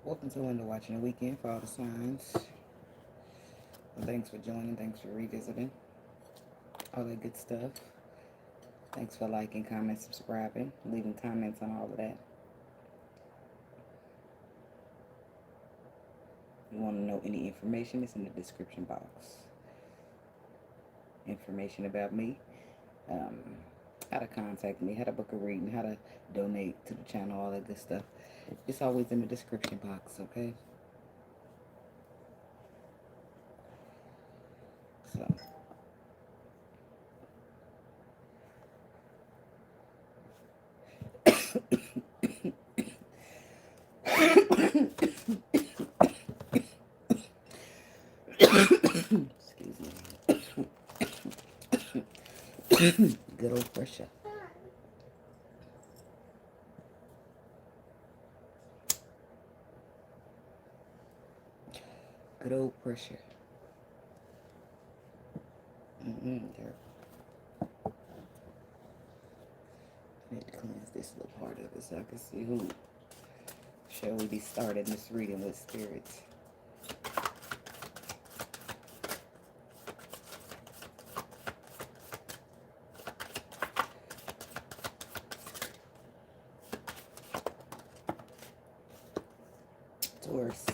Welcome to Window Watching the Weekend for all the signs. Well, thanks for joining. Thanks for revisiting. All that good stuff. Thanks for liking, commenting, subscribing, leaving comments on all of that. If you want to know any information, it's in the description box. Information about me, how to contact me, how to book a reading, how to donate to the channel, all that good stuff. It's always in the description box, okay? So, excuse me. Good old pressure. Good old pressure. There. I need to cleanse this little part of it so I can see who shall we be starting this reading with, spirits. Taurus.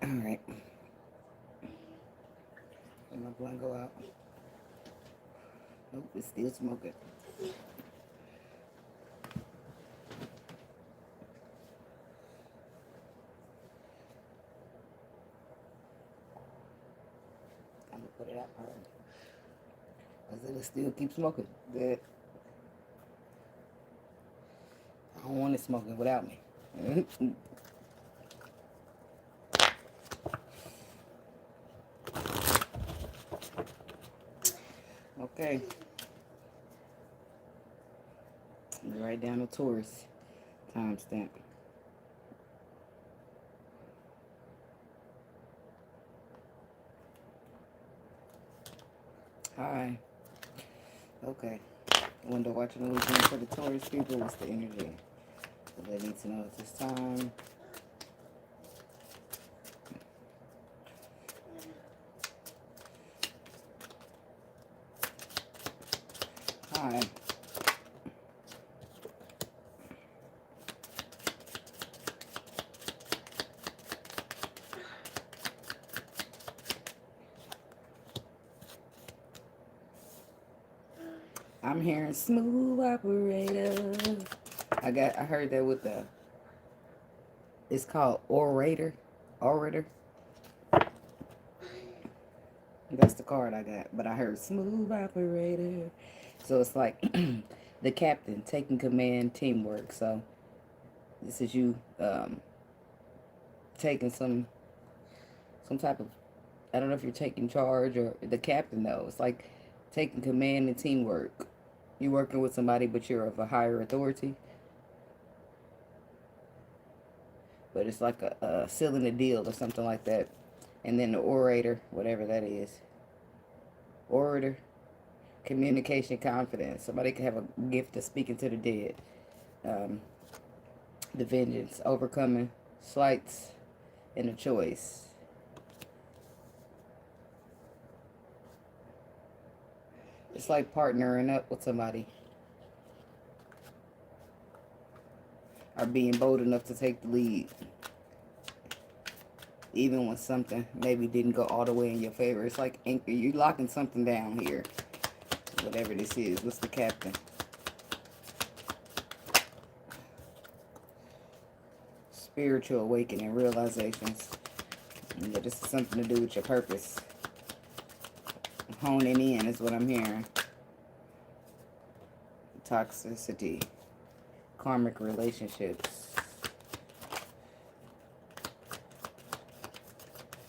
Alright. Let my blunt go out. Nope, it's still smoking. I'm gonna put it out hard. Because it'll still keep smoking. Good. I don't want it smoking without me. Okay. Write down the Taurus timestamp. Hi. Okay. Window watching the weekend for the Taurus people. What's the energy? What they need to know at this time. Hi. I'm hearing smooth operator. I heard that with the, it's called orator. Orator. That's the card I got. But I heard smooth operator. So it's like the captain taking command, teamwork. So this is you taking some type of, I don't know if you're taking charge or the captain though. It's like taking command and teamwork. You're working with somebody, but you're of a higher authority. But it's like a sealing a deal or something like that. And then the orator, whatever that is. Orator, communication, confidence. Somebody could have a gift of speaking to the dead. The vengeance, overcoming slights, and a choice. It's like partnering up with somebody. Or being bold enough to take the lead. Even when something maybe didn't go all the way in your favor. It's like anchor. You're locking something down here. Whatever this is. What's the captain? Spiritual awakening, realizations. Yeah, this is something to do with your purpose. Honing in is what I'm hearing. Toxicity. Karmic relationships.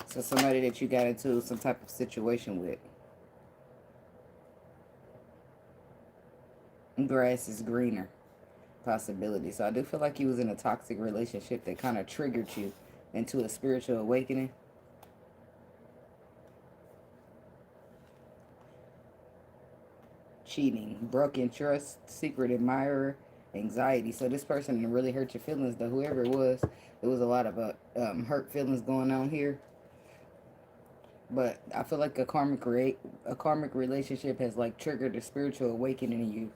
So somebody that you got into some type of situation with. Grass is greener. Possibility. So I do feel like you was in a toxic relationship that kind of triggered you into a spiritual awakening. Cheating, broken trust, secret admirer, anxiety. So this person really hurt your feelings, though. Whoever it was a lot of hurt feelings going on here. But I feel like a karmic relationship has like triggered a spiritual awakening in you.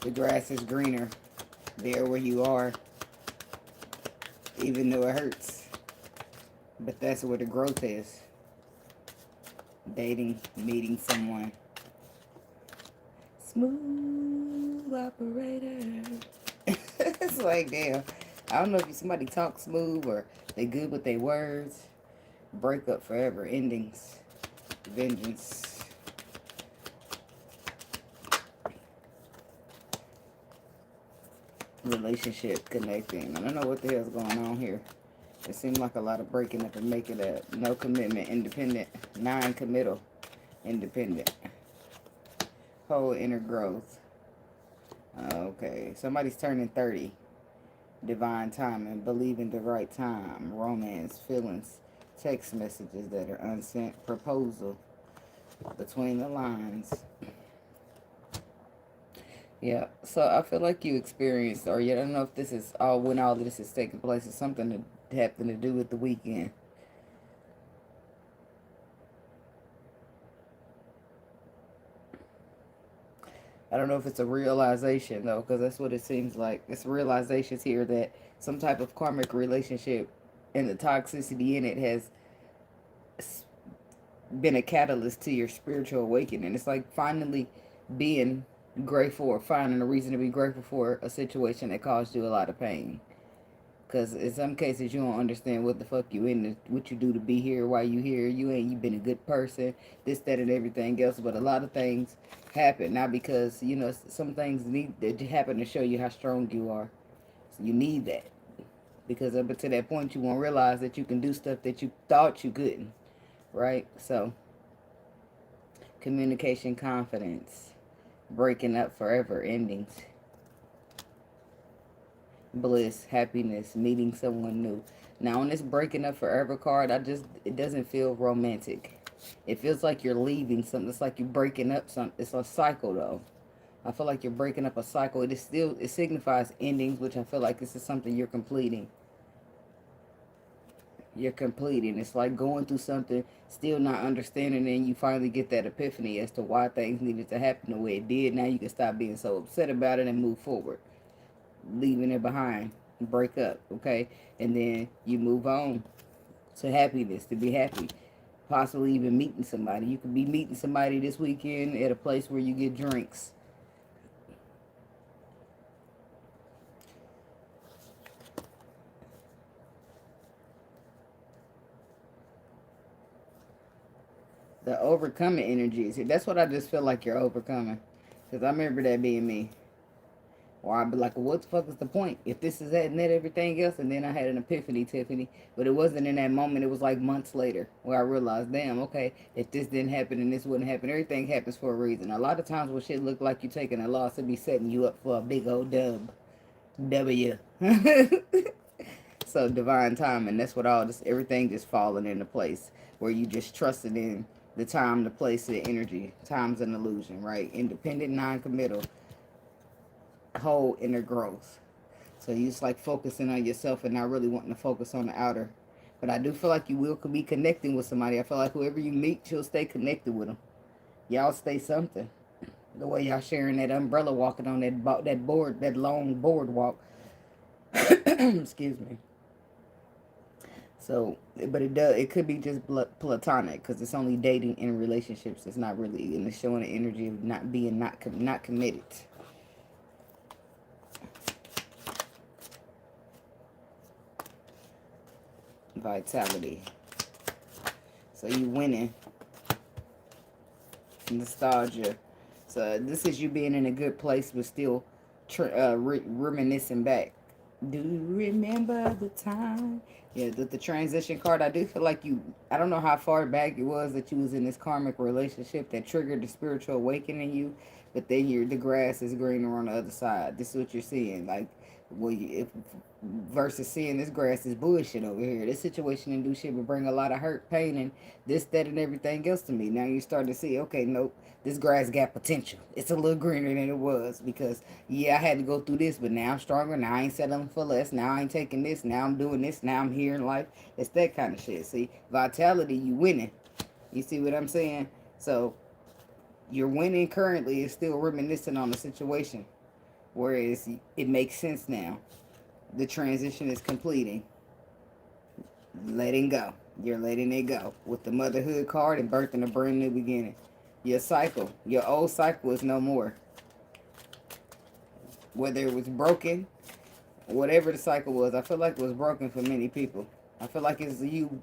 The grass is greener there where you are, even though it hurts. But that's where the growth is. Dating, meeting someone. Smooth operator. It's like, damn. I don't know if somebody talks smooth or they good with their words. Break up forever. Endings. Vengeance. Relationship connecting. I don't know what the hell's going on here. It seems like a lot of breaking up and making a no commitment, independent, non-committal, independent. Whole inner growth. Okay, somebody's turning 30. Divine timing, believing the right time, romance, feelings, text messages that are unsent, proposal, between the lines. Yeah, so I feel like you experienced, or I don't know if this is all when all of this is taking place, it's something that happened to do with the weekend. I don't know if it's a realization though, because that's what it seems like. It's realizations here that some type of karmic relationship and the toxicity in it has been a catalyst to your spiritual awakening. It's like finally being grateful or finding a reason to be grateful for a situation that caused you a lot of pain. Because in some cases you don't understand what the fuck you in, what you do to be here, why you here. You been a good person, this, that, and everything else. But a lot of things happen, not because, you know, some things need to happen to show you how strong you are. So you need that. Because up until that point you won't realize that you can do stuff that you thought you couldn't. Right? So, communication, confidence, breaking up forever, endings. Bliss, happiness, meeting someone new. Now on this breaking up forever card, it doesn't feel romantic. It feels like you're leaving something. It's like you're breaking up something. It's a cycle though. I feel like you're breaking up a cycle. It signifies endings, which I feel like this is something you're completing. You're completing. It's like going through something, still not understanding, and you finally get that epiphany as to why things needed to happen the way it did. Now you can stop being so upset about it and move forward. Leaving it behind, break up, okay, and then you move on to happiness, to be happy, possibly even meeting somebody. You could be meeting somebody this weekend at a place where you get drinks. The overcoming energy is here. That's what I just feel like you're overcoming, because I remember that being me. Or I'd be like, well, what the fuck is the point? If this is that and that, everything else. And then I had an epiphany, Tiffany. But it wasn't in that moment. It was like months later where I realized, damn, okay, if this didn't happen and this wouldn't happen, everything happens for a reason. A lot of times when shit look like you taking a loss, it be setting you up for a big old dub. W. So divine timing. That's what all this, everything just falling into place. Where you just trusted in the time, the place, the energy. Time's an illusion, right? Independent, non-committal. Whole inner growth. So you just like focusing on yourself and not really wanting to focus on the outer. But I do feel like you will be connecting with somebody. I feel like whoever you meet, you'll stay connected with them. Y'all stay something. The way y'all sharing that umbrella, walking on that board, that long boardwalk. Excuse me. So, but it could be just platonic, because it's only dating in relationships. It's not really, and it's showing the energy of not being, not committed. Vitality. So you winning. Nostalgia. So this is you being in a good place, but still reminiscing back. Do you remember the time? Yeah, the transition card. I do feel like you, I don't know how far back it was that you was in this karmic relationship that triggered the spiritual awakening in you, but then the grass is greener on the other side. This is what you're seeing. Like, well, if versus seeing this grass is bullshit over here. This situation and do shit will bring a lot of hurt, pain, and this, that, and everything else to me. Now you start to see, okay, nope, this grass got potential. It's a little greener than it was, because yeah, I had to go through this, but now I'm stronger. Now I ain't settling for less. Now I ain't taking this. Now I'm doing this. Now I'm here in life. It's that kind of shit. See, vitality, you winning. You see what I'm saying? So your winning currently is still reminiscent on the situation, whereas it makes sense now. The transition is completing. Letting go. You're letting it go with the motherhood card and birthing a brand new beginning. Your cycle, your old cycle is no more. Whether it was broken, whatever the cycle was, I feel like it was broken for many people. I feel like it's you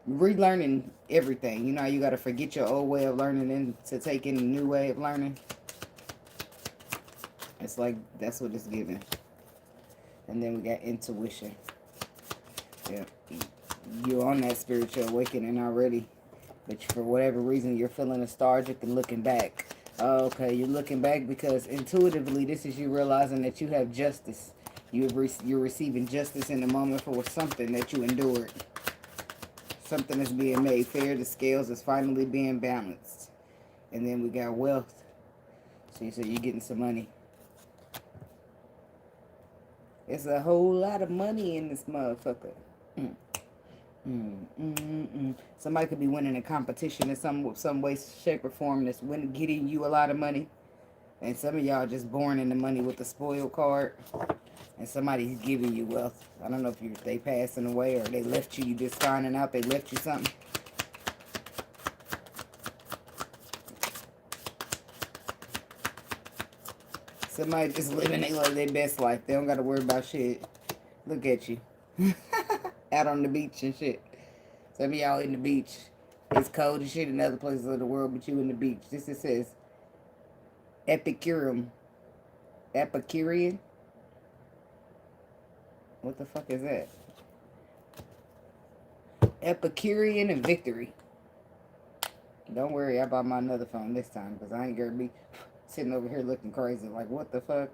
relearning everything. You know, you got to forget your old way of learning and to take in a new way of learning. It's like that's what it's giving. And then we got intuition. Yeah, you're on that spiritual awakening already, but for whatever reason you're feeling nostalgic and looking back. Okay, you're looking back because intuitively this is you realizing that you have justice. You're receiving justice in the moment for something that you endured. Something is being made fair. The scales is finally being balanced. And then we got wealth. See, so you're getting some money. It's a whole lot of money in this motherfucker. Somebody could be winning a competition in some way, shape, or form that's getting you a lot of money. And some of y'all just born in the money with the spoiled card. And somebody's giving you wealth. I don't know if they passing away or they left you. You just finding out they left you something. Somebody just living their best life. They don't got to worry about shit. Look at you. Out on the beach and shit. Some of y'all in the beach. It's cold as shit in other places of the world, but you in the beach. This it says Epicurean. Epicurean? What the fuck is that? Epicurean and victory. Don't worry, I bought my another phone this time, because I ain't gonna be sitting over here looking crazy. Like, what the fuck?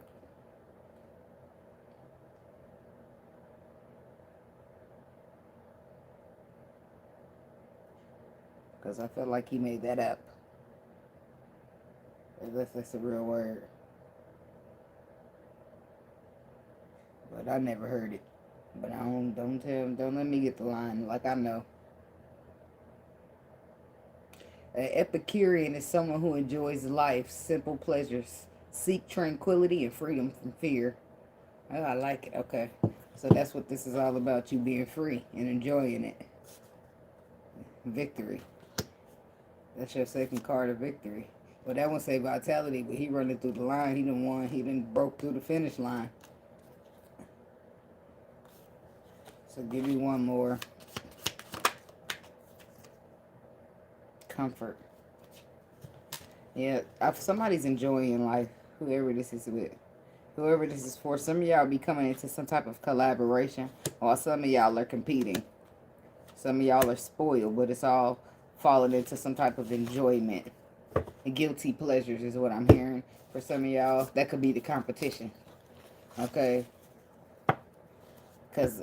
Because I felt like he made that up. Unless that's a real word. But I never heard it. But I don't let me get the line like I know. An Epicurean is someone who enjoys life, simple pleasures, seek tranquility and freedom from fear. Oh, I like it. Okay. So that's what this is all about, you being free and enjoying it. Victory. That's your second card of victory. Well, that one say vitality, but he running through the line. He done won. He done broke through the finish line. So give me one more. Comfort. Yeah, somebody's enjoying life, whoever this is with. Whoever this is for. Some of y'all be coming into some type of collaboration, or some of y'all are competing. Some of y'all are spoiled, but it's all falling into some type of enjoyment. Guilty pleasures is what I'm hearing. For some of y'all, that could be the competition. Okay? Because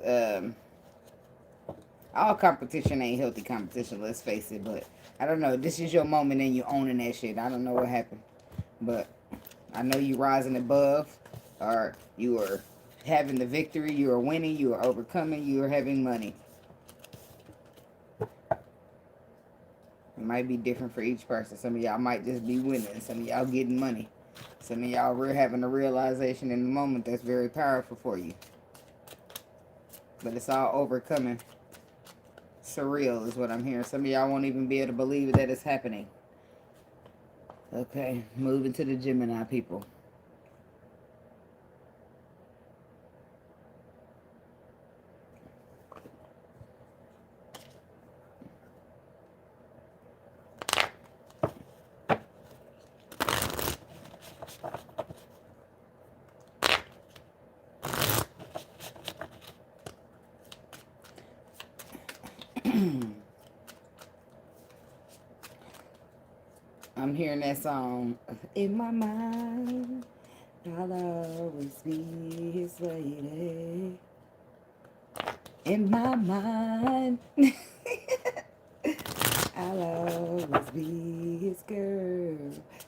all competition ain't healthy competition, let's face it. But I don't know. This is your moment and you owning that shit. I don't know what happened. But I know you rising above, or you are having the victory. You are winning. You are overcoming. You are having money. It might be different for each person. Some of y'all might just be winning. Some of y'all getting money. Some of y'all having a realization in the moment that's very powerful for you. But it's all overcoming. Surreal is what I'm hearing. Some of y'all won't even be able to believe that it's happening. Okay, moving to the Gemini people. I'm hearing that song. In my mind, I'll always be his lady. In my mind, I'll always be his girl.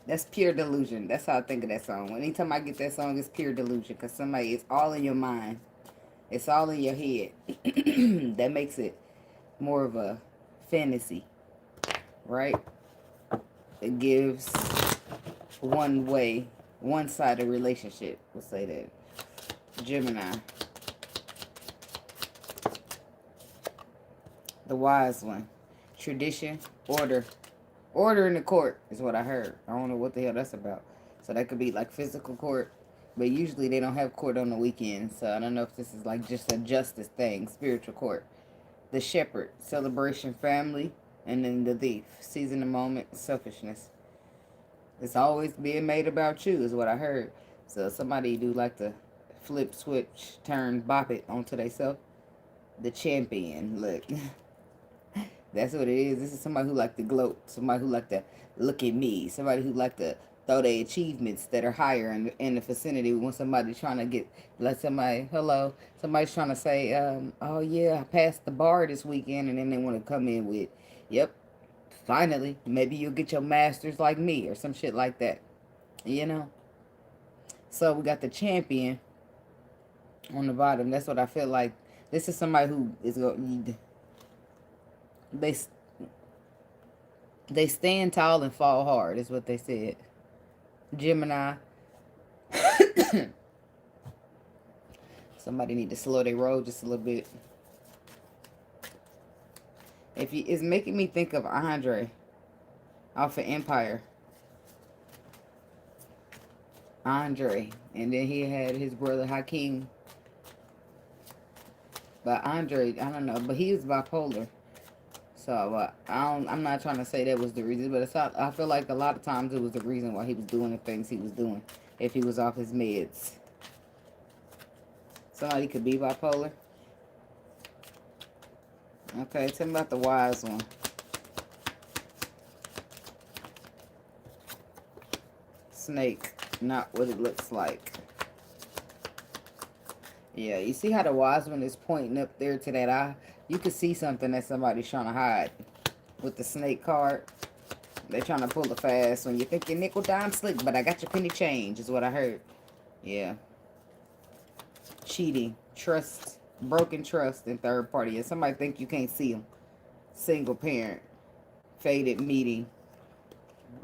That's pure delusion. That's how I think of that song. Anytime I get that song, it's pure delusion. Because somebody, it's all in your mind. It's all in your head. That makes it more of a fantasy. Right? It gives one way, one-sided relationship. We'll say that. Gemini. The wise one. Tradition, order. Order in the court is what I heard. I don't know what the hell that's about. So that could be like physical court. But usually they don't have court on the weekends. So I don't know if this is like just a justice thing. Spiritual court. The shepherd. Celebration, family. And then the thief. Seizing the moment. Selfishness. It's always being made about you is what I heard. So somebody do like to flip, switch, turn, bop it onto themselves. The champion. Look. That's what it is. This is somebody who like to gloat. Somebody who like to look at me. Somebody who like to throw their achievements that are higher in the vicinity. When somebody's trying to get, like somebody, hello, somebody's trying to say, oh yeah, I passed the bar this weekend, and then they want to come in with, yep, finally, maybe you'll get your master's like me or some shit like that, you know? So we got the champion on the bottom. That's what I feel like. This is somebody who is going, they stand tall and fall hard is what they said. Gemini. Somebody need to slow their roll just a little bit. It's making me think of Andre off of Empire. Andre. And then he had his brother Hakeem. But Andre, I don't know. But he was bipolar. So, I'm not trying to say that was the reason, but I feel like a lot of times it was the reason why he was doing the things he was doing, if he was off his meds. Somebody could be bipolar. Okay, tell me about the wise one. Snake, not what it looks like. Yeah, you see how the wise one is pointing up there to that eye? You can see something that somebody's trying to hide. With the snake card, they're trying to pull a fast one. You think your nickel dime slick, but I got your penny change, is what I heard. Yeah. Cheating, trust, broken trust in third party. And somebody think you can't see them. Single parent, faded meeting,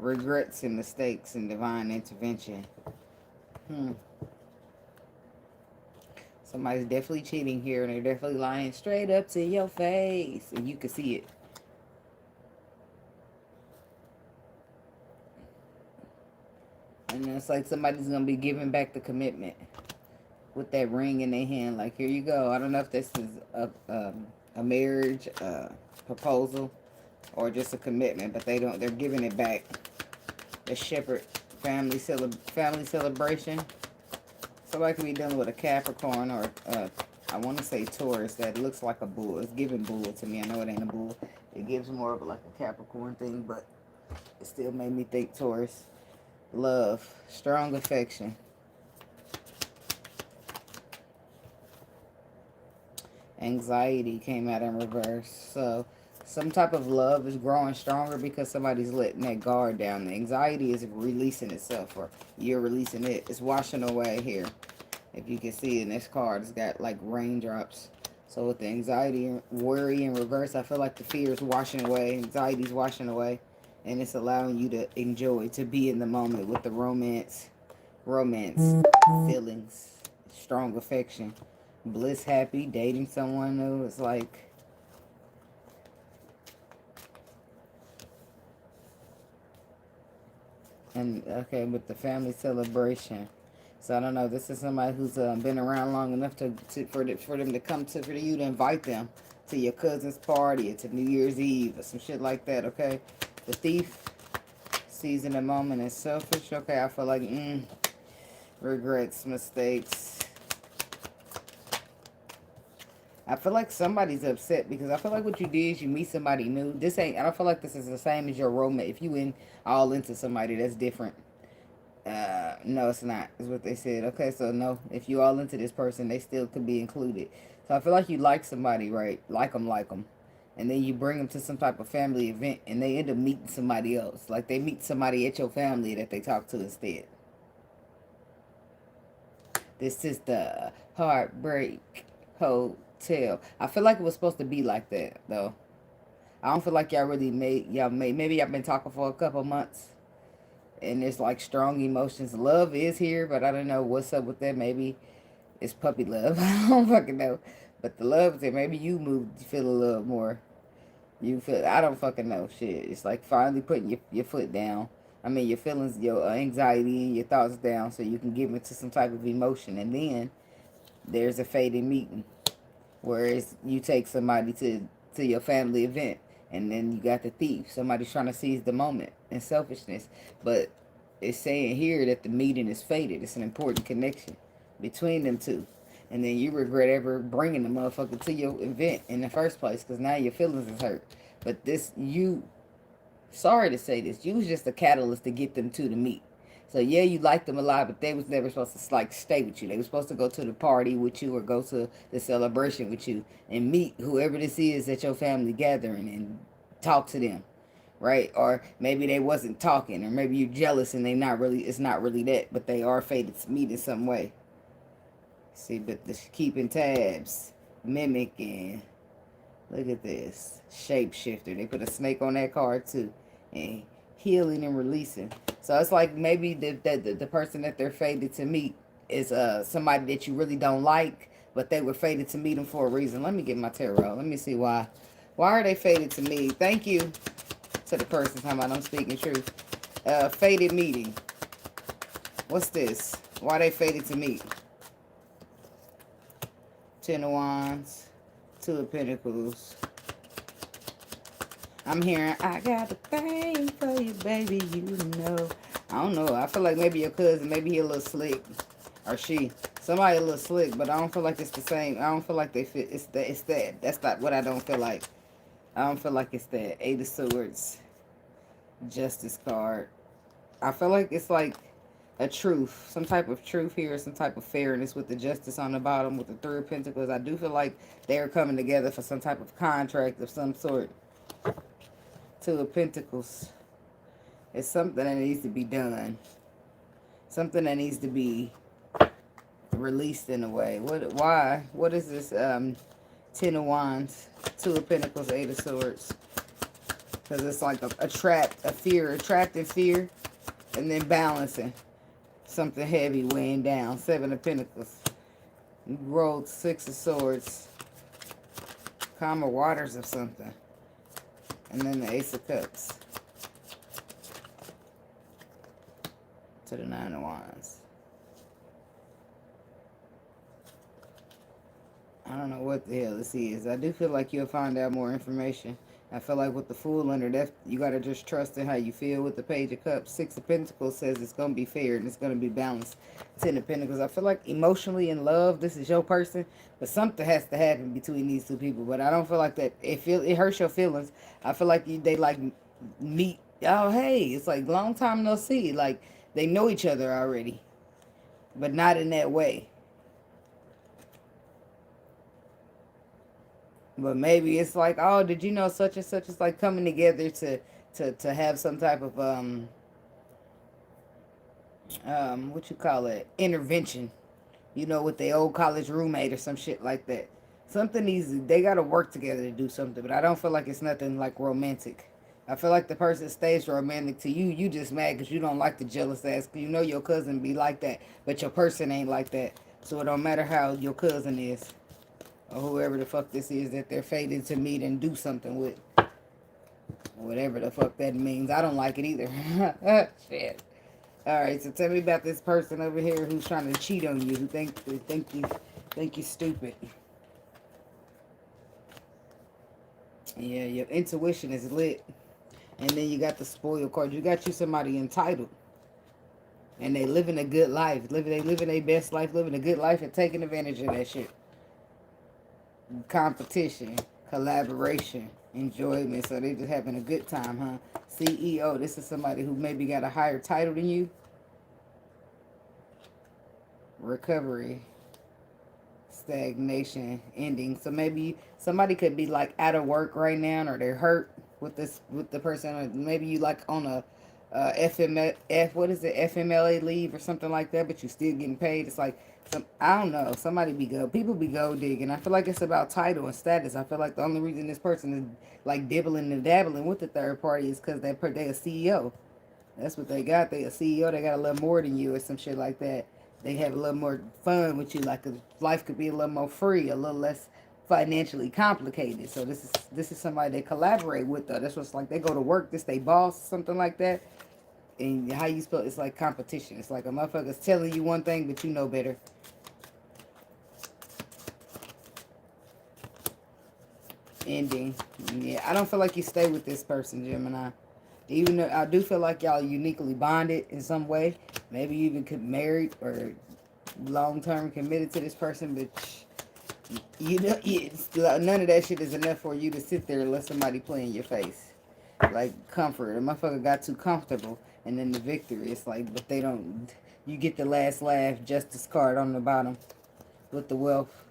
regrets and mistakes and divine intervention. Somebody's definitely cheating here, and they're definitely lying straight up to your face, and you can see it. And it's like somebody's going to be giving back the commitment with that ring in their hand. Like, here you go. I don't know if this is a marriage proposal or just a commitment, but they're giving it back. The shepherd, family celebration. Somebody could be dealing with a Capricorn or I want to say Taurus that looks like a bull. It's giving bull to me. I know it ain't a bull. It gives more of like a Capricorn thing, but it still made me think Taurus. Love, strong affection. Anxiety came out in reverse. So some type of love is growing stronger because somebody's letting that guard down. The anxiety is releasing itself, or you're releasing it. It's washing away here. If you can see in this card, it's got like raindrops. So with the anxiety and worry in reverse, I feel like the fear is washing away. Anxiety is washing away. And it's allowing you to enjoy, to be in the moment with the romance, feelings, strong affection. bliss happy, dating someone new. It's like, and okay, with the family celebration. So I don't know. This is somebody who's been around long enough for them to come to, for you to invite them to your cousin's party or to New Year's Eve or some shit like that. Okay, the thief sees in a moment is selfish. Okay, I feel like regrets, mistakes. I feel like somebody's upset because I feel like what you did is you meet somebody new. This ain't. I don't feel like this is the same as your romance. If you all into somebody, that's different. No, it's not, is what they said. Okay, so no, if you all into this person, they still could be included. So I feel like you like somebody, right? Like them. And then you bring them to some type of family event, and they end up meeting somebody else. Like they meet somebody at your family that they talk to instead. This is the Heartbreak Hotel. I feel like it was supposed to be like that, though. I don't feel like maybe y'all been talking for a couple months. And it's like strong emotions. Love is here, but I don't know what's up with that. Maybe it's puppy love. I don't fucking know. But the love is there. Maybe you feel a little more. I don't fucking know. Shit. It's like finally putting your foot down. I mean, your feelings, your anxiety, and your thoughts down so you can give into some type of emotion. And then there's a faded meeting. Whereas you take somebody to your family event. And then you got the thief. Somebody's trying to seize the moment and selfishness. But it's saying here that the meeting is faded. It's an important connection between them two. And then you regret ever bringing the motherfucker to your event in the first place. Because now your feelings is hurt. But sorry to say this, you was just a catalyst to get them to the meet. So yeah, you liked them a lot, but they was never supposed to like stay with you. They were supposed to go to the party with you or go to the celebration with you and meet whoever this is at your family gathering and talk to them, right? Or maybe they wasn't talking, or maybe you're jealous and it's not really that, but they are fated to meet in some way. See, but the keeping tabs, mimicking. Look at this shapeshifter. They put a snake on that card too, and healing and releasing. So it's like maybe the person that they're fated to meet is somebody that you really don't like, but they were fated to meet them for a reason. Let me get my tarot. Let me see why. Why are they fated to me? Thank you to the person talking about I'm speaking truth. Fated meeting. What's this? Why they fated to meet? Ten of Wands. Two of Pentacles. I'm hearing, I got a thing for you, baby, you know. I don't know. I feel like maybe your cousin, maybe he a little slick. Or she. Somebody a little slick, but I don't feel like it's the same. I don't feel like they fit. It's that. That's not what I don't feel like. I don't feel like it's that. Eight of Swords. Justice card. I feel like it's like a truth. Some type of truth here. Some type of fairness with the Justice on the bottom. With the Three of Pentacles. I do feel like they're coming together for some type of contract of some sort. Two of Pentacles. It's something that needs to be done. Something that needs to be released in a way. Why? What is this? Ten of Wands. Two of Pentacles. Eight of Swords. Because it's like a trap. A fear. Trapped in fear. And then balancing. Something heavy weighing down. Seven of Pentacles. Rolled Six of Swords. Calmer waters of something. And then the Ace of Cups. To the Nine of Wands. I don't know what the hell this is. I do feel like you'll find out more information. I feel like with the Fool under that, you got to just trust in how you feel with the Page of Cups. Six of Pentacles says it's going to be fair and it's going to be balanced. Ten of Pentacles. I feel like emotionally in love, this is your person. But something has to happen between these two people. But I don't feel like that. It hurts your feelings. I feel like they like meet. Oh, hey, it's like long time no see. Like they know each other already. But not in that way. But maybe it's like, oh, did you know such and such is like coming together to have some type of what you call it, intervention, you know, with the old college roommate or some shit like that. Something easy. They got to work together to do something, but I don't feel like it's nothing like romantic. I feel like the person stays romantic to you. You just mad because you don't like the jealous ass. Cause you know your cousin be like that, but your person ain't like that. So it don't matter how your cousin is or whoever the fuck this is that they're fated to meet and do something with. Whatever the fuck that means. I don't like it either. Shit. Alright, so tell me about this person over here who's trying to cheat on you, who think you stupid. Yeah, your intuition is lit. And then you got the spoil card. You got you somebody entitled. And they living a good life. They living their best life, living a good life and taking advantage of that shit. Competition, collaboration, enjoyment. So they just having a good time, huh? CEO, this is somebody who maybe got a higher title than you. Recovery, stagnation, ending. So maybe somebody could be like out of work right now, or they're hurt with the person. Or maybe you like on a FMLA leave or something like that, but you still getting paid. It's like I don't know. Somebody be people be gold digging. I feel like it's about title and status. I feel like the only reason this person is like dibbling and dabbling with the third party is because they a CEO. That's what they got. They a CEO. They got a little more than you or some shit like that. They have a little more fun with you. Like life could be a little more free, a little less financially complicated. So this is somebody they collaborate with though. That's what's like they go to work. This they boss, something like that. And how you spell it's like competition. It's like a motherfucker's telling you one thing, but you know better. Ending. Yeah, I don't feel like you stay with this person, Gemini. Even though I do feel like y'all uniquely bonded in some way. Maybe you even married or long-term committed to this person, but you know, none of that shit is enough for you to sit there and let somebody play in your face. Like comfort. A motherfucker got too comfortable, and then the victory. It's like, but they don't. You get the last laugh, justice card on the bottom with the wealth.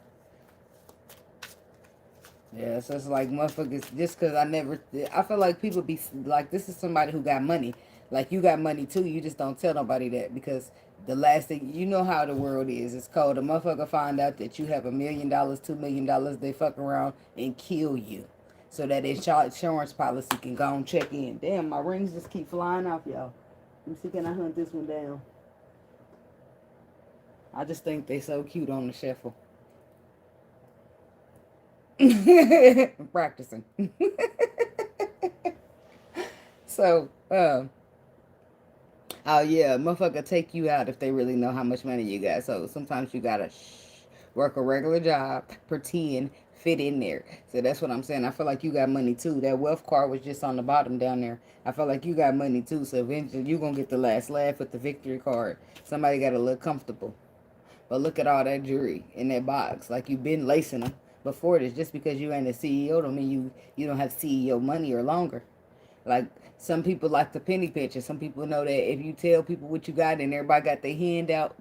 Yeah, so it's like motherfuckers, just because I feel like people be like, this is somebody who got money. Like, you got money too, you just don't tell nobody that because the last thing, you know how the world is. It's cold. A motherfucker find out that you have $1 million, $2 million, they fuck around and kill you. So that insurance policy can go and check in. Damn, my rings just keep flying off, y'all. Let me see, can I hunt this one down? I just think they so cute on the shuffle. I'm practicing. So, oh yeah, motherfucker take you out if they really know how much money you got. So sometimes you gotta work a regular job, pretend, fit in there. So that's what I'm saying. I feel like you got money too. That wealth card was just on the bottom down there. I feel like you got money too. So eventually you gonna get the last laugh with the victory card. Somebody gotta look comfortable. But look at all that jewelry in that box. Like you've been lacing them before this. Just because you ain't a CEO don't mean you don't have CEO money or longer. Like some people like the penny pincher. Some people know that if you tell people what you got and everybody got their hand out,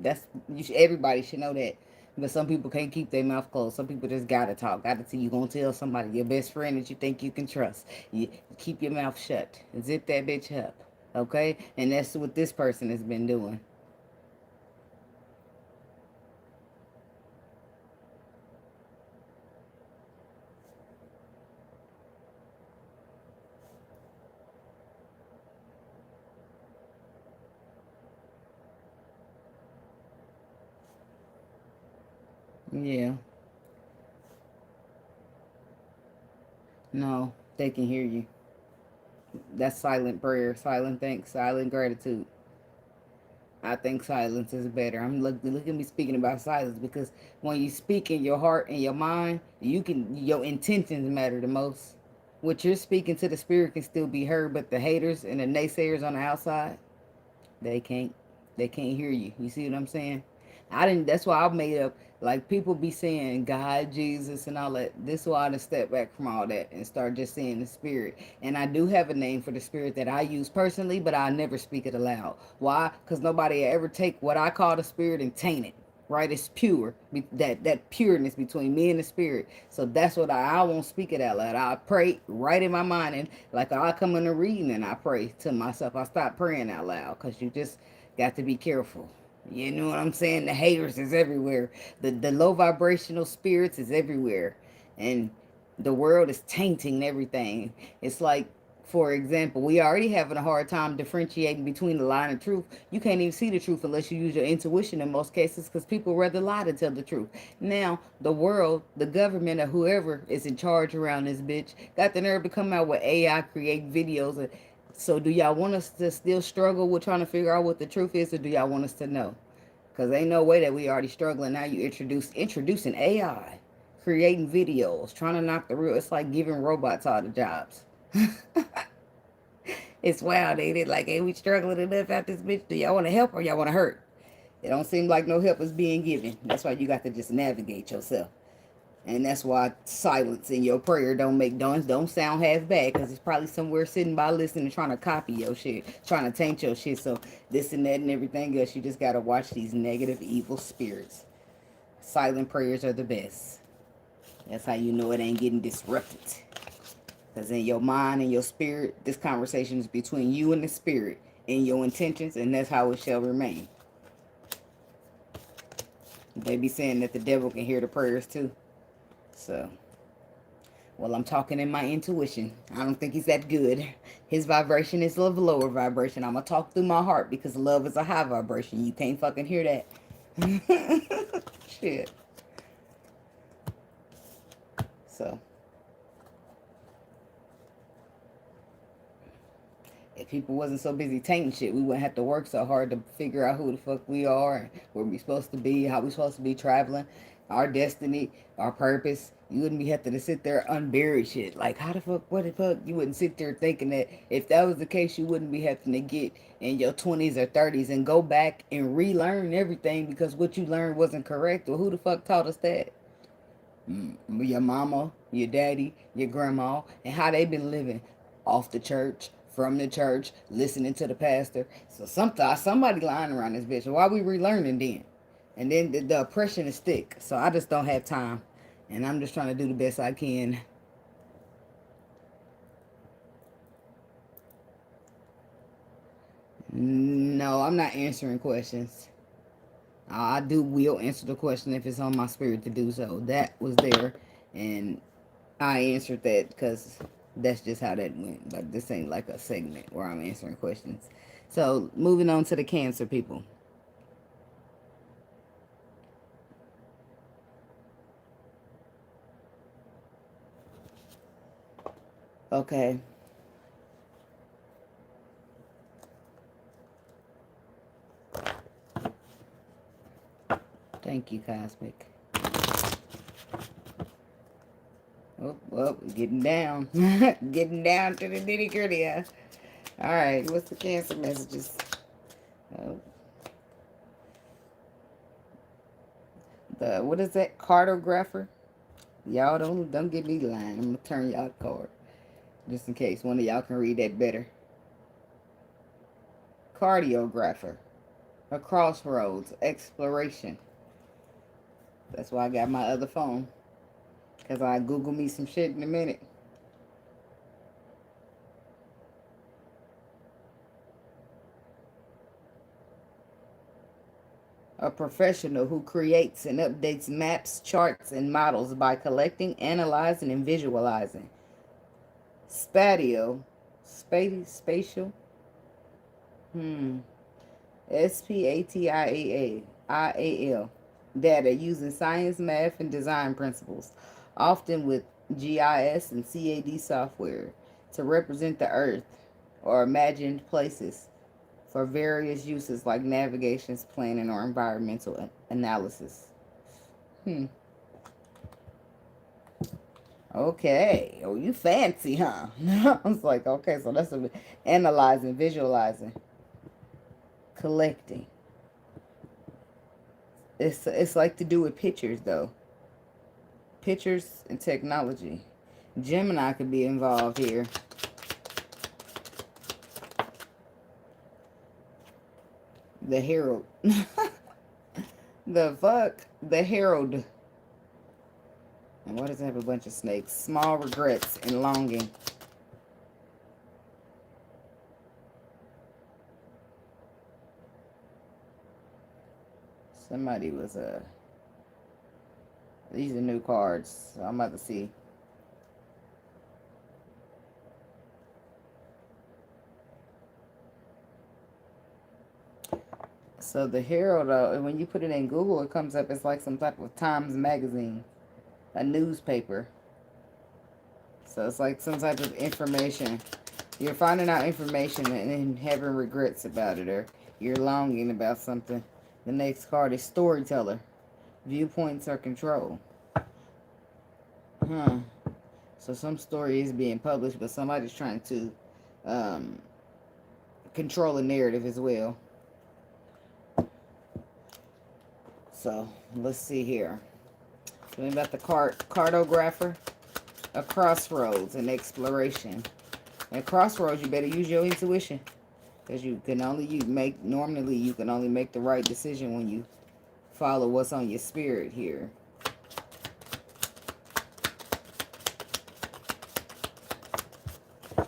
everybody should know that. But some people can't keep their mouth closed. Some people just gotta talk. Gotta tell you gonna tell somebody, your best friend that you think you can trust. You keep your mouth shut. Zip that bitch up. Okay? And that's what this person has been doing. Yeah. No, they can hear you. That's silent prayer, silent thanks, silent gratitude. I think silence is better. Look at me speaking about silence because when you speak in your heart and your mind, your intentions matter the most. What you're speaking to the spirit can still be heard, but the haters and the naysayers on the outside, they can't they can't hear you. You see what I'm saying? I didn't That's why I made up, like, people be saying God, Jesus, and all that. This is why I just step back from all that and start just saying the spirit. And I do have a name for the spirit that I use personally, but I never speak it aloud. Why? Because nobody ever take what I call the spirit and taint it. Right? It's pure. That pureness between me and the spirit. So that's what I won't speak it out loud. I pray right in my mind, and like I come in the reading and I pray to myself. I stop praying out loud because you just got to be careful. You know what I'm saying? The haters is everywhere. The low vibrational spirits is everywhere. And the world is tainting everything. It's like For example, we already having a hard time differentiating between the lie and the truth. You can't even see the truth unless you use your intuition in most cases, because people rather lie than tell the truth. Now, the world, the government, or whoever is in charge around this bitch got the nerve to come out with AI create videos. So do y'all want us to still struggle with trying to figure out what the truth is, or do y'all want us to know? Because ain't no way that we already struggling. Now you introducing AI, creating videos, trying to knock the real. It's like giving robots all the jobs. It's wild, ain't it? Like, ain't we struggling enough out this bitch? Do y'all want to help or y'all want to hurt? It don't seem like no help is being given. That's why you got to just navigate yourself. And that's why silence in your prayer don't sound half bad, because it's probably somewhere sitting by listening, trying to copy your shit, trying to taint your shit. So this and that and everything else, you just gotta watch these negative, evil spirits. Silent prayers are the best. That's how you know it ain't getting disrupted. Because in your mind and your spirit, this conversation is between you and the spirit and your intentions, and that's how it shall remain. They be saying that the devil can hear the prayers too. So, well, I'm talking in my intuition. I don't think he's that good. His vibration is a lower vibration. I'm going to talk through my heart because love is a high vibration. You can't fucking hear that. Shit. So, if people wasn't so busy tainting shit, we wouldn't have to work so hard to figure out who the fuck we are and where we supposed to be, how we supposed to be traveling, our destiny, our purpose. You wouldn't be having to sit there unburied shit. Like, how the fuck, what the fuck? You wouldn't sit there thinking that if that was the case, you wouldn't be having to get in your 20s or 30s and go back and relearn everything because what you learned wasn't correct. Well, who the fuck taught us that? Your mama, your daddy, your grandma, and how they been living off the church, from the church, listening to the pastor. So somebody lying around this bitch. Why we relearning then? And then the oppression is thick. So I just don't have time. And I'm just trying to do the best I can. No, I'm not answering questions. Will answer the question if it's on my spirit to do so. That was there. And I answered that because that's just how that went. But this ain't like a segment where I'm answering questions. So, moving on to the Cancer people. Okay. Thank you, Cosmic. Oh, getting down. Getting down to the nitty gritty. Alright, what's the Cancer messages? Oh. What is that? Cartographer? Y'all don't get me lying. I'm gonna turn y'all card. Just in case one of y'all can read that better. Cardiographer. A crossroads. Exploration. That's why I got my other phone. Because I Google me some shit in a minute. A professional who creates and updates maps, charts, and models by collecting, analyzing, and visualizing. Spatial. Spatial? SPATIAL. Data using science, math, and design principles, often with GIS and CAD software, to represent the Earth or imagined places for various uses like navigations, planning, or environmental analysis. Okay. Oh, you fancy, huh? I was like, okay, so that's analyzing, visualizing, collecting. It's like to do with pictures though. Pictures and technology. Gemini could be involved here. The Herald. The fuck? The Herald. And why does it have a bunch of snakes? Small regrets and longing. Somebody was these are new cards. So I'm about to see. So the Herald, though, when you put it in Google, it comes up as like some type of Times magazine, a newspaper. So it's like some type of information. You're finding out information and then having regrets about it, or you're longing about something. The next card is Storyteller. Viewpoints are control. So some story is being published, but somebody's trying to control a narrative as well. So let's see here. Something about the cartographer. A crossroads, an exploration. At crossroads, you better use your intuition, because you can only normally you can only make the right decision when you follow what's on your spirit here.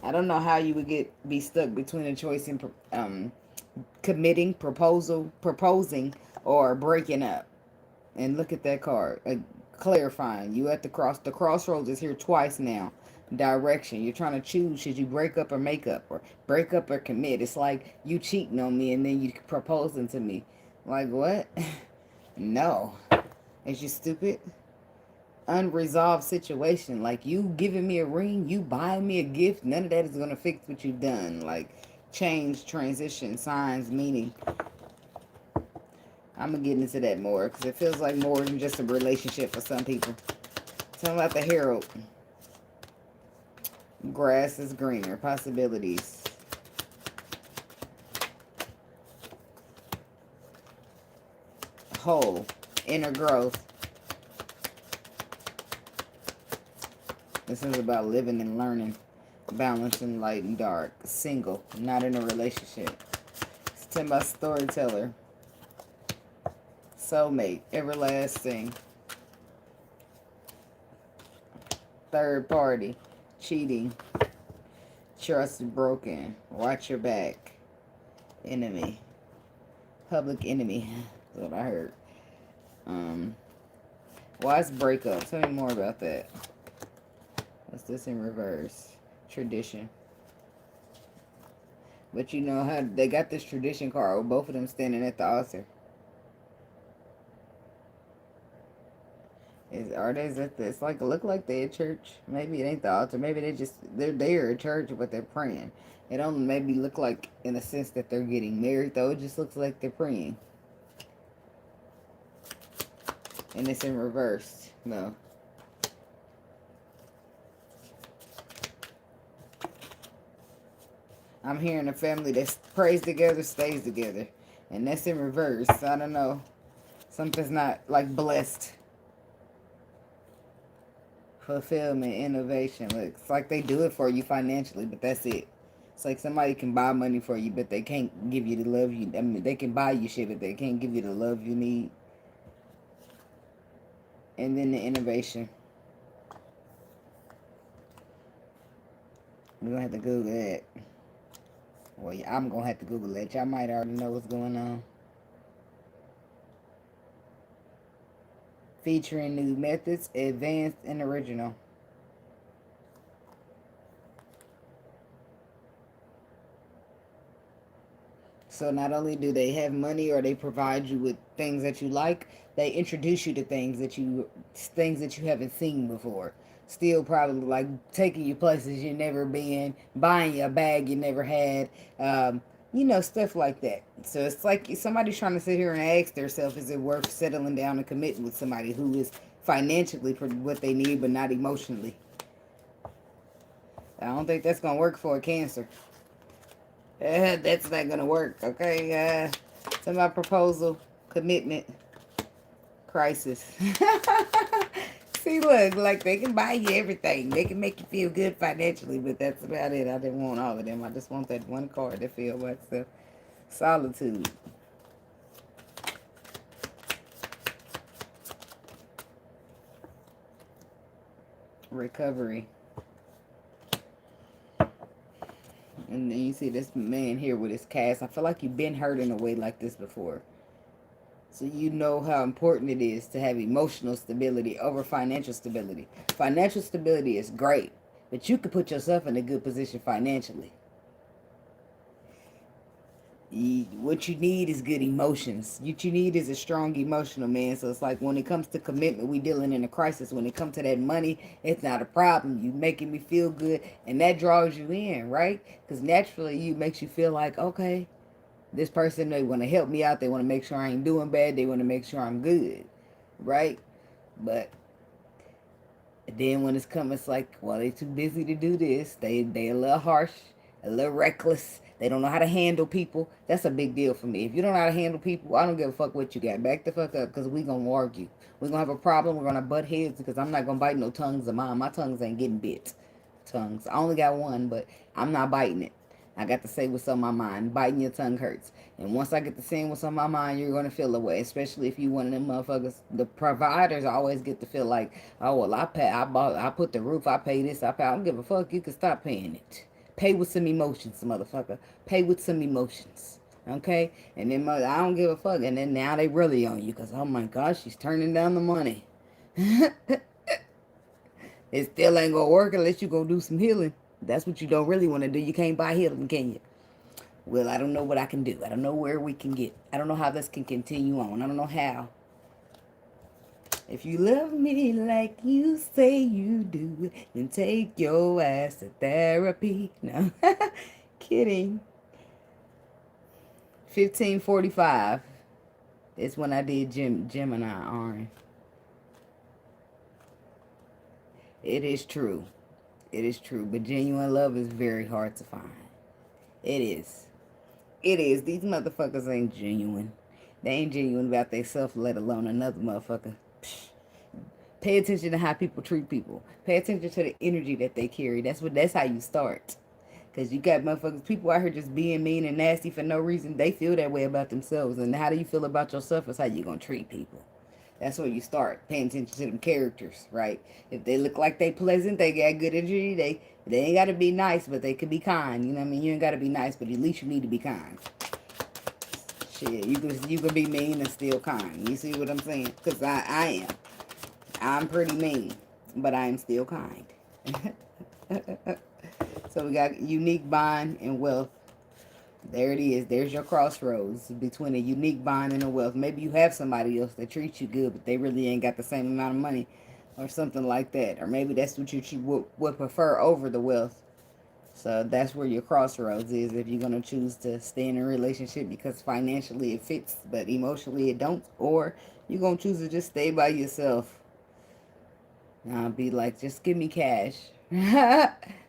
I don't know how you would be stuck between a choice in committing, proposing, or breaking up. And look at that card, clarifying. You at the crossroads is here twice now. Direction. You're trying to choose, should you break up or make up, or break up or commit. It's like you cheating on me and then you proposing to me. Like, what? No. Is you stupid? Unresolved situation. Like, you giving me a ring, you buying me a gift, none of that is going to fix what you've done. Like, change, transition, signs, meaning. I'm going to get into that more, because it feels like more than just a relationship for some people. Tell about the Herald. Grass is greener. Possibilities. Whole. Inner growth. This is about living and learning. Balancing light and dark. Single. Not in a relationship. It's talking about storyteller. Soulmate. Everlasting. Third party. Cheating. Trust broken. Watch your back. Enemy. Public enemy. That's what I heard. Why's breakup? Tell me more about that. What's this in reverse? Tradition. But you know how they got this tradition card with both of them standing at the altar. It's like look like they at church. Maybe it ain't the altar. Maybe they're there at church, but they're praying. It don't maybe look like in a sense that they're getting married though. It just looks like they're praying. And it's in reverse. No. I'm hearing a family that prays together, stays together. And that's in reverse. I don't know. Something's not like blessed. Fulfillment, innovation. It's like they do it for you financially, but that's it. It's like somebody can buy money for you, but they can't give you the love you... I mean, they can buy you shit, but they can't give you the love you need. And then the innovation. We're going to have to Google that. Well, yeah, I'm going to have to Google that. Y'all might already know what's going on. Featuring new methods, advanced and original. So not only do they have money or they provide you with things that you like, they introduce you to things that you haven't seen before. Still probably like taking you places you never been, buying you a bag you never had, you know, stuff like that. So it's like somebody's trying to sit here and ask themselves, is it worth settling down and committing with somebody who is financially for what they need but not emotionally? I don't think that's going to work for a Cancer. That's not going to work, okay? Some about proposal, commitment, crisis. See, look, like they can buy you everything. They can make you feel good financially, but that's about it. I didn't want all of them. I just want that one card to feel myself. Solitude. Recovery. And then you see this man here with his cast. I feel like you've been hurt in a way like this before. So you know how important it is to have emotional stability over financial stability. Financial stability is great, but you can put yourself in a good position financially. What you need is good emotions. What you need is a strong emotional man. So it's like when it comes to commitment, we dealing in a crisis. When it comes to that money, it's not a problem. You making me feel good, and that draws you in, right? Because naturally, you makes you feel like, okay, this person, they want to help me out. They want to make sure I ain't doing bad. They want to make sure I'm good, right? But then when it's coming, it's like, well, they too busy to do this. They a little harsh, a little reckless. They don't know how to handle people. That's a big deal for me. If you don't know how to handle people, I don't give a fuck what you got. Back the fuck up, because we going to argue. We're going to have a problem. We're going to butt heads, because I'm not going to bite no tongues of mine. My tongues ain't getting bit. Tongues. I only got one, but I'm not biting it. I got to say what's on my mind. Biting your tongue hurts. And once I get to saying what's on my mind, you're going to feel away. Especially if you one of them motherfuckers. The providers always get to feel like, oh, well, I put the roof, I pay this, I pay. I don't give a fuck. You can stop paying it. Pay with some emotions, motherfucker. Pay with some emotions. Okay? And then I don't give a fuck. And then now they really on you. Because, oh my gosh, she's turning down the money. It still ain't going to work unless you go do some healing. That's what you don't really want to do. You can't buy healing, can you? Well, I don't know what I can do. I don't know where we can get. I don't know how this can continue on. I don't know how. If you love me like you say you do, then take your ass to therapy. No, kidding. 1545 is when I did Gemini Orange. It is true. It is true. But genuine love is very hard to find. It is. It is. These motherfuckers ain't genuine. They ain't genuine about themselves, let alone another motherfucker. Psh. Pay attention to how people treat people. Pay attention to the energy that they carry. That's how you start. Because you got motherfuckers, people out here just being mean and nasty for no reason. They feel that way about themselves. And how do you feel about yourself is how you going to treat people. That's where you start paying attention to them characters, right? If they look like they pleasant, they got good energy, they ain't got to be nice, but they could be kind. You know what I mean? You ain't got to be nice, but at least you need to be kind. Shit, you can be mean and still kind. You see what I'm saying? Because I am. I'm pretty mean, but I am still kind. So we got unique bond and wealth. There it is. There's your crossroads between a unique bond and a wealth. Maybe you have somebody else that treats you good, but they really ain't got the same amount of money or something like that. Or maybe that's what you would prefer over the wealth. So that's where your crossroads is if you're going to choose to stay in a relationship because financially it fits, but emotionally it don't. Or you're going to choose to just stay by yourself. And I'll be like, just give me cash.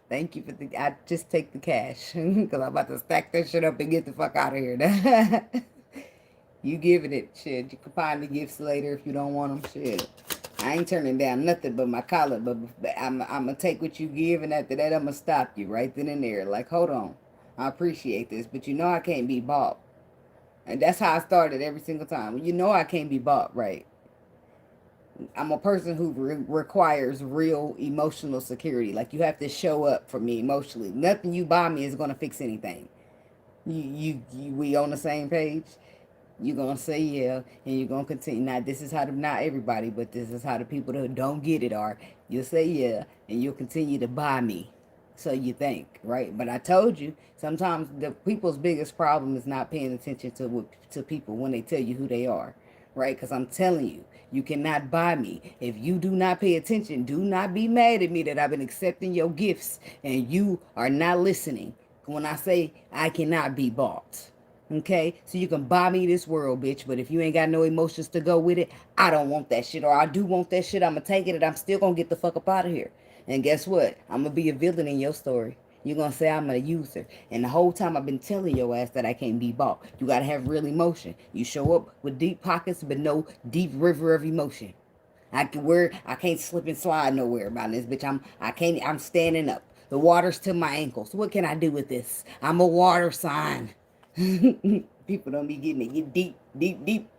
Thank you for I just take the cash. Because I'm about to stack that shit up and get the fuck out of here. You giving it, shit. You can find the gifts later if you don't want them, shit. I ain't turning down nothing but my collar, but I'm going to take what you give, and after that, I'm going to stop you right then and there. Like, hold on. I appreciate this, but you know I can't be bought. And that's how I started every single time. You know I can't be bought, right? I'm a person who requires real emotional security. Like, you have to show up for me emotionally. Nothing you buy me is going to fix anything. We on the same page? You're going to say yeah, and you're going to continue. Now, this is how not everybody, but this is how the people that don't get it are. You'll say yeah, and you'll continue to buy me. So you think, right? But I told you, sometimes the people's biggest problem is not paying attention to people when they tell you who they are, right? Because I'm telling you, you cannot buy me. If you do not pay attention, do not be mad at me that I've been accepting your gifts and you are not listening when I say I cannot be bought. Okay? So you can buy me this world, bitch, but if you ain't got no emotions to go with it, I don't want that shit. Or I do want that shit, I'm going to take it and I'm still going to get the fuck up out of here. And guess what? I'm going to be a villain in your story. You're going to say I'm a user. And the whole time I've been telling your ass that I can't be bought. You got to have real emotion. You show up with deep pockets but no deep river of emotion. I can't slip and slide nowhere about this, bitch. I'm standing up. The water's to my ankles. What can I do with this? I'm a water sign. People don't be getting it. Get deep, deep, deep.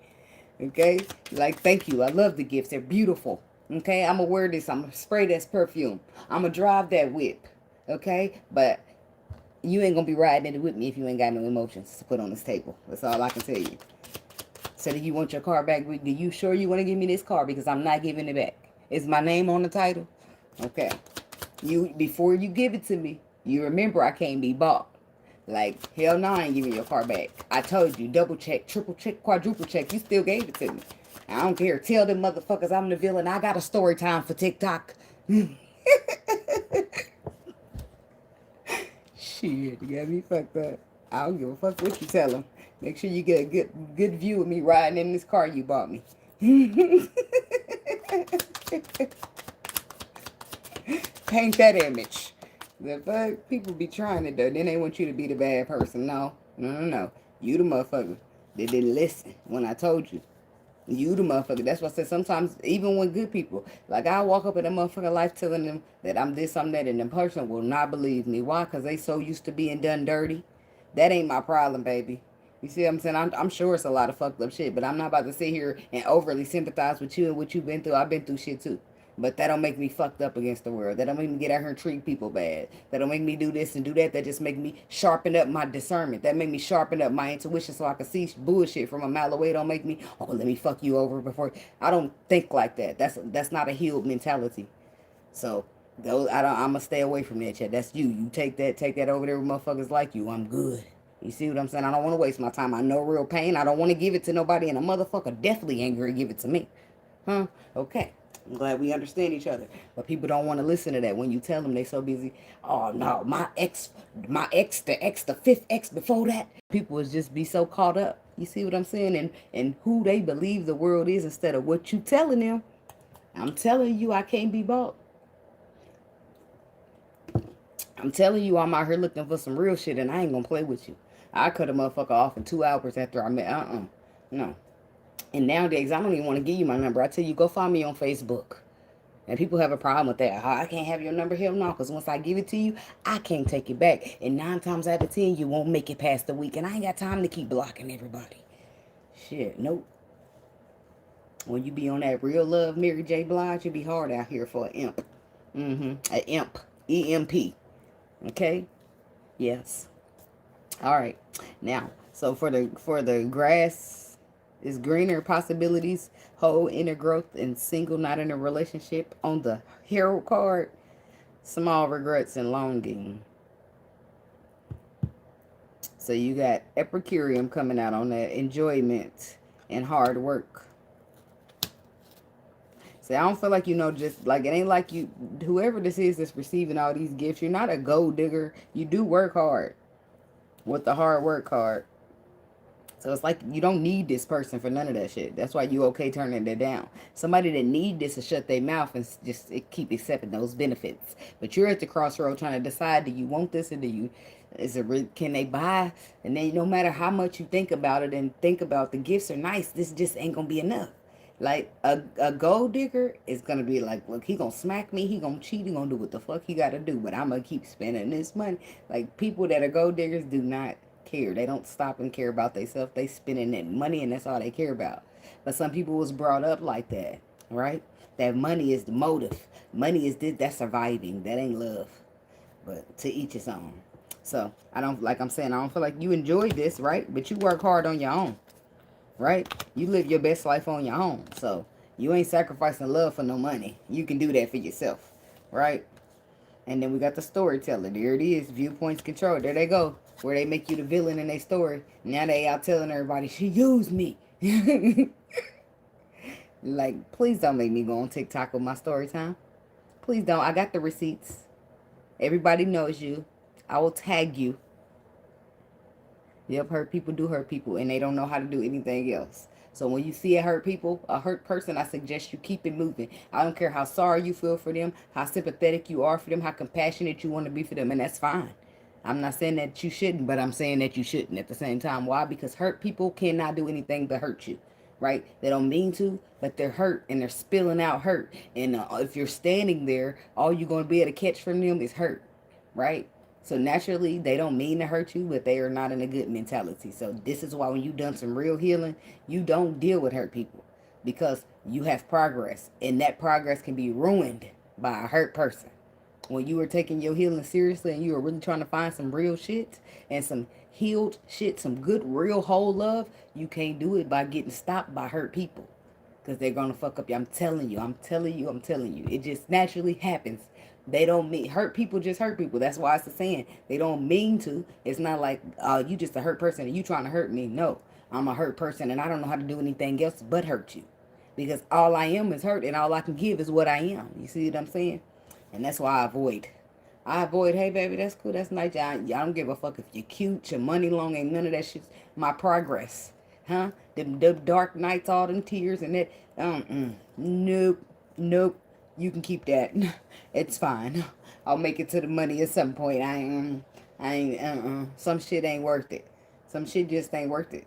Okay? Like, thank you. I love the gifts. They're beautiful. Okay? I'm going to wear this. I'm going to spray this perfume. I'm going to drive that whip. Okay? But you ain't going to be riding it with me if you ain't got no emotions to put on this table. That's all I can tell you. So do you want your car back? Do you sure you want to give me this car? Because I'm not giving it back. Is my name on the title? Okay. Before you give it to me, you remember I can't be bought. Like, hell no, I ain't giving your car back. I told you, double check, triple check, quadruple check. You still gave it to me. I don't care. Tell them motherfuckers I'm the villain. I got a story time for TikTok. Shit, you got me fucked up. I don't give a fuck what you tell them. Make sure you get a good view of me riding in this car you bought me. Paint that image. The fuck? People be trying it though. Then they want you to be the bad person. No. You the motherfucker that didn't listen when I told you. You the motherfucker. That's why I said sometimes, even when good people, like I walk up in a motherfucker life telling them that I'm this, I'm that, and the person will not believe me. Why? Because they so used to being done dirty. That ain't my problem, baby. You see what I'm saying? I'm sure it's a lot of fucked up shit, but I'm not about to sit here and overly sympathize with you and what you've been through. I've been through shit too. But that don't make me fucked up against the world. That don't make me get out here and treat people bad. That don't make me do this and do that. That just make me sharpen up my discernment. That make me sharpen up my intuition so I can see bullshit from a mile away. Don't make me, oh, let me fuck you over before. I don't think like that. That's not a healed mentality. So those I'ma stay away from that shit. That's you. You take that over there with motherfuckers like you. I'm good. You see what I'm saying? I don't want to waste my time. I know real pain. I don't want to give it to nobody, and a motherfucker definitely ain't gonna give it to me. Huh? Okay. I'm glad we understand each other. But people don't want to listen to that when you tell them they so busy. Oh no, my ex, the fifth ex before that. People would just be so caught up. You see what I'm saying? And who they believe the world is instead of what you telling them. I'm telling you I can't be bought. I'm telling you I'm out here looking for some real shit and I ain't gonna play with you. I cut a motherfucker off in 2 hours after I met. No. And nowadays, I don't even want to give you my number. I tell you, go find me on Facebook. And people have a problem with that. I can't have your number. Hell no, because once I give it to you, I can't take it back. And 9 times out of 10, you won't make it past the week. And I ain't got time to keep blocking everybody. Shit, nope. When you be on that real love Mary J. Blige, you be hard out here for an imp. An imp. E-M-P. Okay? Yes. All right. Now, so for the grass is greener, possibilities, whole inner growth, and single, not in a relationship. On the hero card, small regrets and longing. So you got Epicurean coming out on that, enjoyment and hard work. See, I don't feel like, just like, it ain't like you, whoever this is that's receiving all these gifts, you're not a gold digger. You do work hard with the hard work card. So it's like you don't need this person for none of that shit. That's why you okay turning it down. Somebody that need this to shut their mouth and just keep accepting those benefits. But you're at the crossroad trying to decide, do you want this or can they buy? And then no matter how much you think about it and think about the gifts are nice, this just ain't going to be enough. Like a gold digger is going to be like, look, he going to smack me. He going to cheat. He going to do what the fuck he got to do. But I'm going to keep spending this money. Like people that are gold diggers do not care. They don't stop and care about themselves. They spending that money and that's all they care about. But some people was brought up like that, right? That money is the motive. Money is this, that's surviving. That ain't love. But to each his own. So I don't feel like you enjoy this, right? But you work hard on your own, right? You live your best life on your own. So you ain't sacrificing love for no money. You can do that for yourself, right? And then we got the storyteller. There it is. Viewpoints control. There they go. Where they make you the villain in their story. Now they out telling everybody, she used me. Like, please don't make me go on TikTok with my story time. Please don't. I got the receipts. Everybody knows you. I will tag you. Yep, hurt people do hurt people. And they don't know how to do anything else. So when you see a hurt person, I suggest you keep it moving. I don't care how sorry you feel for them, how sympathetic you are for them, how compassionate you want to be for them, and that's fine. I'm not saying that you shouldn't, but I'm saying that you shouldn't at the same time. Why? Because hurt people cannot do anything but hurt you, right? They don't mean to, but they're hurt, and they're spilling out hurt. And if you're standing there, all you're going to be able to catch from them is hurt, right? So naturally, they don't mean to hurt you, but they are not in a good mentality. So this is why when you've done some real healing, you don't deal with hurt people because you have progress. And that progress can be ruined by a hurt person. When you are taking your healing seriously and you are really trying to find some real shit and some healed shit, some good, real, whole love, you can't do it by getting stopped by hurt people. Because they're going to fuck up you. I'm telling you. It just naturally happens They don't mean hurt people, just hurt people. That's why it's a saying. They don't mean to. It's not like you just a hurt person and you trying to hurt me. No, I'm a hurt person and I don't know how to do anything else but hurt you, because all I am is hurt and all I can give is what I am. You see what I'm saying? And that's why I avoid. I avoid. Hey baby, that's cool. That's nice. I don't give a fuck if you're cute, your money long, ain't none of that shit's my progress, huh? The dark nights, all them tears and that. Nope, nope. You can keep that. It's fine. I'll make it to the money at some point. Some shit ain't worth it. Some shit just ain't worth it.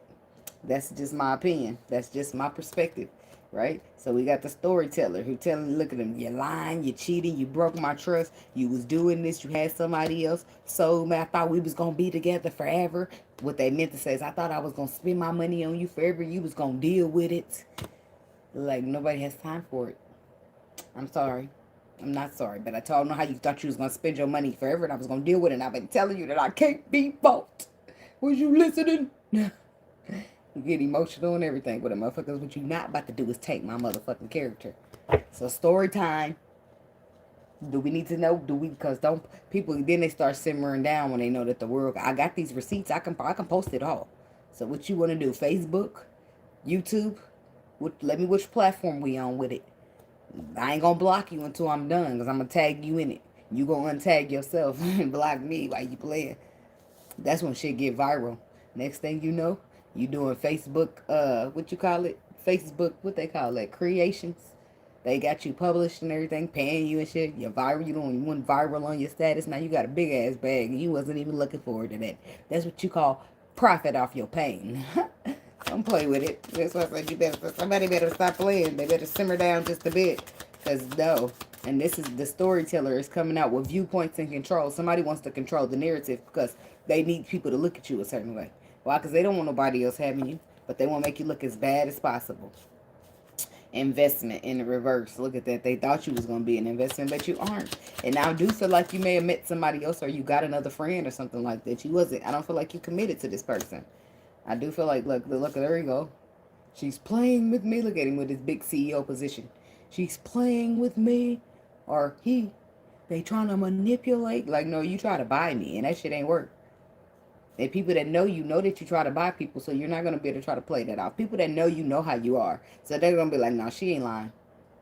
That's just my opinion. That's just my perspective, right? So we got the storyteller who telling, look at him, you're lying, you're cheating, you broke my trust, you was doing this, you had somebody else. So man, I thought we was gonna be together forever. What they meant to say is, I thought I was gonna spend my money on you forever. You was gonna deal with it. Like nobody has time for it. I'm sorry. I'm not sorry, but I told them how you thought you was gonna spend your money forever and I was gonna deal with it. And I've been telling you that I can't be bought. Was you listening? You get emotional and everything with a motherfuckers. What you not about to do is take my motherfucking character. So story time. Do we need to know? Do we? Because don't people then they start simmering down when they know that the world. I got these receipts. I can post it all. So what you want to do? Facebook, YouTube. Let me which platform we on with it. I ain't gonna block you until I'm done because I'm gonna tag you in it. You gonna untag yourself and block me while you playing. That's when shit get viral. Next thing you know, you doing Facebook, what you call it? Facebook, what they call it? Creations. They got you published and everything, paying you and shit. You're viral. You went viral on your status. Now you got a big ass bag and you wasn't even looking forward to that. That's what you call profit off your pain. Don't play with it. That's why I said somebody better stop playing. They better simmer down just a bit. Because no. And this is the storyteller is coming out with viewpoints and control. Somebody wants to control the narrative because they need people to look at you a certain way. Why? Because they don't want nobody else having you. But they want to make you look as bad as possible. Investment in the reverse. Look at that. They thought you was going to be an investment, but you aren't. And now I do feel like you may have met somebody else or you got another friend or something like that. You wasn't. I don't feel like you committed to this person. I do feel like, look, there you go. She's playing with me. Look at him with his big CEO position. She's playing with me. Or he. They trying to manipulate. Like, no, you try to buy me. And that shit ain't work. And people that know you know that you try to buy people. So you're not going to be able to try to play that off. People that know you know how you are. So they're going to be like, no, she ain't lying.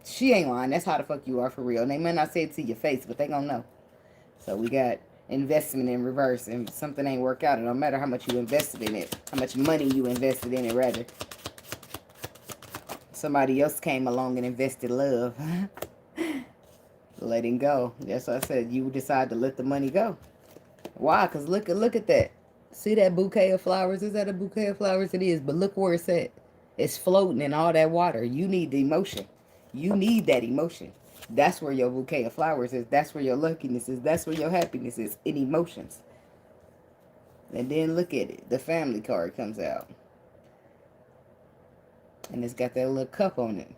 She ain't lying. That's how the fuck you are for real. And they might not say it to your face, but they going to know. So we got investment in reverse, and something ain't work out. It don't matter how much you invested in it, how much money you invested in it, rather. Somebody else came along and invested love. Letting go. That's what I said. You decide to let the money go. Why? Because look at that. See that bouquet of flowers? Is that a bouquet of flowers? It is, but look where it's at. It's floating in all that water. You need the emotion. You need that emotion. That's where your bouquet of flowers is. That's where your luckiness is. That's where your happiness is. In emotions. And then look at it. The family card comes out. And it's got that little cup on it.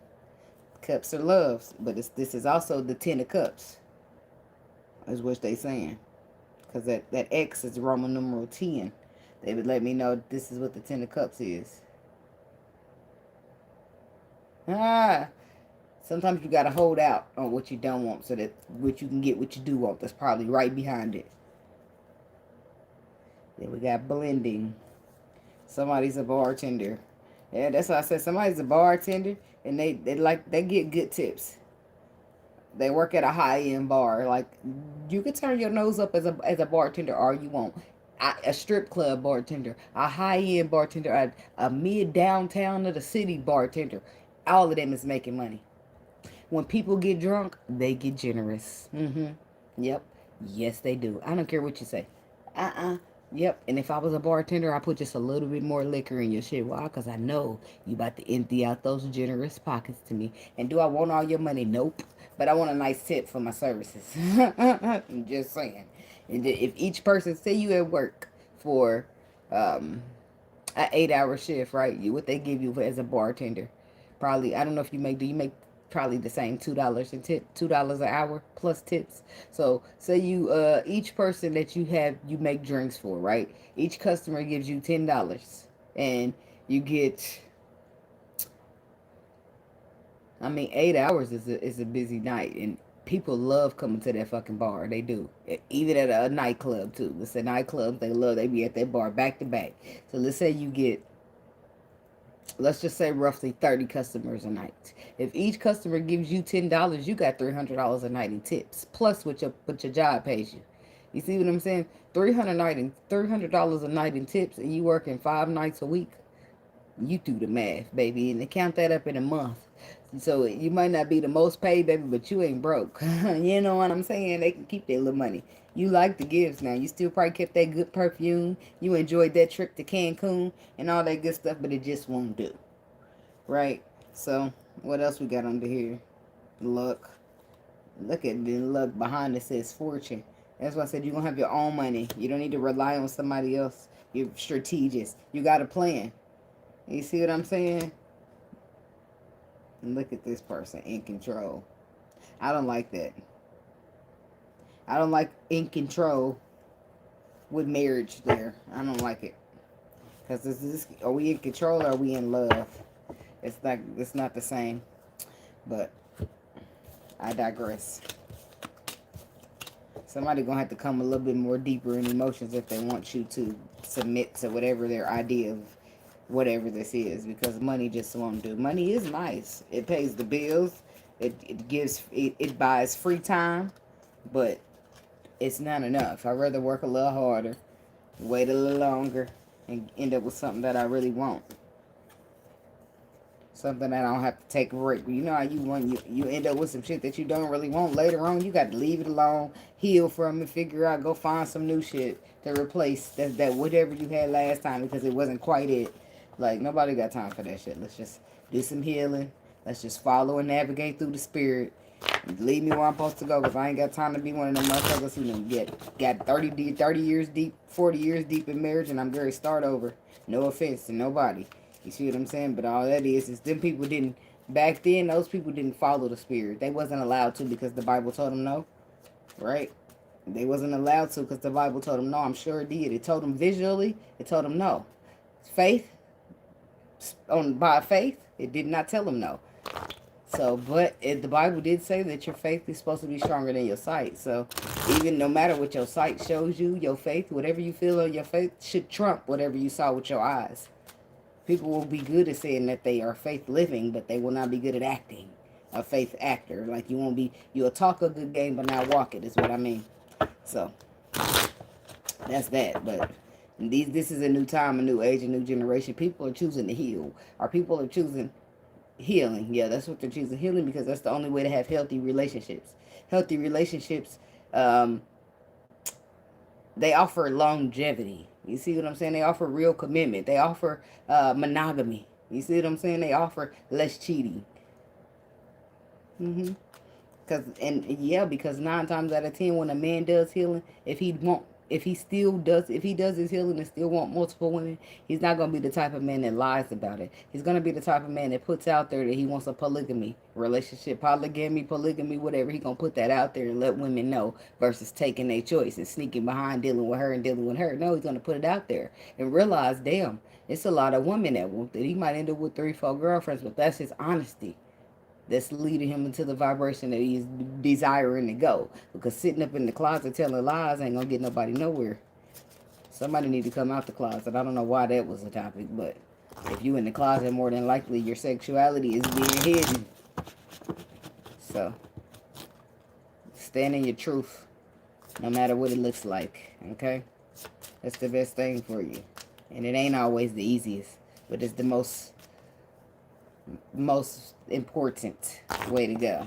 Cups are loves. But this is also the 10 of cups. Is what they saying. Because that X is Roman numeral 10. They would let me know this is what the 10 of cups is. Sometimes you got to hold out on what you don't want so that what you can get what you do want. That's probably right behind it. Then we got blending. Somebody's a bartender. Yeah, that's why I said somebody's a bartender and they get good tips. They work at a high-end bar. Like, you could turn your nose up as a bartender all you want. A strip club bartender, a high-end bartender, a mid-downtown of the city bartender. All of them is making money. When people get drunk, they get generous. Yep. Yes, they do. I don't care what you say. Yep. And if I was a bartender, I put just a little bit more liquor in your shit. Why? Because I know you about to empty out those generous pockets to me. And do I want all your money? Nope. But I want a nice tip for my services. I'm just saying. And if each person, say you at work for an 8-hour shift, right? What they give you as a bartender. Probably, I don't know if you make, do you make probably the same $2 in tip, $2 an hour plus tips. So say you each person that you make drinks for, right? Each customer gives you $10 and you get, I mean, 8 hours is a busy night, and people love coming to that fucking bar. They do. Even at a nightclub too. It's a nightclub. They be at that bar back to back. So let's say you get, let's just say roughly 30 customers a night. If each customer gives you $10, you got $300 a night in tips, plus what your job pays you. You see what I'm saying? $300 a night in tips, and you working 5 nights a week. You do the math, baby, and they count that up in a month. So you might not be the most paid, baby, but you ain't broke. You know what I'm saying? They can keep their little money. You like the gifts now. You still probably kept that good perfume. You enjoyed that trip to Cancun and all that good stuff, but it just won't do. Right? So, what else we got under here? Luck. Look at the luck behind it says fortune. That's why I said you're going to have your own money. You don't need to rely on somebody else. You're strategic. You got a plan. You see what I'm saying? And look at this person, in control. I don't like that. I don't like in control with marriage there. I don't like it. Because are we in control or are we in love? It's not the same. But I digress. Somebody gonna have to come a little bit more deeper in emotions if they want you to submit to whatever their idea of whatever this is, because money just won't do. Money is nice. It pays the bills. It buys free time, but it's not enough. I'd rather work a little harder, wait a little longer, and end up with something that I really want. Something that I don't have to take a break. You know how you end up with some shit that you don't really want later on. You got to leave it alone, heal from it, figure out, go find some new shit to replace that whatever you had last time because it wasn't quite it. Like, nobody got time for that shit. Let's just do some healing. Let's just follow and navigate through the spirit. Leave me where I'm supposed to go, because I ain't got time to be one of them motherfuckers who got 30 years deep, 40 years deep in marriage, and I'm going to start over. No offense to nobody. You see what I'm saying? But all that is them people didn't, back then, those people didn't follow the spirit. They wasn't allowed to because the Bible told them no. Right? They wasn't allowed to because the Bible told them no. I'm sure it did. It told them visually. It told them no. Faith. By faith, it did not tell them no. So, but the Bible did say that your faith is supposed to be stronger than your sight. So, even no matter what your sight shows you, your faith, whatever you feel on your faith, should trump whatever you saw with your eyes. People will be good at saying that they are faith living, but they will not be good at acting. A faith actor. Like, you'll talk a good game, but not walk it, is what I mean. So, that's that. But this is a new time, a new age, a new generation. People are choosing to heal. Or people are choosing healing. Yeah, that's what they're choosing, healing, because that's the only way to have healthy relationships. Healthy relationships, they offer longevity. You see what I'm saying? They offer real commitment. They offer monogamy. You see what I'm saying? They offer less cheating. Because 9 times out of 10, when a man does healing, if he does his healing and still want multiple women, he's not gonna be the type of man that lies about it. He's gonna be the type of man that puts out there that he wants a polygamy relationship, polygamy, whatever. He gonna put that out there and let women know, versus taking their choice and sneaking behind, dealing with her and dealing with her. No, he's gonna put it out there and realize, damn, it's a lot of women that want that. He might end up with 3, 4 girlfriends, but that's his honesty that's leading him into the vibration that he's desiring to go. Because sitting up in the closet telling lies ain't gonna get nobody nowhere. Somebody need to come out the closet. I don't know why that was a topic, but if you in the closet, more than likely your sexuality is being hidden. So, stand in your truth, no matter what it looks like, okay? That's the best thing for you. And it ain't always the easiest, but it's the most important way to go.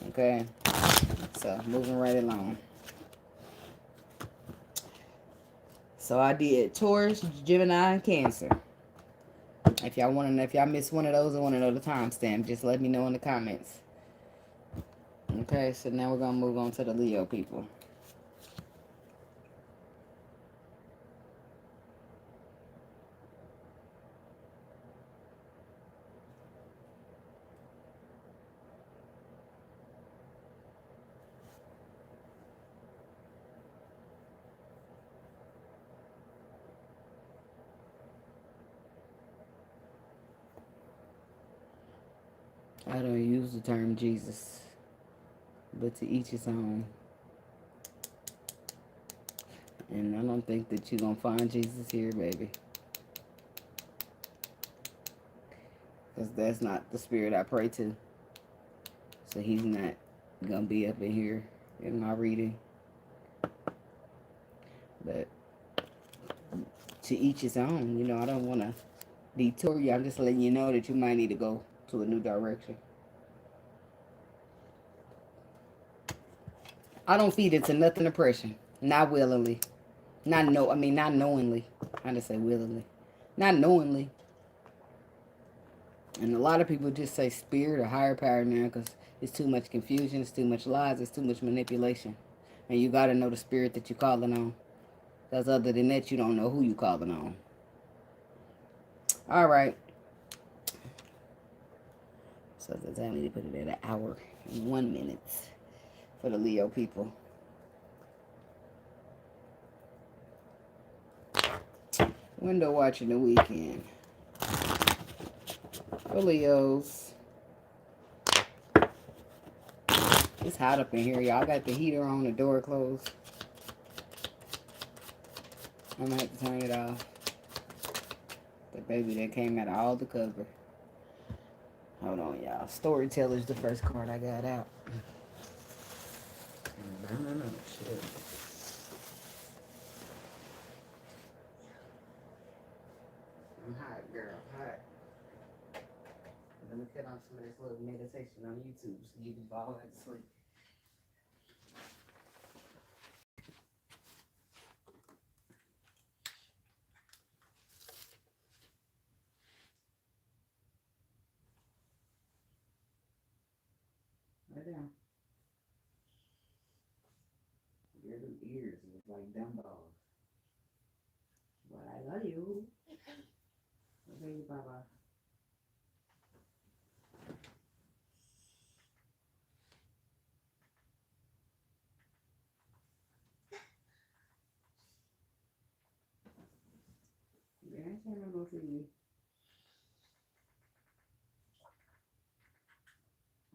Okay, so moving right along. So I did Taurus, Gemini, and Cancer. If y'all missed one of those or want to know the timestamp, just let me know in the comments. Okay, so now we're gonna move on to the Leo people. I don't use the term Jesus. But to each his own. And I don't think that you're going to find Jesus here, baby. Because that's not the spirit I pray to. So he's not going to be up in here in my reading. But to each his own. You know, I don't want to detour you. I'm just letting you know that you might need to go to a new direction. I don't feed into nothing oppression. Not willingly. Not knowingly. I just say willingly. Not knowingly. And a lot of people just say spirit or higher power now because it's too much confusion, it's too much lies, it's too much manipulation. And you got to know the spirit that you're calling on. Because other than that, you don't know who you're calling on. All right. So that's I need to put it at 1 hour and 1 minute for the Leo people. Window watching the weekend. For Leos. It's hot up in here, y'all. Got the heater on, the door closed. I'm gonna have to turn it off. The baby that came out of all the cover. Hold on, y'all. Storyteller's the first card I got out. No, shit. I'm hot, girl, hot. Let me cut on some of this little meditation on YouTube so you can fall asleep. Right down. Your little ears look like dumbbells. But I love you. Okay, bye-bye. Yeah, I can't go for you.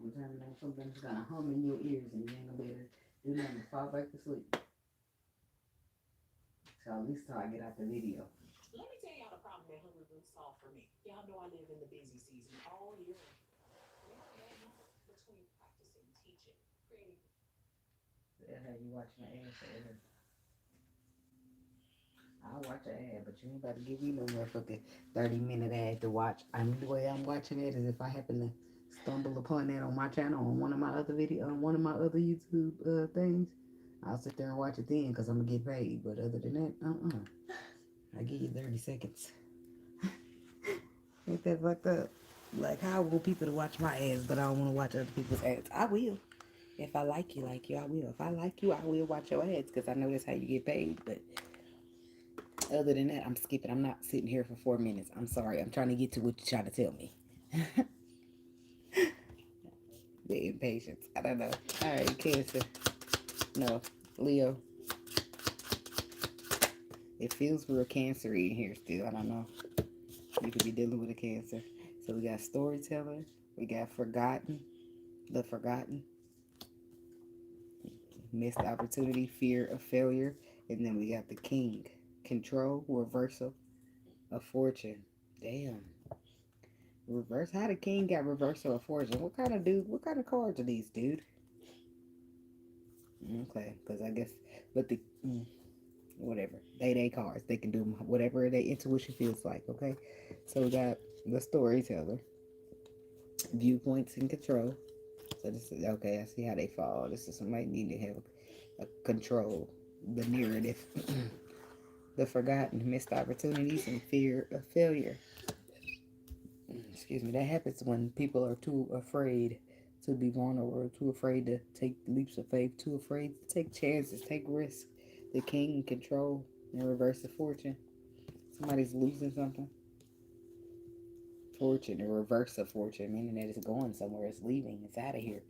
I'm telling you, something's gonna hum in your ears and you ain't gonna be able to do nothing but fall back to sleep. So at least till I get out the video. Let me tell y'all the problem that Hellleerrrr solved for me. Y'all know I live in the busy season all year. Between practicing, teaching, creating. That's how you watch my ad forever. I'll watch an ad, but you ain't about to give me no motherfucking 30-minute ad to watch. I mean, the way I'm watching it is if I happen to stumble upon that on my channel, on one of my other YouTube things, I'll sit there and watch it then because I'm going to get paid. But other than that, I give you 30 seconds. Ain't that fucked up? Like, how I want people to watch my ads, but I don't want to watch other people's ads? I will. If I like you, I will. If I like you, I will watch your ads because I know that's how you get paid. But other than that, I'm skipping. I'm not sitting here for 4 minutes. I'm sorry. I'm trying to get to what you're trying to tell me. The impatience. I don't know. All right, Cancer. No, Leo. It feels real cancery in here still. I don't know. You could be dealing with a Cancer. So we got storyteller. We got forgotten. The forgotten. Missed opportunity. Fear of failure. And then we got the king. Control. Reversal of fortune. Damn. Reverse. How the king got reversal of fortune? What kind of cards are these, dude? Okay, because I guess, but whatever. They cards. They can do whatever their intuition feels like, okay? So we got the storyteller. Viewpoints and control. So this is, okay, I see how they fall. This is somebody need to have a control. The narrative. The forgotten, missed opportunities, and fear of failure. Excuse me, that happens when people are too afraid to be vulnerable, too afraid to take leaps of faith, too afraid to take chances, take risks. The king control and reverse of fortune. Somebody's losing something. Fortune, the reverse of fortune, meaning that it's going somewhere, it's leaving, it's out of here.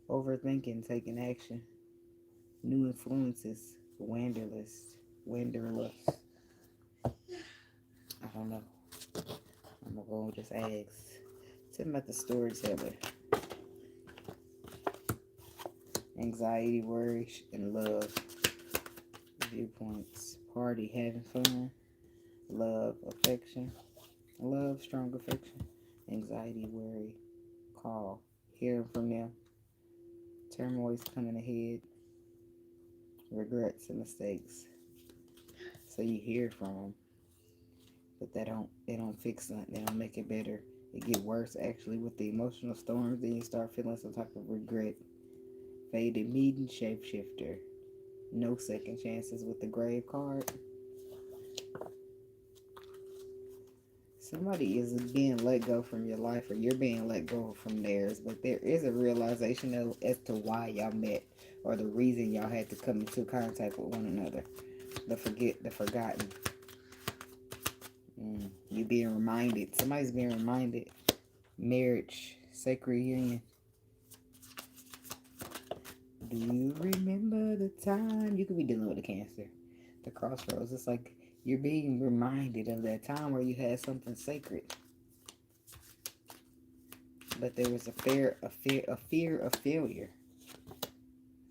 Overthinking, taking action. New influences, wanderlust. I don't know. I'm gonna go just ask. Tell me about the storyteller. Anxiety, worry, and love. Viewpoints. Party, having fun. Love, affection. Love, strong affection. Anxiety, worry, call. Hearing from them. Turmoil's coming ahead. Regrets and mistakes. So you hear from them, but they don't fix nothing. They don't make it better. It get worse actually with the emotional storms. Then you start feeling some type of regret. Faded meeting, shapeshifter. No second chances with the grave card. Somebody is being let go from your life, or you're being let go from theirs, but there is a realization as to why y'all met, or the reason y'all had to come into contact with one another. The forgotten. You being reminded. Somebody's being reminded. Marriage, sacred union. Do you remember the time? You could be dealing with a Cancer. The crossroads. It's like you're being reminded of that time where you had something sacred, but there was a fear of failure.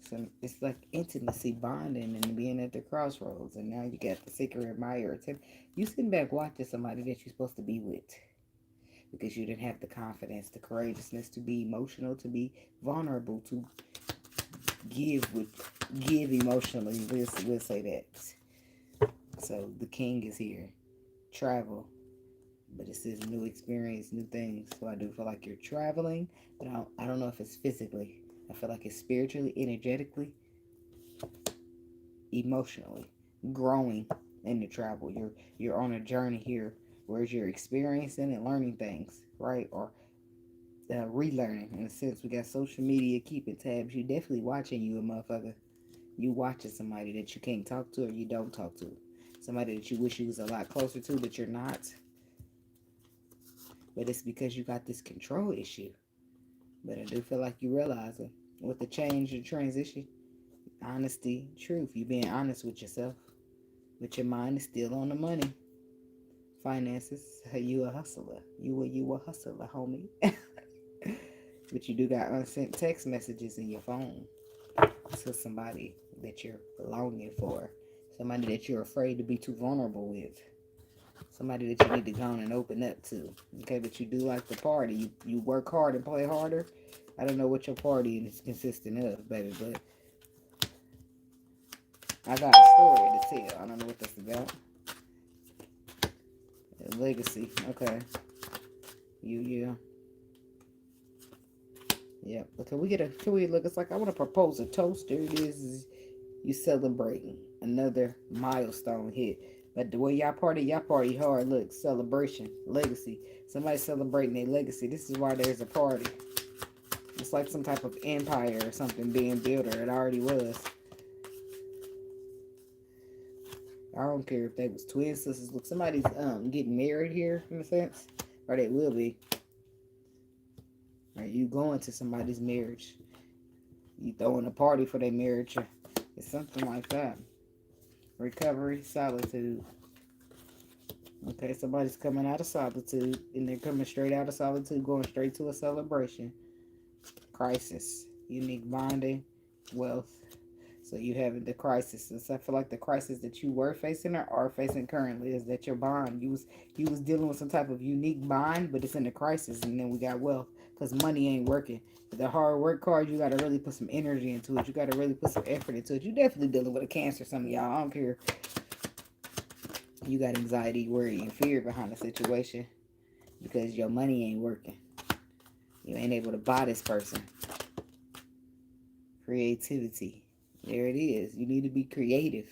So it's like intimacy, bonding, and being at the crossroads. And now you got the secret admirer. You sitting back watching somebody that you're supposed to be with, because you didn't have the confidence, the courageousness to be emotional, to be vulnerable, to give emotionally. We'll say that. So the king is here. Travel. But it says new experience, new things. So I do feel like you're traveling, but I don't know if it's physically. I feel like it's spiritually, energetically, emotionally, growing in the travel. You're on a journey here, where you're experiencing and learning things, right? Or relearning. In a sense, we got social media keeping tabs. You definitely watching you a motherfucker. You watching somebody that you can't talk to, or you don't talk to. Somebody that you wish you was a lot closer to, that you're not. But it's because you got this control issue. But I do feel like you realizing with the change and transition, honesty, truth. You being honest with yourself. But your mind is still on the money. Finances, you a hustler. You a hustler, homie. But you do got unsent text messages in your phone to somebody that you're longing for. Somebody that you're afraid to be too vulnerable with. Somebody that you need to go on and open up to. Okay, but you do like to party. You work hard and play harder. I don't know what your party is consistent of, baby, but I got a story to tell. I don't know what that's about. Legacy. Okay. Yeah. But can we look? It's like I want to propose a toast. There it is. You celebrating another milestone hit. But the way y'all party hard. Look, celebration, legacy. Somebody celebrating their legacy. This is why there's a party. It's like some type of empire or something being built, or it already was. I don't care if they was twin sisters. Look, somebody's getting married here, in a sense. Or they will be. Or you going to somebody's marriage. You throwing a party for their marriage. It's something like that. Recovery, solitude. Okay, somebody's coming out of solitude, and they're coming straight out of solitude, going straight to a celebration. Crisis, unique bonding, wealth. So you have the crisis. And so I feel like the crisis that you were facing or are facing currently is that your bond. You was dealing with some type of unique bond, but it's in the crisis, and then we got wealth because money ain't working. The hard work card, you got to really put some energy into it. You got to really put some effort into it. You definitely dealing with a Cancer, some of y'all. I don't care. You got anxiety, worry, and fear behind the situation because your money ain't working. You ain't able to buy this person. Creativity. There it is. You need to be creative.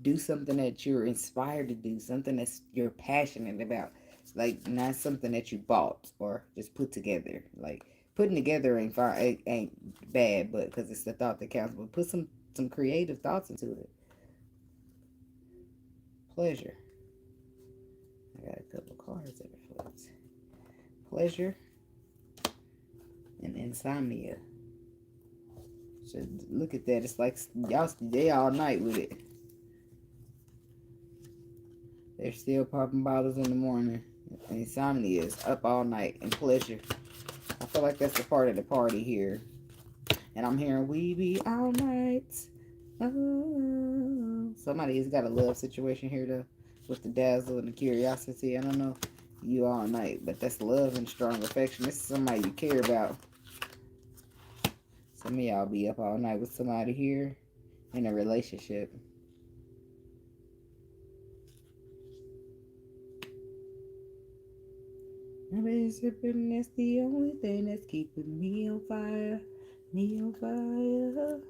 Do something that you're inspired to do. Something that you're passionate about. Like, not something that you bought or just put together. Like, putting together ain't fine, ain't bad, but because it's the thought that counts. But put some creative thoughts into it. Pleasure. I got a couple cards that reflect. Pleasure and insomnia. So look at that. It's like y'all stay all night with it. They're still popping bottles in the morning. Insomnia is up all night. And pleasure. I feel like that's the part of the party here. And I'm hearing we be all night. Oh. Somebody's got a love situation here though, with the dazzle and the curiosity. I don't know you all night, but that's love and strong affection. This is somebody you care about. Some of y'all be up all night with somebody here in a relationship. I've been sipping, that's the only thing that's keeping me on fire. Me on fire.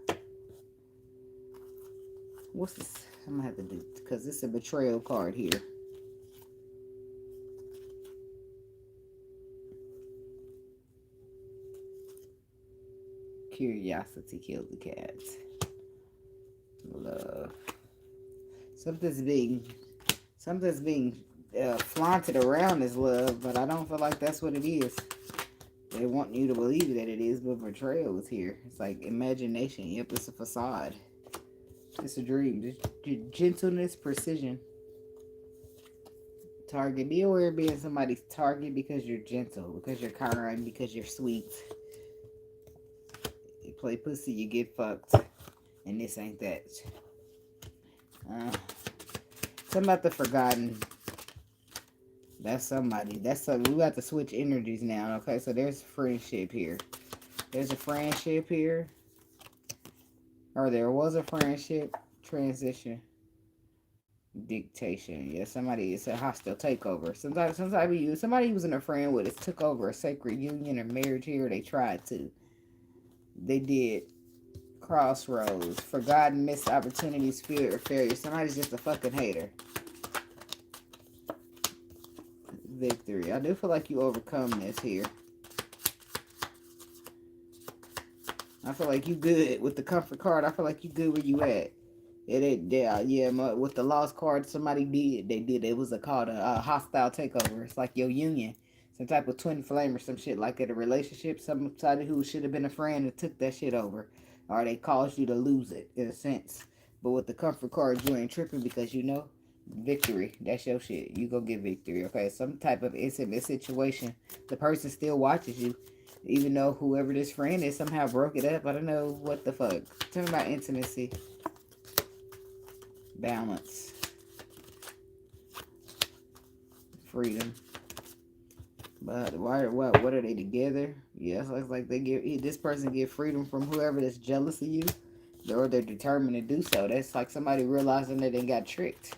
What's this? I'm gonna have to do, because it's a betrayal card here. Curiosity killed the cat. Love. Something's being flaunted around as love, but I don't feel like that's what it is. They want you to believe that it is, but betrayal is here. It's like imagination. Yep, it's a facade. It's a dream. Gentleness, precision. Target. Be aware of being somebody's target because you're gentle, because you're kind, because you're sweet. You play pussy, you get fucked. And this ain't that. Something about the forgotten. That's somebody. That's something. We got to switch energies now. Okay, so there's friendship here. There's a friendship here. Or there was a friendship. Transition. Dictation. Yeah, somebody, it's a hostile takeover. Somebody you was in a friend with, it took over a sacred union or marriage here. They tried to. They did. Crossroads. Forgotten, missed opportunities, fear, or failure. Somebody's just a fucking hater. Victory. I do feel like you overcome this here. I feel like you good with the comfort card. I feel like you good where you at. With the lost card, somebody did. They did. It was called a hostile takeover. It's like your union. Some type of twin flame or some shit like that. A relationship. Somebody who should have been a friend and took that shit over. Or they caused you to lose it, in a sense. But with the comfort card, you ain't tripping because you know victory. That's your shit. You go get victory, okay? Some type of intimate situation. The person still watches you. Even though whoever this friend is somehow broke it up. I don't know what the fuck. Tell me about intimacy. Balance. Freedom. But what are they together? Yes, it's like this person get freedom from whoever that's jealous of you. Or they're determined to do so. That's like somebody realizing that they got tricked.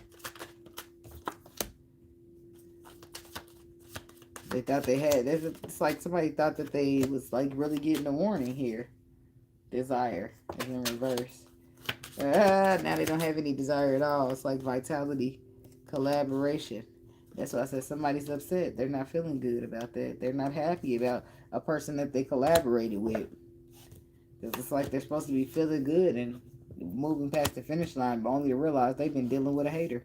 They thought they had. It's like somebody thought that they was like really getting a warning here. Desire is in reverse. Now they don't have any desire at all. It's like vitality, collaboration. That's why I said somebody's upset. They're not feeling good about that. They're not happy about a person that they collaborated with. Because it's like they're supposed to be feeling good and moving past the finish line, but only to realize they've been dealing with a hater.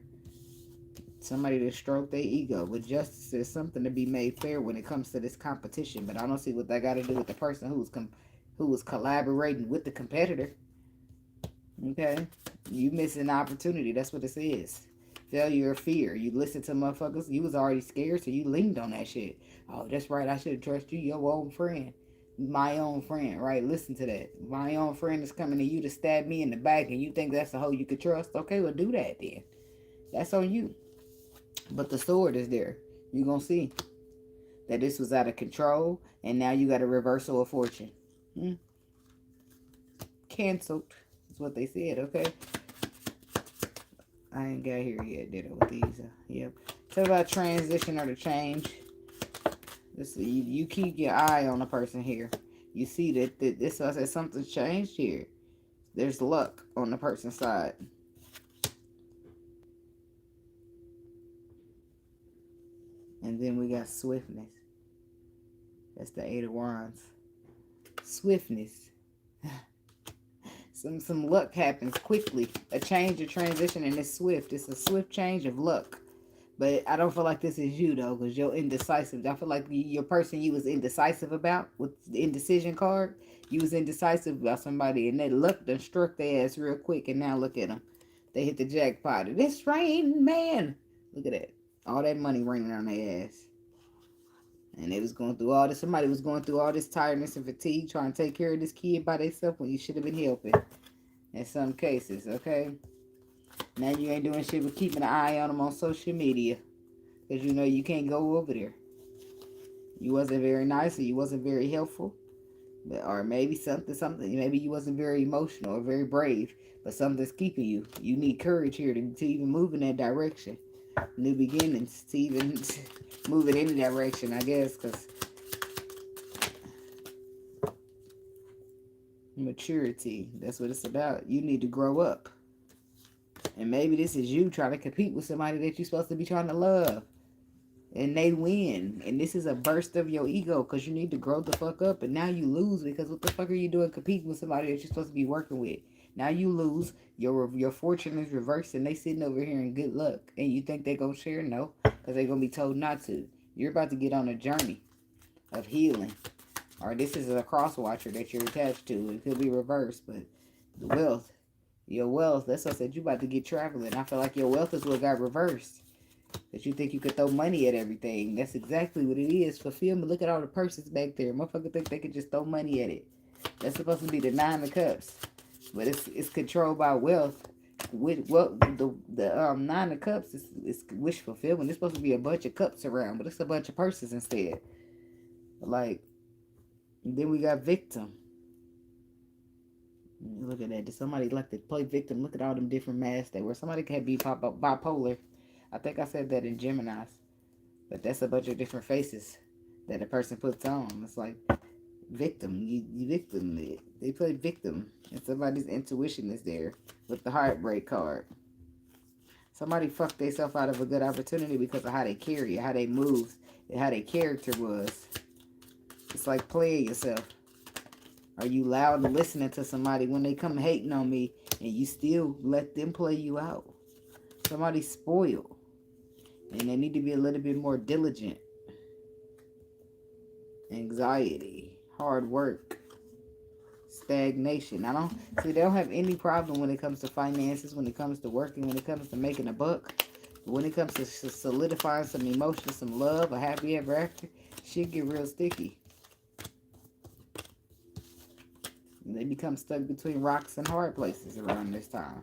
Somebody to stroke their ego. But justice is something to be made fair when it comes to this competition. But I don't see what that got to do with the person who was collaborating with the competitor. Okay? You missing an opportunity. That's what this is. Failure or fear. You listen to motherfuckers. You was already scared, so you leaned on that shit. Oh, that's right. I should have trusted you. Your own friend. My own friend, right? Listen to that. My own friend is coming to you to stab me in the back, and you think that's a hoe you could trust? Okay, well, do that then. That's on you. But the sword is there. You're going to see that this was out of control, and now you got a reversal of fortune. Canceled. That's what they said, okay? I ain't got here yet, did it, with these? Yep. Tell about transition or the change. Let's see. You keep your eye on a person here. You see that this I said something's changed here. There's luck on the person's side. And then we got swiftness. That's the 8 of Wands. Swiftness. Some luck happens quickly. A change, a transition, and it's swift. It's a swift change of luck. But I don't feel like this is you, though, because you're indecisive. I feel like your person you was indecisive about with the indecision card, you was indecisive about somebody, and that luck done struck their ass real quick, and now look at them. They hit the jackpot. And it's raining, man. Look at that. All that money raining on their ass. And they was going through all this. Somebody was going through all this tiredness and fatigue trying to take care of this kid by themselves when you should have been helping. In some cases, okay? Now you ain't doing shit but keeping an eye on them on social media. Because you know you can't go over there. You wasn't very nice or you wasn't very helpful. Or maybe something. Maybe you wasn't very emotional or very brave. But something's keeping you. You need courage here to even move in that direction. New beginnings to even move in any direction, I guess. Because maturity, that's what it's about. You need to grow up. And maybe this is you trying to compete with somebody that you're supposed to be trying to love. And they win. And this is a burst of your ego because you need to grow the fuck up. And now you lose because what the fuck are you doing competing with somebody that you're supposed to be working with? Now you lose. Your fortune is reversed and they sitting over here in good luck. And you think they gonna share? No. Because they gonna be told not to. You're about to get on a journey of healing. Or this is a cross watcher that you're attached to. It could be reversed. But the wealth. Your wealth. That's what I said. You about to get traveling. I feel like your wealth is what got reversed. That you think you could throw money at everything. That's exactly what it is. Fulfillment. Look at all the purses back there. Motherfucker think they could just throw money at it. That's supposed to be the 9 of cups. But it's controlled by wealth. With what the 9 of cups is wish fulfillment. It's supposed to be a bunch of cups around, but it's a bunch of purses instead. Like, then we got victim. Look at that. Did somebody like to play victim? Look at all them different masks they were. Somebody can be bipolar. I think I said that in Gemini's. But that's a bunch of different faces that a person puts on. It's like victim. You victim. They play victim. And somebody's intuition is there with the heartbreak card. Somebody fucked themselves out of a good opportunity because of how they carry, how they move, and how their character was. It's like playing yourself. Are you loud and listening to somebody when they come hating on me and you still let them play you out? Somebody's spoiled. And they need to be a little bit more diligent. Anxiety. Hard work. Stagnation. They don't have any problem when it comes to finances, when it comes to working, when it comes to making a buck. When it comes to solidifying some emotion, some love, a happy ever after, shit get real sticky. They become stuck between rocks and hard places around this time.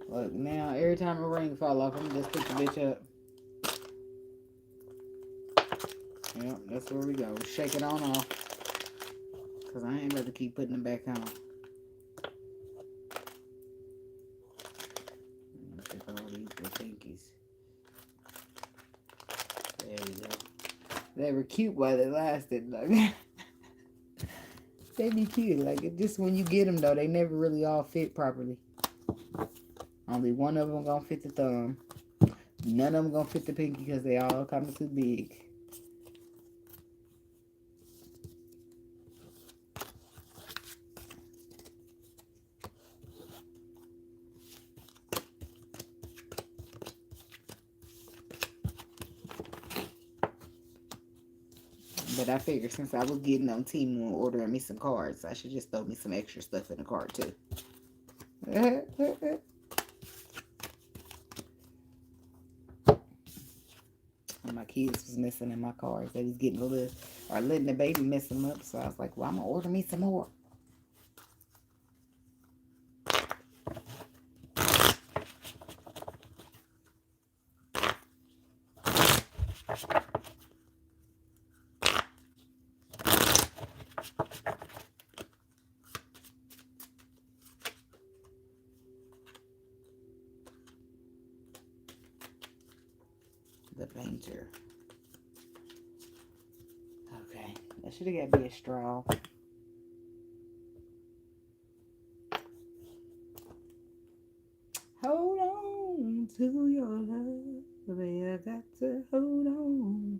Look, now every time a ring fall off, I'm just pick the bitch up. Yep, that's where we go. Shake it on off. Because I ain't about to keep putting them back on. Look at all these pinkies. There we go. They were cute while they lasted. Like, they be cute. Like, just when you get them, though, they never really all fit properly. Only one of them gonna fit the thumb. None of them gonna fit the pinky because they all kind of too big. But I figured since I was getting on Temu and ordering me some cards, I should just throw me some extra stuff in the card too. And my kids was missing in my cards. They was getting a little, or letting the baby mess them up. So I was like, well, I'm going to order me some more. The painter. Okay, that should have got to be a straw. Hold on to your love, baby. I got to hold on.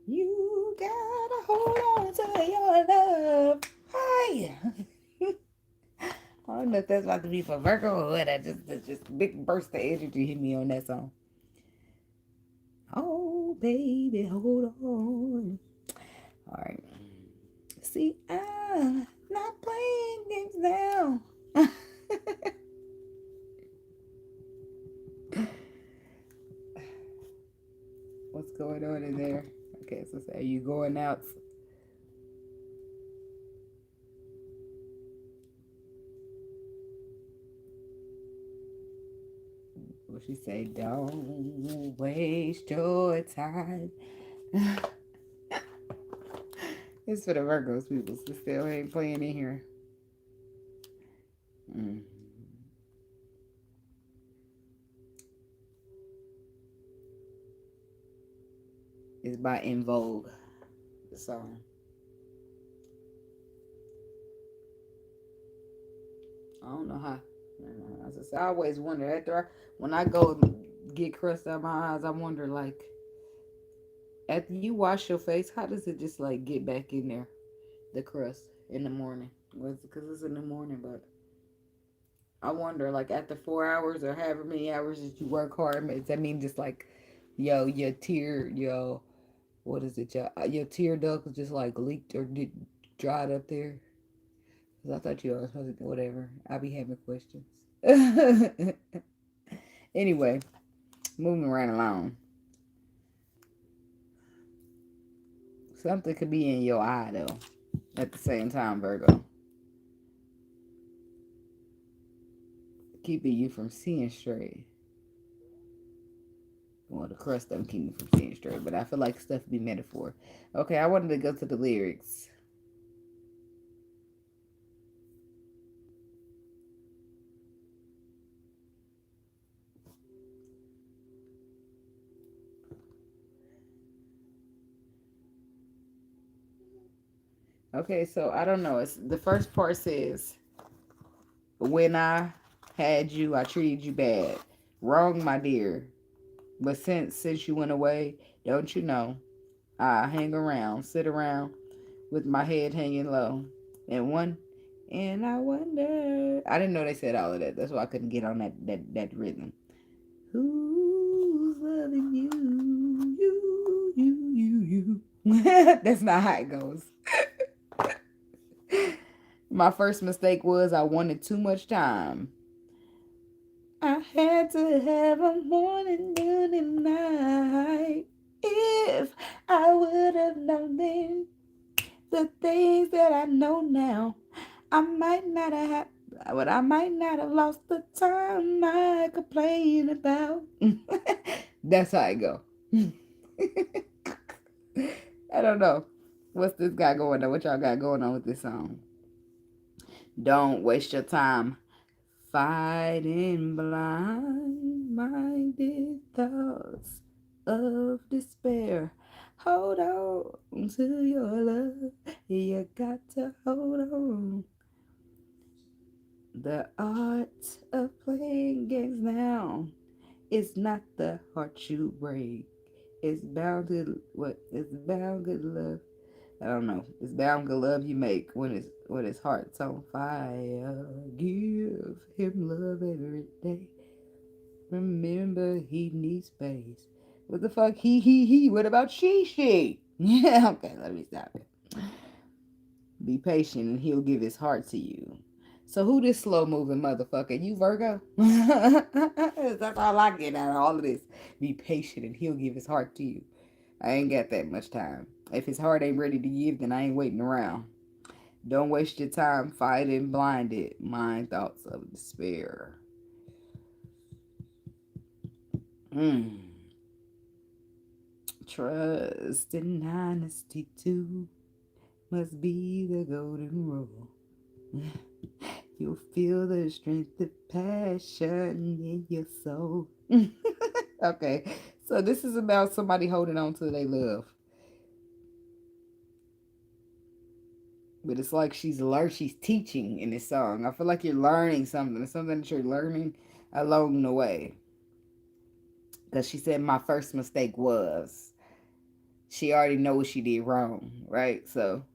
You gotta hold on to your love. Hi. I don't know if that's about to be for Virgo or what. Just big burst of energy hit me on that song. Oh, baby, hold on. All right. See, I'm not playing games now. What's going on in there? Okay, so say, are you going out? What she say? Don't waste your time. It's for the Virgos people. So still ain't playing in here. Mm. It's by In Vogue, the song. I don't know how. I always wonder when I go get crust out my eyes. I wonder like after you wash your face, how does it just like get back in there, the crust in the morning? Well, because it's in the morning, but I wonder like after 4 hours or however many hours that you work hard, does that mean just like your tear what is it your tear duct just like leaked or dried up there? Cause I thought you always supposed to whatever. I be having questions. Anyway, moving right along. Something could be in your eye though. At the same time, Virgo, keeping you from seeing straight. Well, the crust don't keep me from seeing straight, but I feel like stuff be metaphor. Okay, I wanted to go to the lyrics. Okay, so I don't know. It's the first part says, "When I had you, I treated you bad. Wrong, my dear. But since you went away, don't you know? I hang around, sit around with my head hanging low. And I wonder. I didn't know they said all of that. That's why I couldn't get on that rhythm. Who's loving you? You. That's not how it goes. My first mistake was I wanted too much time. I had to have a morning, noon, and night. If I would have known then the things that I know now, I might not have, but I might not have lost the time I complain about. That's how I go. I don't know. What's this guy going on? What y'all got going on with this song? Don't waste your time fighting blind-minded thoughts of despair. Hold on to your love. You got to hold on. The art of playing games now is not the heart you break. It's bound to what? It's bound good love. I don't know. It's bound good love you make when his heart's on fire. Give him love every day. Remember he needs space. What the fuck? He. What about she? Yeah, okay, let me stop it. Be patient and he'll give his heart to you. So who this slow moving motherfucker? You Virgo? That's all I get out of all of this. Be patient and he'll give his heart to you. I ain't got that much time. If his heart ain't ready to give, then I ain't waiting around. Don't waste your time fighting blinded mind thoughts of despair. Trust and honesty too must be the golden rule. You'll feel the strength, the passion in your soul. Okay, so this is about somebody holding on to their love. But it's like she's teaching in this song. I feel like you're learning something. It's something that you're learning along the way. Because she said my first mistake was. She already know what she did wrong, right? So,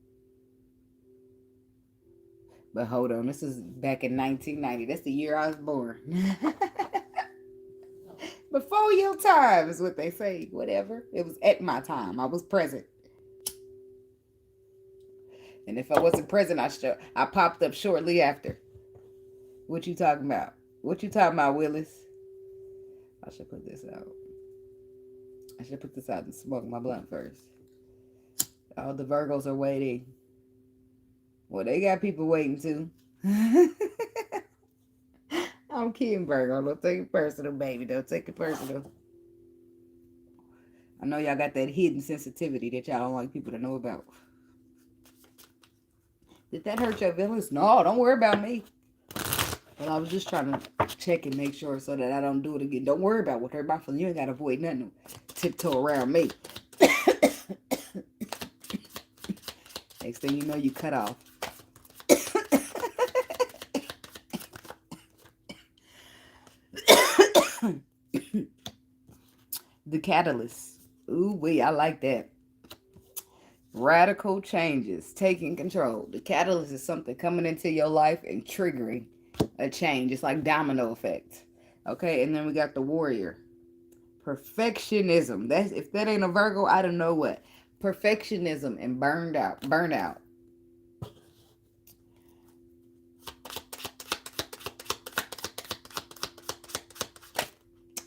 but hold on. This is back in 1990. That's the year I was born. Before your time is what they say. Whatever. It was at my time. I was present. And if I wasn't present, I popped up shortly after. What you talking about? What you talking about, Willis? I should put this out. I should put this out and smoke my blunt first. All the Virgos are waiting. Well, they got people waiting too. I'm kidding, Virgo. Don't take it personal, baby. Don't take it personal. I know y'all got that hidden sensitivity that y'all don't like people to know about. Did that hurt your feelings? No, don't worry about me. Well, I was just trying to check and make sure so that I don't do it again. Don't worry about what hurt my feelings. You ain't got to avoid nothing. Tiptoe around me. Next thing you know, you cut off. The catalyst. Ooh, wee, I like that. Radical changes, taking control. The catalyst is something coming into your life and triggering a change. It's like domino effect. Okay, and then we got the warrior. Perfectionism. That's, if that ain't a Virgo, I don't know what. Perfectionism and burnout.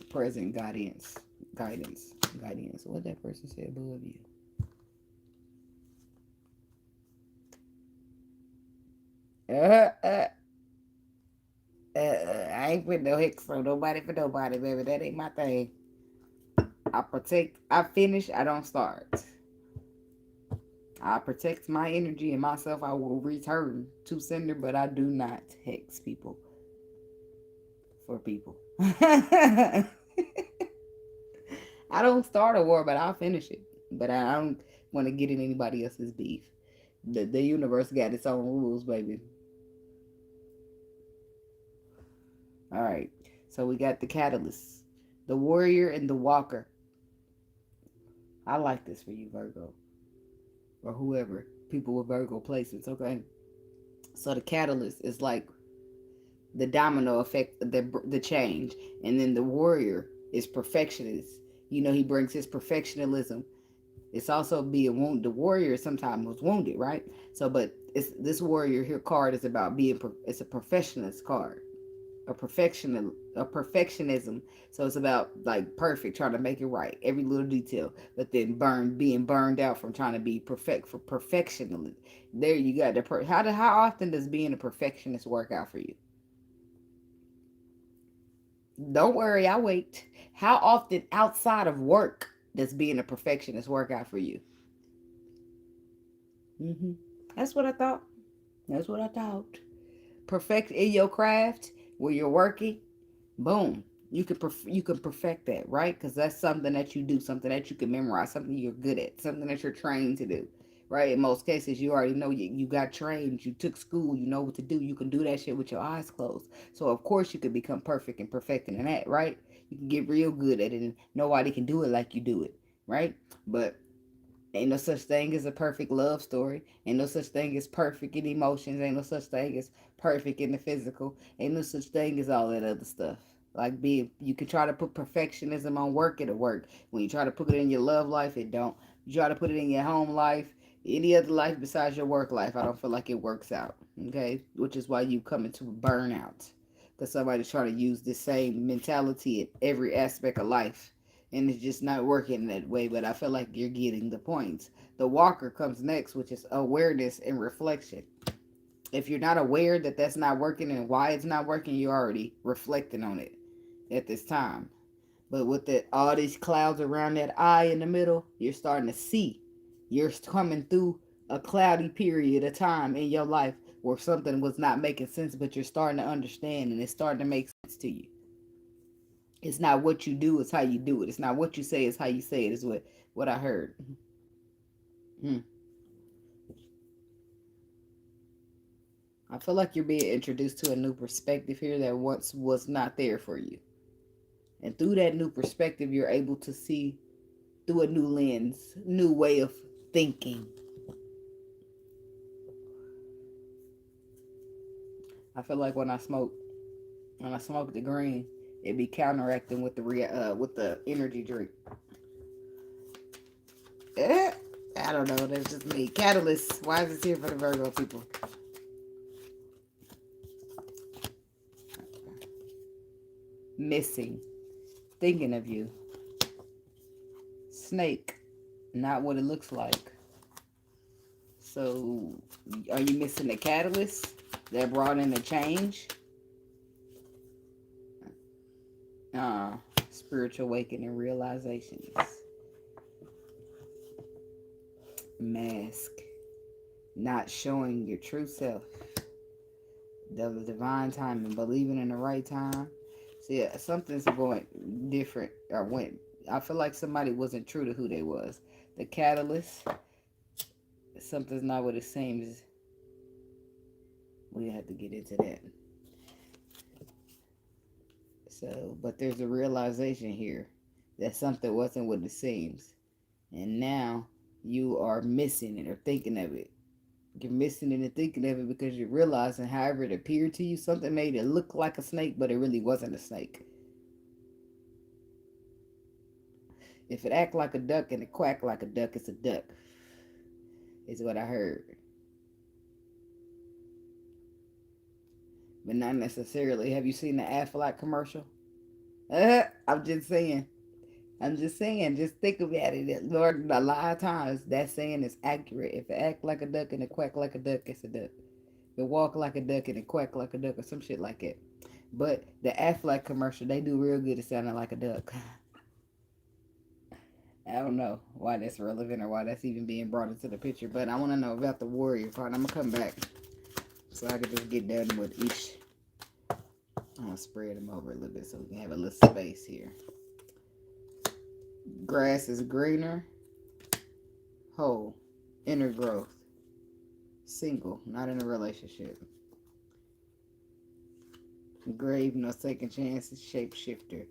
Present guidance. What that person said above you. I ain't putting no hex for nobody, baby. That ain't my thing. I protect. I finish. I don't start. I protect my energy and myself. I will return to sender, but I do not hex people for people. I don't start a war, but I'll finish it. But I don't want to get in anybody else's beef. The universe got its own rules, baby. All right. So we got the catalyst, the warrior, and the walker. I like this for you, Virgo. Or whoever. People with Virgo placements, okay? So the catalyst is like the domino effect, the change. And then the warrior is perfectionist. You know, he brings his perfectionism. It's also being wounded. The warrior sometimes was wounded, right? So, but it's this warrior here card is about being, it's a perfectionist card. A perfectionism. So it's about like perfect, trying to make it right, every little detail, but then being burned out from trying to be perfect for perfectionism. There you got the how often does being a perfectionist work out for you? Don't worry, I wait. How often outside of work does being a perfectionist work out for you? That's what I thought. Perfect in your craft where you're working, boom, you can perfect that, right? Because that's something that you do, something that you can memorize, something you're good at, something that you're trained to do, right? In most cases, you already know you got trained, you took school, you know what to do. You can do that shit with your eyes closed. So of course you could become perfect and perfecting in that, right? You can get real good at it, and nobody can do it like you do it, right? But ain't no such thing as a perfect love story. Ain't no such thing as perfect in emotions. Ain't no such thing as perfect in the physical. Ain't no such thing as all that other stuff. Like you can try to put perfectionism on work, it'll work. When you try to put it in your love life, it don't. You try to put it in your home life, any other life besides your work life, I don't feel like it works out. Okay? Which is why you come into a burnout. Because somebody's trying to use the same mentality in every aspect of life, and it's just not working that way. But I feel like you're getting the points. The walker comes next, which is awareness and reflection. If you're not aware that that's not working and why it's not working, you're already reflecting on it at this time. But with all these clouds around that eye in the middle, you're starting to see. You're coming through a cloudy period of time in your life where something was not making sense, but you're starting to understand, and it's starting to make sense to you. It's not what you do, it's how you do it. It's not what you say, it's how you say it, is what I heard. I feel like you're being introduced to a new perspective here that once was not there for you. And through that new perspective, you're able to see through a new lens, new way of thinking. I feel like when I smoke the green, it be counteracting with the energy drink. I don't know. That's just me. Catalyst. Why is this here for the Virgo people? Missing. Thinking of you. Snake. Not what it looks like. So, are you missing the catalyst that brought in the change? Spiritual awakening realizations. Mask. Not showing your true self. The divine time and believing in the right time. See, something's going different or went. I feel like somebody wasn't true to who they was. The catalyst. Something's not what it seems. We have to get into that. So, but there's a realization here that something wasn't what it seems. And now you are missing it or thinking of it. You're missing it and thinking of it because you're realizing however it appeared to you, something made it look like a snake, but it really wasn't a snake. If it act like a duck and it quack like a duck, it's a duck. Is what I heard. But not necessarily. Have you seen the Aflac commercial? I'm just saying. Just think about it. Lord, a lot of times that saying is accurate. If it act like a duck and it quack like a duck, it's a duck. If it walk like a duck and it quack like a duck or some shit like that. But the Aflac commercial, they do real good at sounding like a duck. I don't know why that's relevant or why that's even being brought into the picture, but I want to know about the warrior part. I'm going to come back so I can just get done with each. I'm going to spread them over a little bit so we can have a little space here. Grass is greener. Whole. Inner growth. Single. Not in a relationship. Grave, no second chances. Shapeshifter.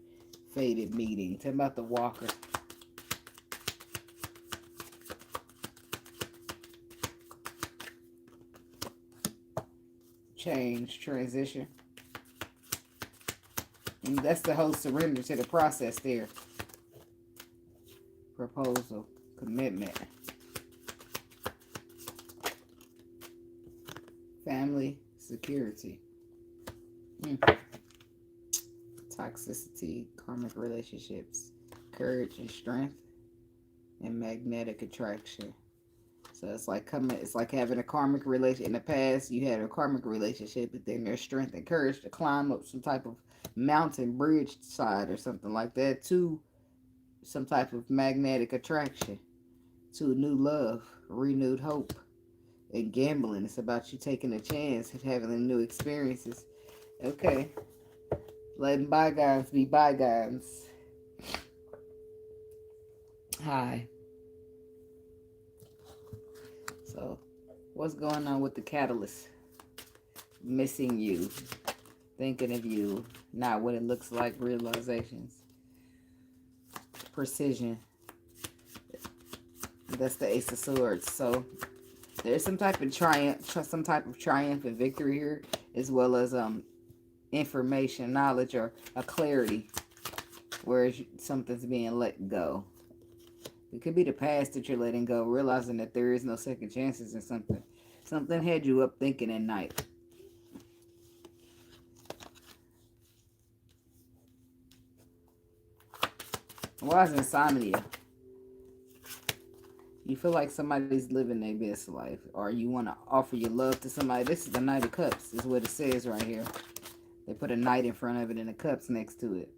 Faded meeting. Tell about the walker. Change, transition. And that's the whole surrender to the process there. Proposal, commitment. Family, security. Toxicity, karmic relationships. Courage and strength. And magnetic attraction. So it's like having a karmic relationship. In the past, you had a karmic relationship, but then there's strength and courage to climb up some type of mountain bridge side or something like that to some type of magnetic attraction, to a new love, renewed hope. And gambling, it's about you taking a chance and having new experiences. Okay. Letting bygones be bygones. Hi. So, what's going on with the catalyst? Missing you. Thinking of you. Not what it looks like. Realizations. Precision. That's the Ace of Swords. So, there's some type of triumph and victory here, as well as information, knowledge, or a clarity where something's being let go. It could be the past that you're letting go, realizing that there is no second chances in something. Something had you up thinking at night. Why is insomnia? You feel like somebody's living their best life, or you want to offer your love to somebody. This is the Knight of Cups, is what it says right here. They put a knight in front of it and the cups next to it.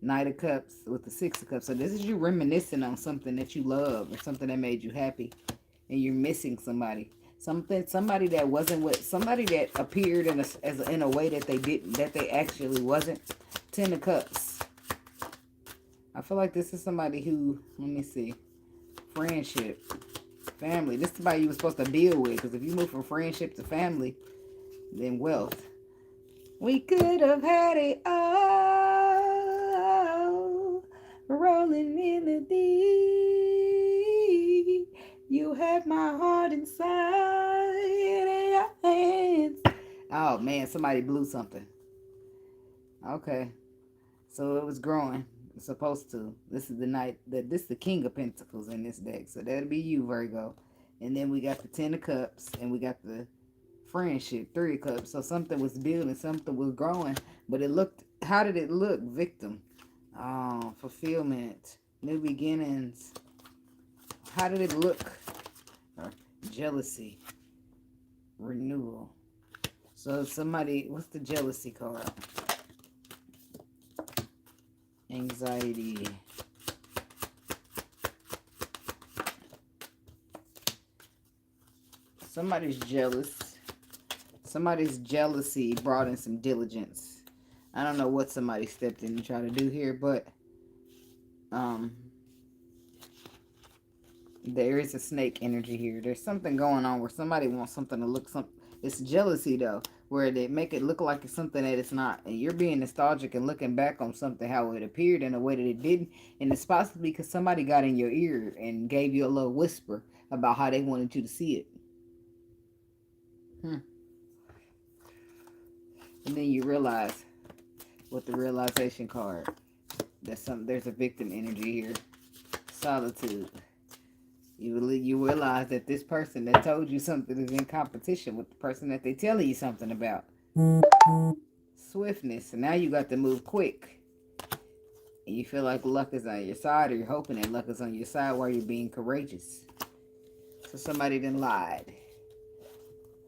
Knight of Cups with the Six of Cups. So this is you reminiscing on something that you love or something that made you happy, and you're missing somebody. Somebody that wasn't what, somebody that appeared in a way that they actually wasn't. Ten of Cups. I feel like this is somebody who, let me see, friendship, family. This is somebody you were supposed to deal with, because if you move from friendship to family, then wealth. We could have had it all, rolling in the deep. You have my heart inside in your hands. Oh man, somebody blew something. Okay, so it was growing. It's supposed to. This is the night that this is the King of Pentacles in this deck. So that'll be you, Virgo. And then we got the Ten of Cups, and we got the Friendship, Three of Cups. So something was building, something was growing, but it looked. How did it look? Victim, fulfillment, new beginnings. How did it look? Jealousy, renewal. So somebody, what's the jealousy card? Anxiety. Somebody's jealous. Somebody's jealousy brought in some diligence. I don't know what somebody stepped in and tried to do here, but there is a snake energy here. There's something going on where somebody wants something to look some. It's jealousy though, where they make it look like it's something that it's not, and you're being nostalgic and looking back on something how it appeared in a way that it didn't, and it's possibly because somebody got in your ear and gave you a little whisper about how they wanted you to see it. And then you realize, with the realization card, that there's a victim energy here. Solitude. You realize that this person that told you something is in competition with the person that they telling you something about. Swiftness. And now you got to move quick. And you feel like luck is on your side, or you're hoping that luck is on your side while you're being courageous. So somebody done lied.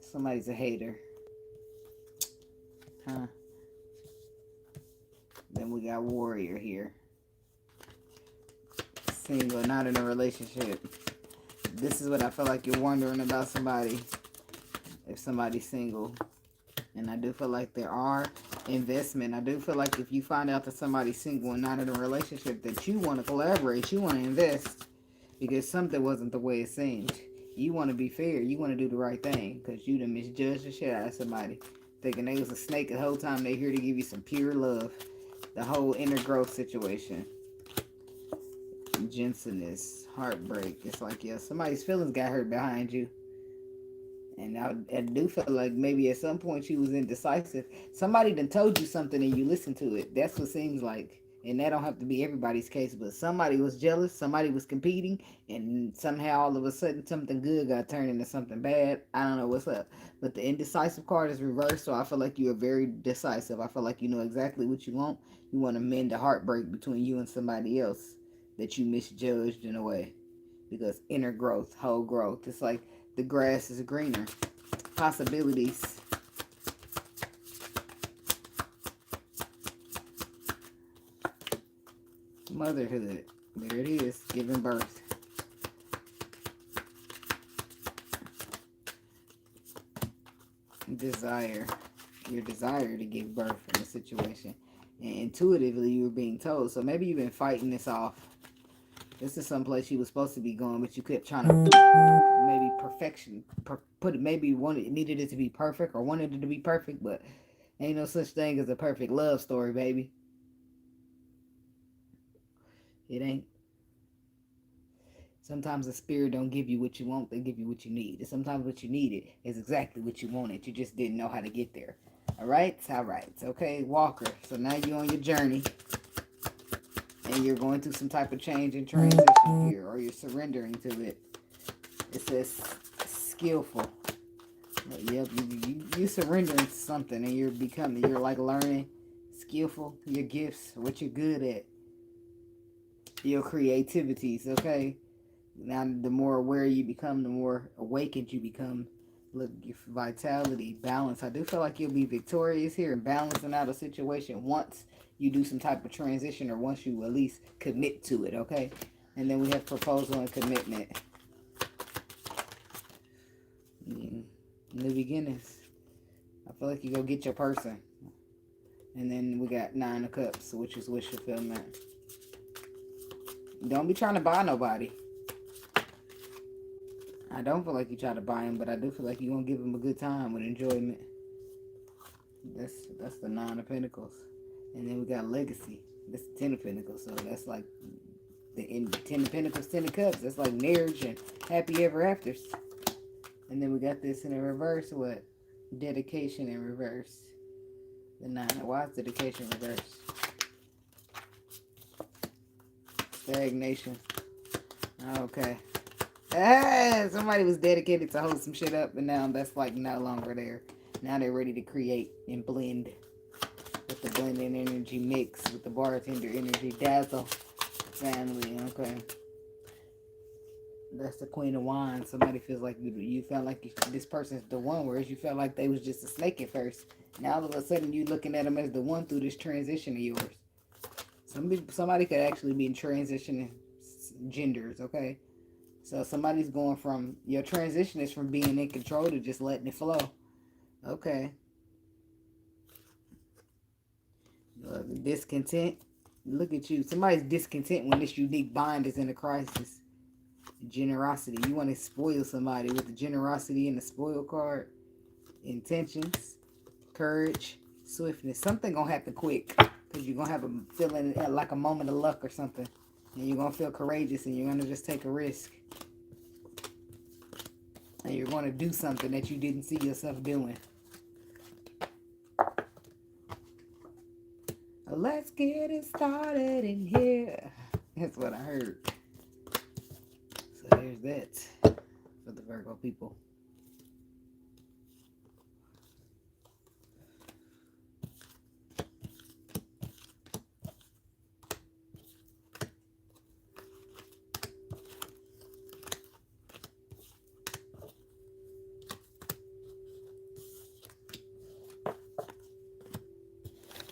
Somebody's a hater. Then we got warrior here. Single, not in a relationship. This is what I feel like you're wondering about somebody. If somebody's single. And I do feel like there are investment. I do feel like if you find out that somebody's single and not in a relationship, that you want to collaborate, you want to invest. Because something wasn't the way it seemed. You want to be fair. You want to do the right thing. Because you done misjudged the shit out of somebody. Thinking they was a snake the whole time. They here to give you some pure love. The whole inner growth situation. Gentleness. Heartbreak. It's like, yeah, somebody's feelings got hurt behind you. And I do feel like maybe at some point you was indecisive. Somebody done told you something and you listened to it. That's what seems like. And that don't have to be everybody's case, but somebody was jealous, somebody was competing, and somehow all of a sudden something good got turned into something bad. I don't know what's up. But the indecisive card is reversed, so I feel like you are very decisive. I feel like you know exactly what you want. You want to mend a heartbreak between you and somebody else that you misjudged in a way. Because inner growth, whole growth. It's like the grass is greener. Possibilities. Motherhood. There it is. Giving birth. Desire. Your desire to give birth in a situation. And intuitively you were being told. So maybe you've been fighting this off. This is someplace you were supposed to be going, but you kept trying to maybe perfection. Maybe you needed it to be perfect or wanted it to be perfect, but ain't no such thing as a perfect love story, baby. It ain't. Sometimes the spirit don't give you what you want, they give you what you need. And sometimes what you needed is exactly what you wanted. You just didn't know how to get there. Alright? Alright. Okay, Walker. So now you're on your journey. And you're going through some type of change and transition here. Or you're surrendering to it. It says skillful. Yep, you surrendering to something and you're like learning. Skillful. Your gifts. What you're good at. Your creativities, okay? Now, the more aware you become, the more awakened you become. Look, your vitality, balance. I do feel like you'll be victorious here and balancing out a situation once you do some type of transition or once you at least commit to it, okay? And then we have proposal and commitment. New beginnings. I feel like you go get your person. And then we got 9 of Cups, which is wish fulfillment. Don't be trying to buy nobody. I don't feel like you try to buy him, but I do feel like you're going to give him a good time with enjoyment. That's the 9 of Pentacles. And then we got legacy. That's the 10 of Pentacles. So that's like the 10 of Pentacles, 10 of Cups. That's like marriage and happy ever afters. And then we got this in a reverse. What? Dedication in reverse. The 9. Why is dedication reversed? Stagnation. Okay. Ah, somebody was dedicated to hold some shit up, but now that's like no longer there. Now they're ready to create and blend with the blending energy mix with the bartender energy. Dazzle. Family. Okay. That's the Queen of Wands. Somebody feels like you felt like this person's the one, whereas you felt like they was just a snake at first. Now all of a sudden you looking at them as the one through this transition of yours. Somebody could actually be transitioning genders, okay? So somebody's going from, your transition is from being in control to just letting it flow. Okay. Discontent. Look at you. Somebody's discontent when this unique bind is in a crisis. Generosity. You want to spoil somebody with the generosity and the spoil card. Intentions. Courage. Swiftness. Something gonna happen quick. Because you're gonna have a feeling like a moment of luck or something. And you're gonna feel courageous and you're gonna just take a risk. And you're gonna do something that you didn't see yourself doing. Let's get it started in here. That's what I heard. So there's that for the Virgo people.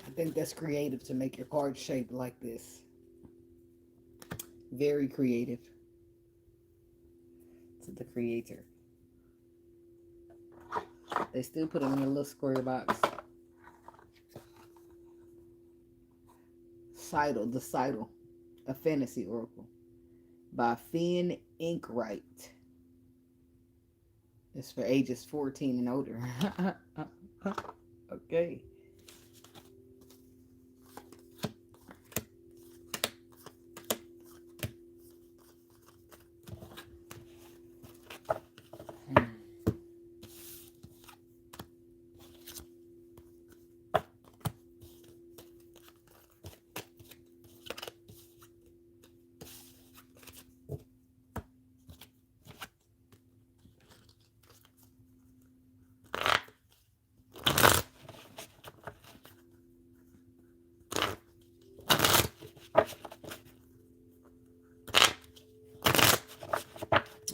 I think that's creative to make your card shaped like this. Very creative. To the creator. They still put them in a little square box. The Seidel, a fantasy oracle by Finn Inkwright. It's for ages 14 and older. Okay.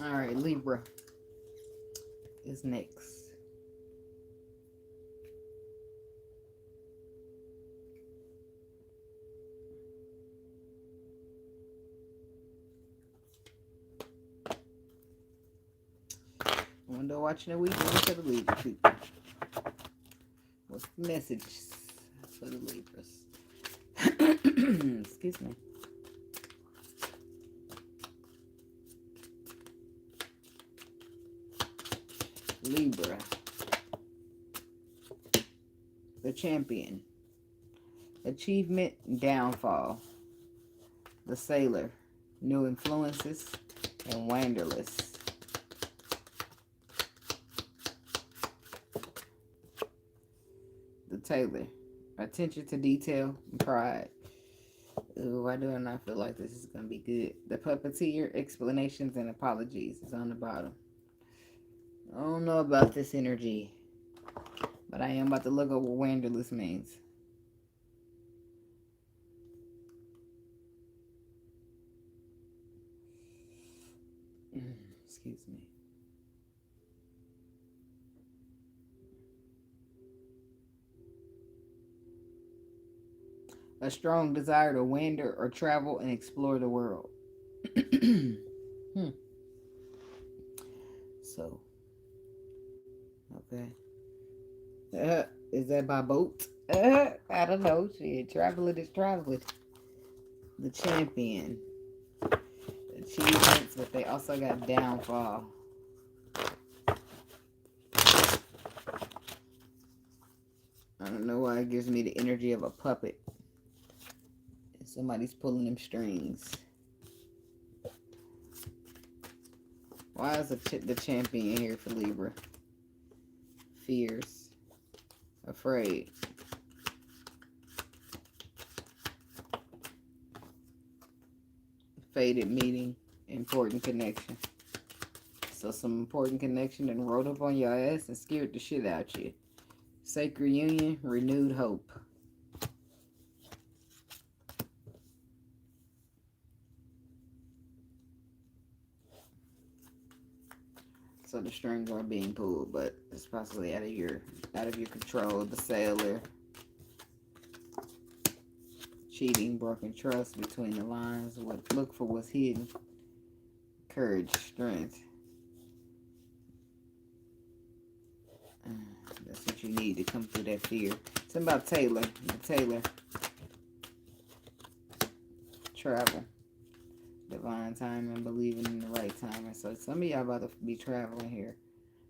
All right, Libra is next. Window watching the weekend for the Libra people. What's the message for the Libras? Excuse me. Libra. The Champion. Achievement, downfall. The Sailor. New influences and Wanderlust. The Tailor. Attention to detail and pride. Ooh, why do I not feel like this is going to be good? The Puppeteer, explanations and apologies is on the bottom. I don't know about this energy, but I am about to look up what Wanderlust means. Excuse me. A strong desire to wander or travel and explore the world. So, okay. Is that by boat? I don't know. Shit, traveling is traveling. The Champion. Achievements, but they also got downfall. I don't know why it gives me the energy of a puppet. Somebody's pulling them strings. Why is the Champion here for Libra? Fears. Afraid. Fated meeting, important connection. So some important connection and rode up on your ass and scared the shit out you. Sacred union, renewed hope. So the strings are being pulled, but it's possibly out of your control. The sailor, cheating, broken trust between the lines. Look for what's hidden. Courage, strength. That's what you need to come through that fear. It's about Taylor. The Taylor. Travel. Divine time and believing in the right time. And so some of y'all about to be traveling here.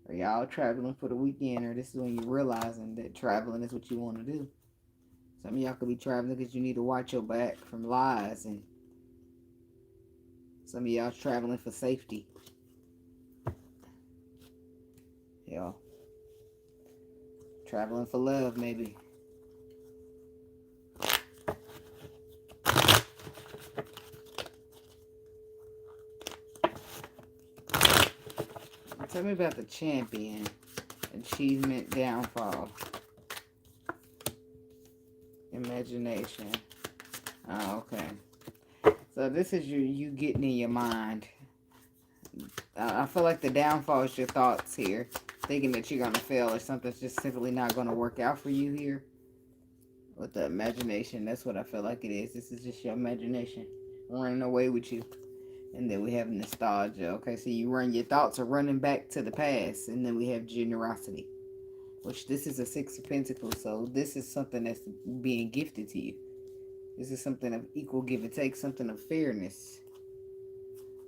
Or y'all traveling for the weekend, or this is when you're realizing that traveling is what you want to do. Some of y'all could be traveling because you need to watch your back from lies, and some of y'all traveling for safety. Y'all traveling for love, maybe. Tell me about the champion. Achievement, downfall. Imagination. Oh, okay. So this is you getting in your mind. I feel like the downfall is your thoughts here. Thinking that you're going to fail or something's just simply not going to work out for you here. With the imagination, that's what I feel like it is. This is just your imagination running away with you. And then we have nostalgia. Okay, so your thoughts are running back to the past. And then we have generosity, which this is a Six of Pentacles. So this is something that's being gifted to you. This is something of equal give and take, something of fairness.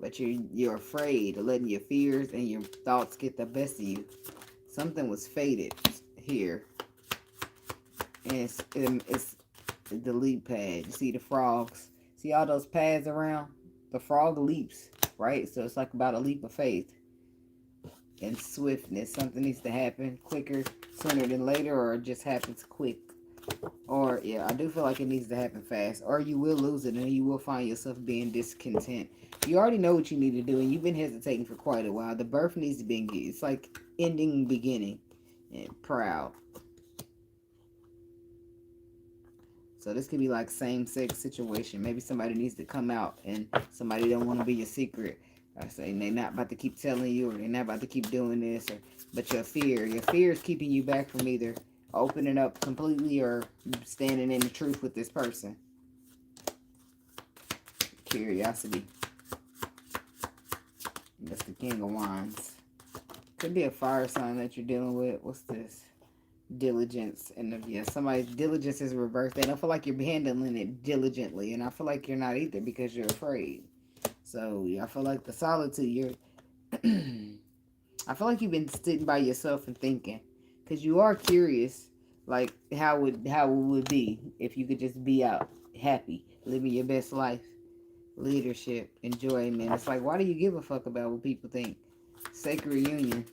But you're afraid of letting your fears and your thoughts get the best of you. Something was fated here. And it's the leap pad. You see the frogs? See all those pads around? The frog leaps, right? So it's like about a leap of faith and swiftness. Something needs to happen quicker, sooner than later, or it just happens quick. Or, yeah, I do feel like it needs to happen fast. Or you will lose it and you will find yourself being discontent. You already know what you need to do and you've been hesitating for quite a while. The birth needs to be engaged. It's like ending, beginning, and proud. So this could be like same-sex situation. Maybe somebody needs to come out and somebody don't want to be your secret. I say they're not about to keep telling you, or they're not about to keep doing this, but your fear is keeping you back from either opening up completely or standing in the truth with this person. Curiosity. That's the King of Wands. Could be a fire sign that you're dealing with. What's this? Diligence. And yeah, somebody's diligence is reversed. They don't feel like you're handling it diligently, and I feel like you're not either because you're afraid. So yeah, I feel like the solitude, you're I feel like you've been sitting by yourself and thinking, because you are curious, like how it would be if you could just be out happy, living your best life. Leadership, enjoyment. It's like, why do you give a fuck about what people think? Sacred union.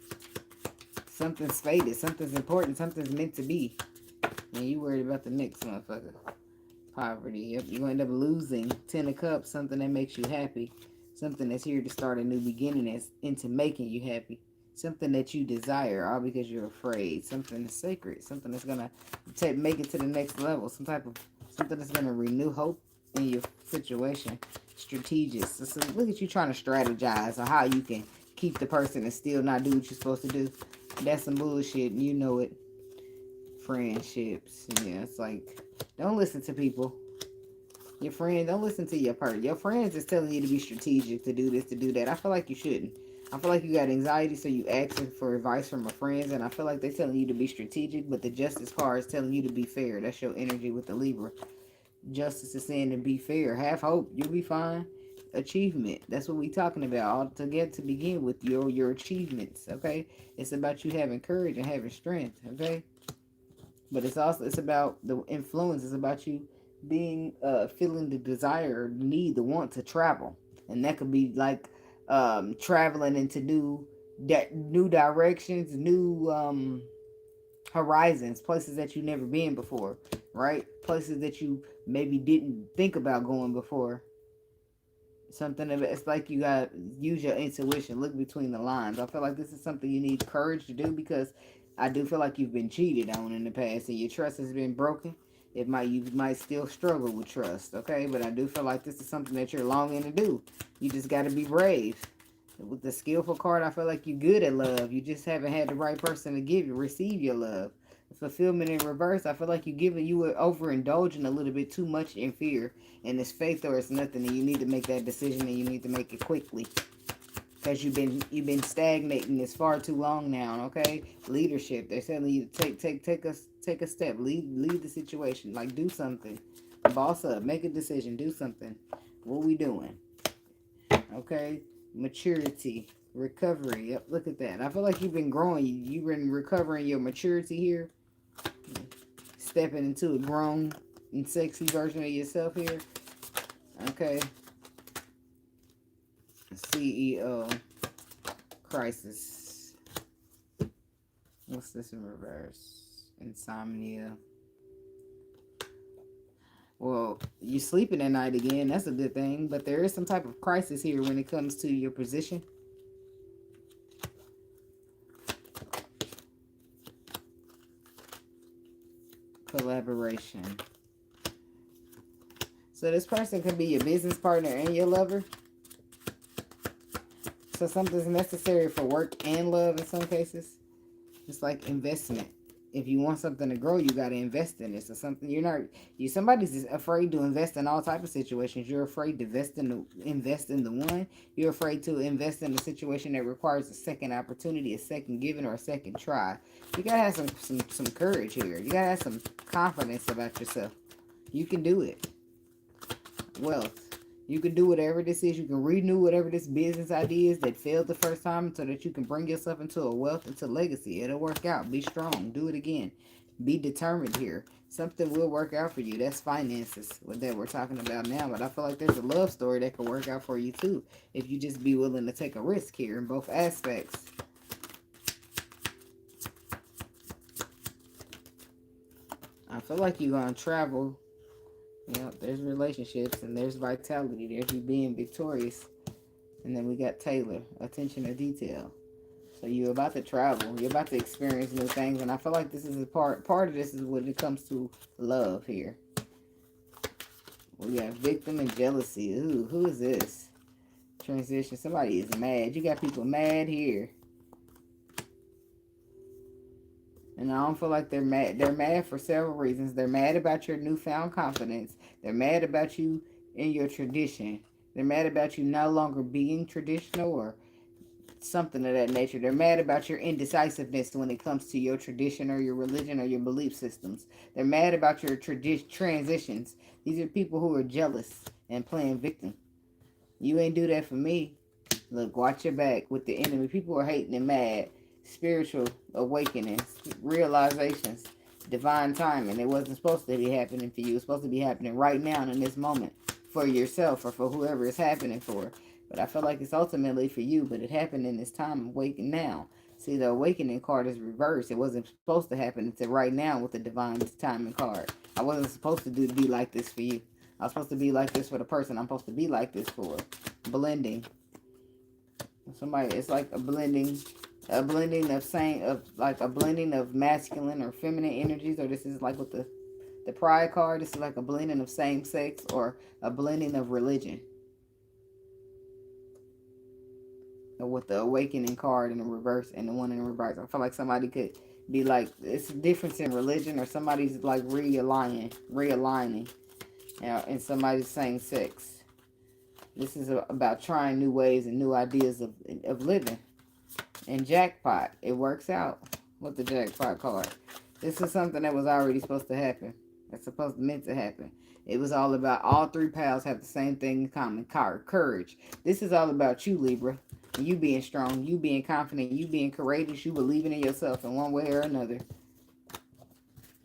Something's fated, something's important, something's meant to be. And you worried about the next motherfucker. Poverty. Yep, you're going to end up losing. 10 of Cups, something that makes you happy. Something that's here to start a new beginning, that's into making you happy. Something that you desire, all because you're afraid. Something that's sacred. Something that's going to make it to the next level. Something that's going to renew hope in your situation. Strategic. So look at you trying to strategize on how you can keep the person and still not do what you're supposed to do. That's some bullshit, and you know it. Friendships. Yeah, it's like, don't listen to people. Your friend, don't listen to your partner. Your friends is telling you to be strategic, to do this, to do that. I feel like you shouldn't. I feel like you got anxiety, so you asking for advice from a friend, and I feel like they're telling you to be strategic, but the justice card is telling you to be fair. That's your energy with the Libra. Justice is saying to be fair. Have hope. You'll be fine. Achievement. That's what we talking about. All together to begin with your achievements. Okay. It's about you having courage and having strength. Okay. But it's about the influence. It's about you being feeling the desire, the need, the want to travel, and that could be like traveling into new directions, new horizons, places that you've never been before, right? Places that you maybe didn't think about going before. Something of it's like you gotta use your intuition, look between the lines. I feel like this is something you need courage to do, because I do feel like you've been cheated on in the past and your trust has been broken. You might still struggle with trust, okay? But I do feel like this is something that you're longing to do. You just gotta be brave. With the skillful card, I feel like you're good at love. You just haven't had the right person to receive your love. Fulfillment in reverse, I feel like you were overindulging a little bit too much in fear, and it's faith or it's nothing, and you need to make that decision, and you need to make it quickly, because you've been stagnating this far too long now. Okay, leadership. They're telling you to take a step, lead the situation, like do something, boss up, make a decision, do something. What we doing? Okay, maturity, recovery. Yep, look at that. I feel like you've been growing. You've been recovering your maturity here, stepping into a grown and sexy version of yourself here. Okay. CEO crisis. What's this in reverse? Insomnia. Well, you sleeping at night again. That's a good thing. But there is some type of crisis here when it comes to your position. Collaboration. So this person could be your business partner and your lover. So something's necessary for work and love in some cases. It's like investment. If you want something to grow, you got to invest in it. So something somebody's afraid to invest in all type of situations. You're afraid to invest in the one. You're afraid to invest in a situation that requires a second opportunity, a second giving, or a second try. You got to have some courage here. You got to have some confidence about yourself. You can do it. Wealth. You can do whatever this is. You can renew whatever this business idea is that failed the first time, so that you can bring yourself into a wealth, into legacy. It'll work out. Be strong. Do it again. Be determined here. Something will work out for you. That's finances that we're talking about now. But I feel like there's a love story that can work out for you too, if you just be willing to take a risk here in both aspects. I feel like you're going to travel. Yep, there's relationships and there's vitality. There's you being victorious. And then we got Taylor, attention to detail. So you're about to travel. You're about to experience new things. And I feel like this is a part of this is when it comes to love here. We got victim and jealousy. Ooh, who is this? Transition. Somebody is mad. You got people mad here. And I don't feel like they're mad. They're mad for several reasons. They're mad about your newfound confidence. They're mad about you and your tradition. They're mad about you no longer being traditional or something of that nature. They're mad about your indecisiveness when it comes to your tradition or your religion or your belief systems. They're mad about your transitions. These are people who are jealous and playing victim. You ain't do that for me. Look, watch your back with the enemy. People are hating and mad. Spiritual awakenings, realizations, divine timing. It wasn't supposed to be happening for you. It's supposed to be happening right now in this moment for yourself or for whoever it's happening for. But I feel like it's ultimately for you, but it happened in this time of waking now. See, the awakening card is reversed. It wasn't supposed to happen until right now with the divine timing card. I wasn't supposed to be like this for you. I was supposed to be like this for the person I'm supposed to be like this for. Blending. Somebody, it's like a blending of a blending of masculine or feminine energies, or this is like with the pride card, this is like a blending of same sex or a blending of religion. Or with the awakening card in the reverse and the one in the reverse, I feel like somebody could be like, it's a difference in religion, or somebody's like realigning, and somebody's same sex. This is about trying new ways and new ideas of living. And jackpot, it works out with the jackpot card. This is something that was already supposed to happen. It's meant to happen. It was all about all three pals have the same thing in common. Courage. This is all about you, Libra. You being strong, you being confident, you being courageous, you believing in yourself in one way or another.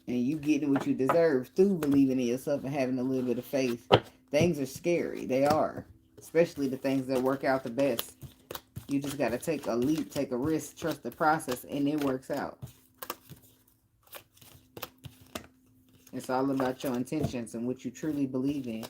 And you getting what you deserve through believing in yourself and having a little bit of faith. Things are scary. They are. Especially the things that work out the best. You just got to take a leap, take a risk, trust the process, and it works out. It's all about your intentions and what you truly believe in.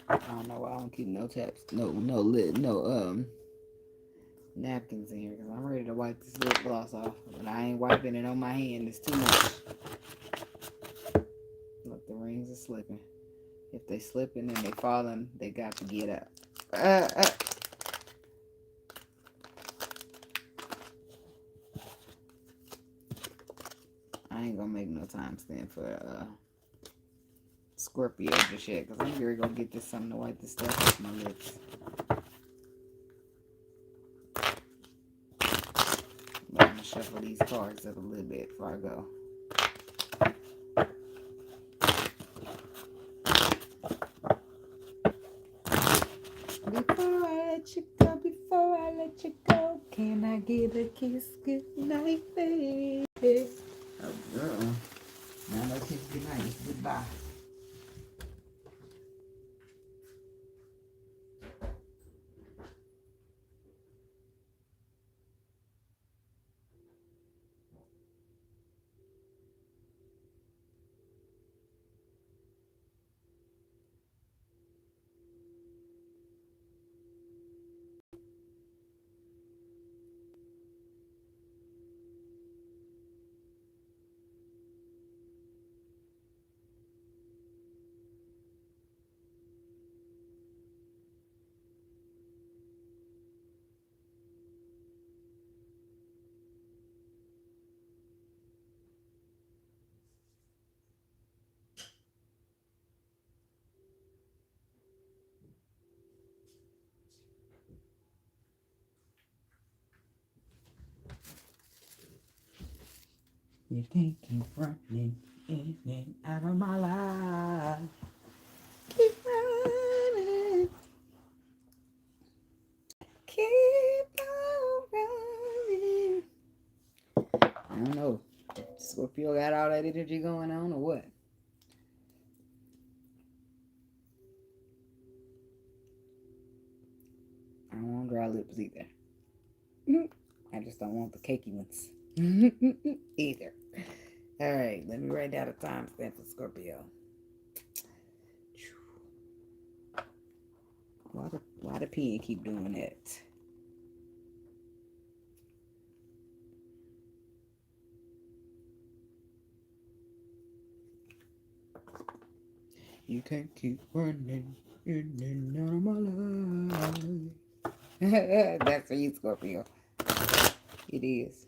I don't know why I don't keep no taps, no napkins in here because I'm ready to wipe this lip gloss off, but I ain't wiping it on my hand. It's too much. Look, the rings are slipping. If they slipping and they falling, they got to get up. I ain't gonna make no time stand for Scorpio just yet because I'm really gonna get this something to wipe this stuff off my lips. But I'm gonna shuffle these cards up a little bit before I go. Before I let you go, can I get a kiss goodnight, baby? Oh, girl. Now no kiss goodnight. It's goodbye. You can't keep running in and out of my life. Keep running. Keep on running. I don't know. Scorpio got all that energy going on or what? I don't want dry lips either. I just don't want the cakey ones either. All right, let me write down a timestamp for Scorpio. Why the pen keep doing that? You can't keep running in and out of my life. That's for you, Scorpio. It is.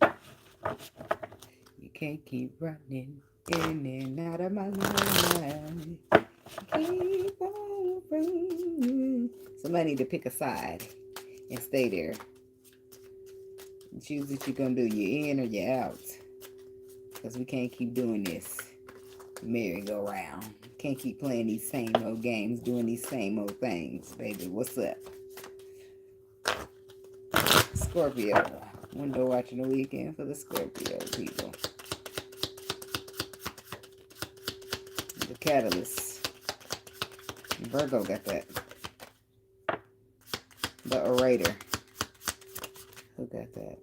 You can't keep running in and out of my life. Keep on running. Somebody need to pick a side and stay there. And choose what you're going to do. You in or you out. Because we can't keep doing this merry-go-round. Can't keep playing these same old games, doing these same old things. Baby, what's up? Scorpio. Window watching the weekend for the Scorpio people. The catalyst. Virgo got that. The orator. Who got that?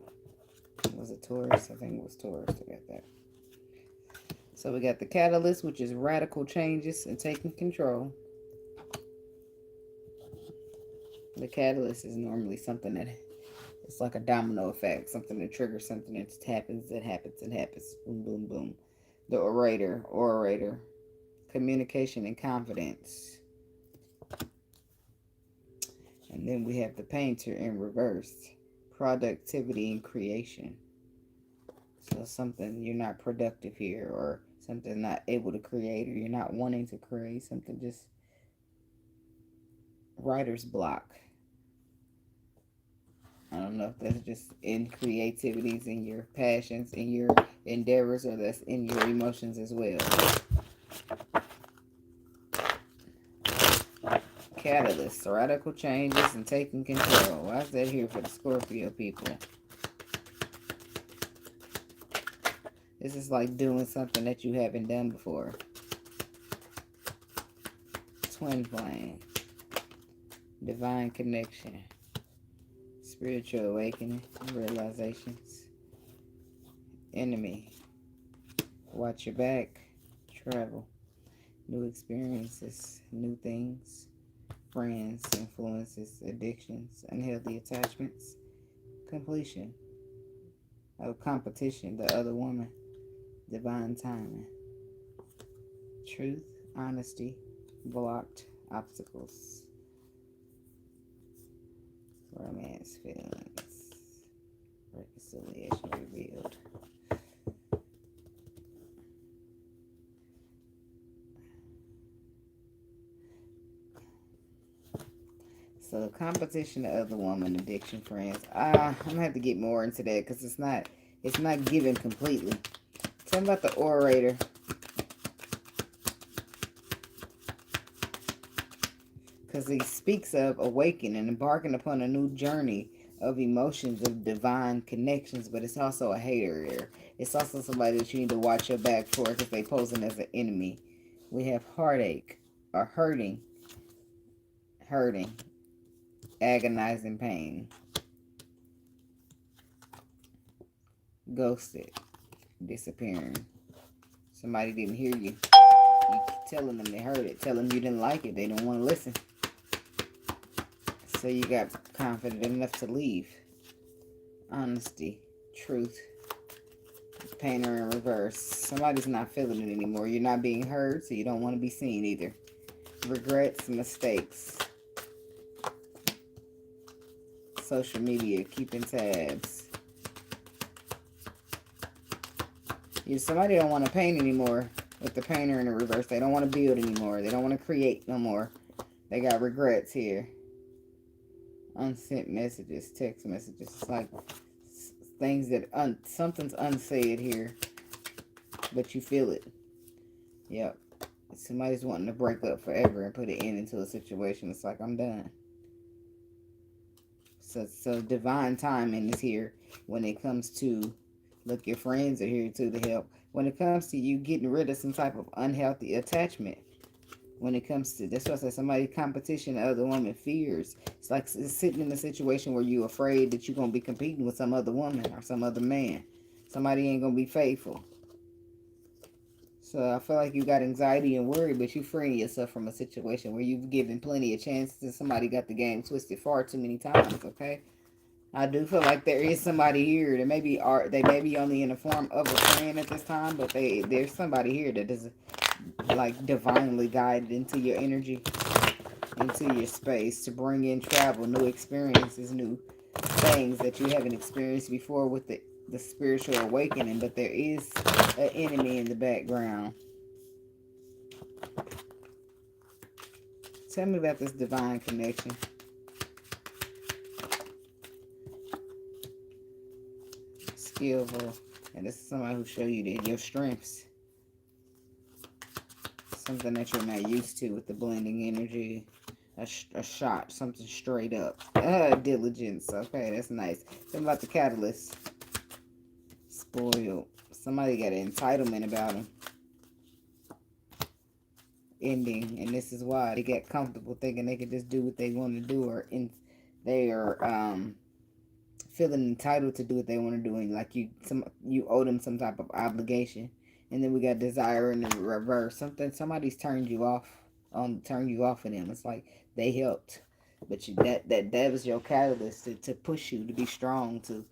Was it Taurus? I think it was Taurus who got that. So we got the catalyst, which is radical changes and taking control. The catalyst is normally something that it's like a domino effect, something that triggers something that just happens, boom, boom, boom. The orator, communication and confidence. And then we have the painter in reverse, productivity and creation. So something you're not productive here, or something not able to create, or you're not wanting to create, something just writer's block. I don't know if that's just in creativities, in your passions, in your endeavors, or that's in your emotions as well. Catalyst, radical changes and taking control. Why is that here for the Scorpio people? This is like doing something that you haven't done before. Twin flame. Divine connection. Spiritual awakening. Realizations. Enemy. Watch your back. Travel. New experiences. New things. friends, influences, addictions, unhealthy attachments, completion of competition, the other woman, divine timing, truth, honesty, blocked obstacles, romance, feelings, reconciliation revealed. So competition, the other woman, addiction, friends. I'm gonna have to get more into that because it's not given completely. Tell me about the orator. Because he speaks of awakening, embarking upon a new journey of emotions, of divine connections, but it's also a hater here. It's also somebody that you need to watch your back for because they posing as an enemy. We have heartache, or hurting, agonizing pain, ghosted, disappearing. Somebody didn't hear you. You telling them they heard it, tell them you didn't like it, they don't want to listen. So you got confident enough to leave. Honesty, truth, painter in reverse. Somebody's not feeling it anymore. You're not being heard, so you don't want to be seen either. Regrets, mistakes. Social media, keeping tabs. Somebody don't want to paint anymore with the painter in the reverse. They don't want to build anymore. They don't want to create no more. They got regrets here. Unsent messages, text messages. It's like things that something's unsaid here, but you feel it. Yep. Somebody's wanting to break up forever and put an end into a situation. It's like, I'm done. So divine timing is here when it comes to, look, your friends are here too to help. When it comes to you getting rid of some type of unhealthy attachment. When it comes to, that's why I said somebody competition, the other woman fears. It's like sitting in a situation where you're afraid that you're going to be competing with some other woman or some other man. Somebody ain't going to be faithful. So I feel like you got anxiety and worry, but you're freeing yourself from a situation where you've given plenty of chances and somebody got the game twisted far too many times, okay? I do feel like there is somebody here that they may be only in the form of a friend at this time, but there's somebody here that is like divinely guided into your energy, into your space to bring in travel, new experiences, new things that you haven't experienced before with the spiritual awakening. But there is an enemy in the background. Tell me about this divine connection. Skillful. And this is somebody who show you your strengths. Something that you're not used to with the blending energy. A shot. Something straight up. Diligence. Okay, that's nice. Something about the catalyst. Spoiled. Somebody got an entitlement about them. Ending. And this is why they get comfortable thinking they can just do what they want to do, or they are feeling entitled to do what they want to do, and like you owe them some type of obligation. And then we got desire in the reverse. Somebody's turned you off of them. It's like they helped, but that was your catalyst to push you to be strong, to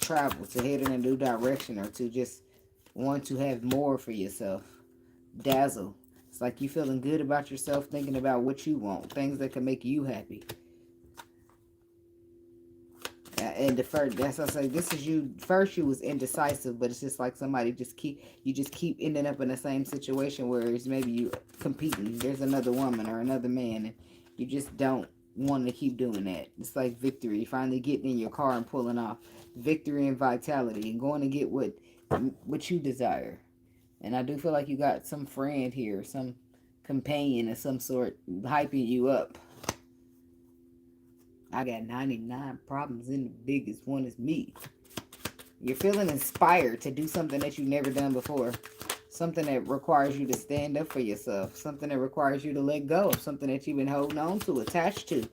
travel, to head in a new direction, or to just want to have more for yourself. Dazzle. It's like you feeling good about yourself, thinking about what you want, things that can make you happy. And the first, that's what I say. This is you. First, you was indecisive, but it's just like somebody just keep ending up in the same situation where it's maybe you competing. There's another woman or another man, and you just don't want to keep doing that. It's like victory, finally getting in your car and pulling off. Victory and vitality, and going to get what you desire. And I do feel like you got some friend here, some companion of some sort, hyping you up. I got 99 problems and the biggest one is me. You're feeling inspired to do something that you've never done before. Something that requires you to stand up for yourself. Something that requires you to let go of something that you've been holding on to, attached to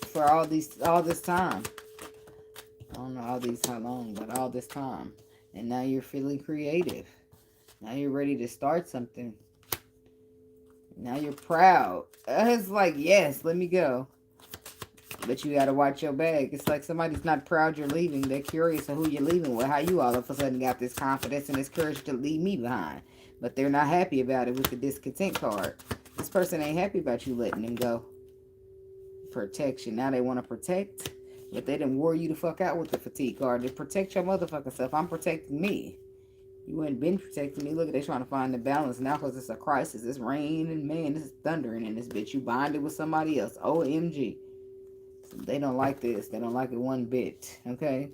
for all this time. I don't know how long, but all this time. And now you're feeling creative. Now you're ready to start something. Now you're proud. It's like, yes, let me go. But you gotta watch your bag. It's like somebody's not proud you're leaving. They're curious of who you're leaving with. How you all of a sudden got this confidence and this courage to leave me behind. But they're not happy about it with the discontent card. This person ain't happy about you letting them go. Protection. Now they want to protect. But they done wore you the fuck out with the fatigue card. To protect your motherfucking self. I'm protecting me. You ain't been protecting me. Look, they trying to find the balance now because it's a crisis. It's rain and man, it's thundering in this bitch. You bonded with somebody else. OMG. They don't like this. They don't like it one bit. Okay?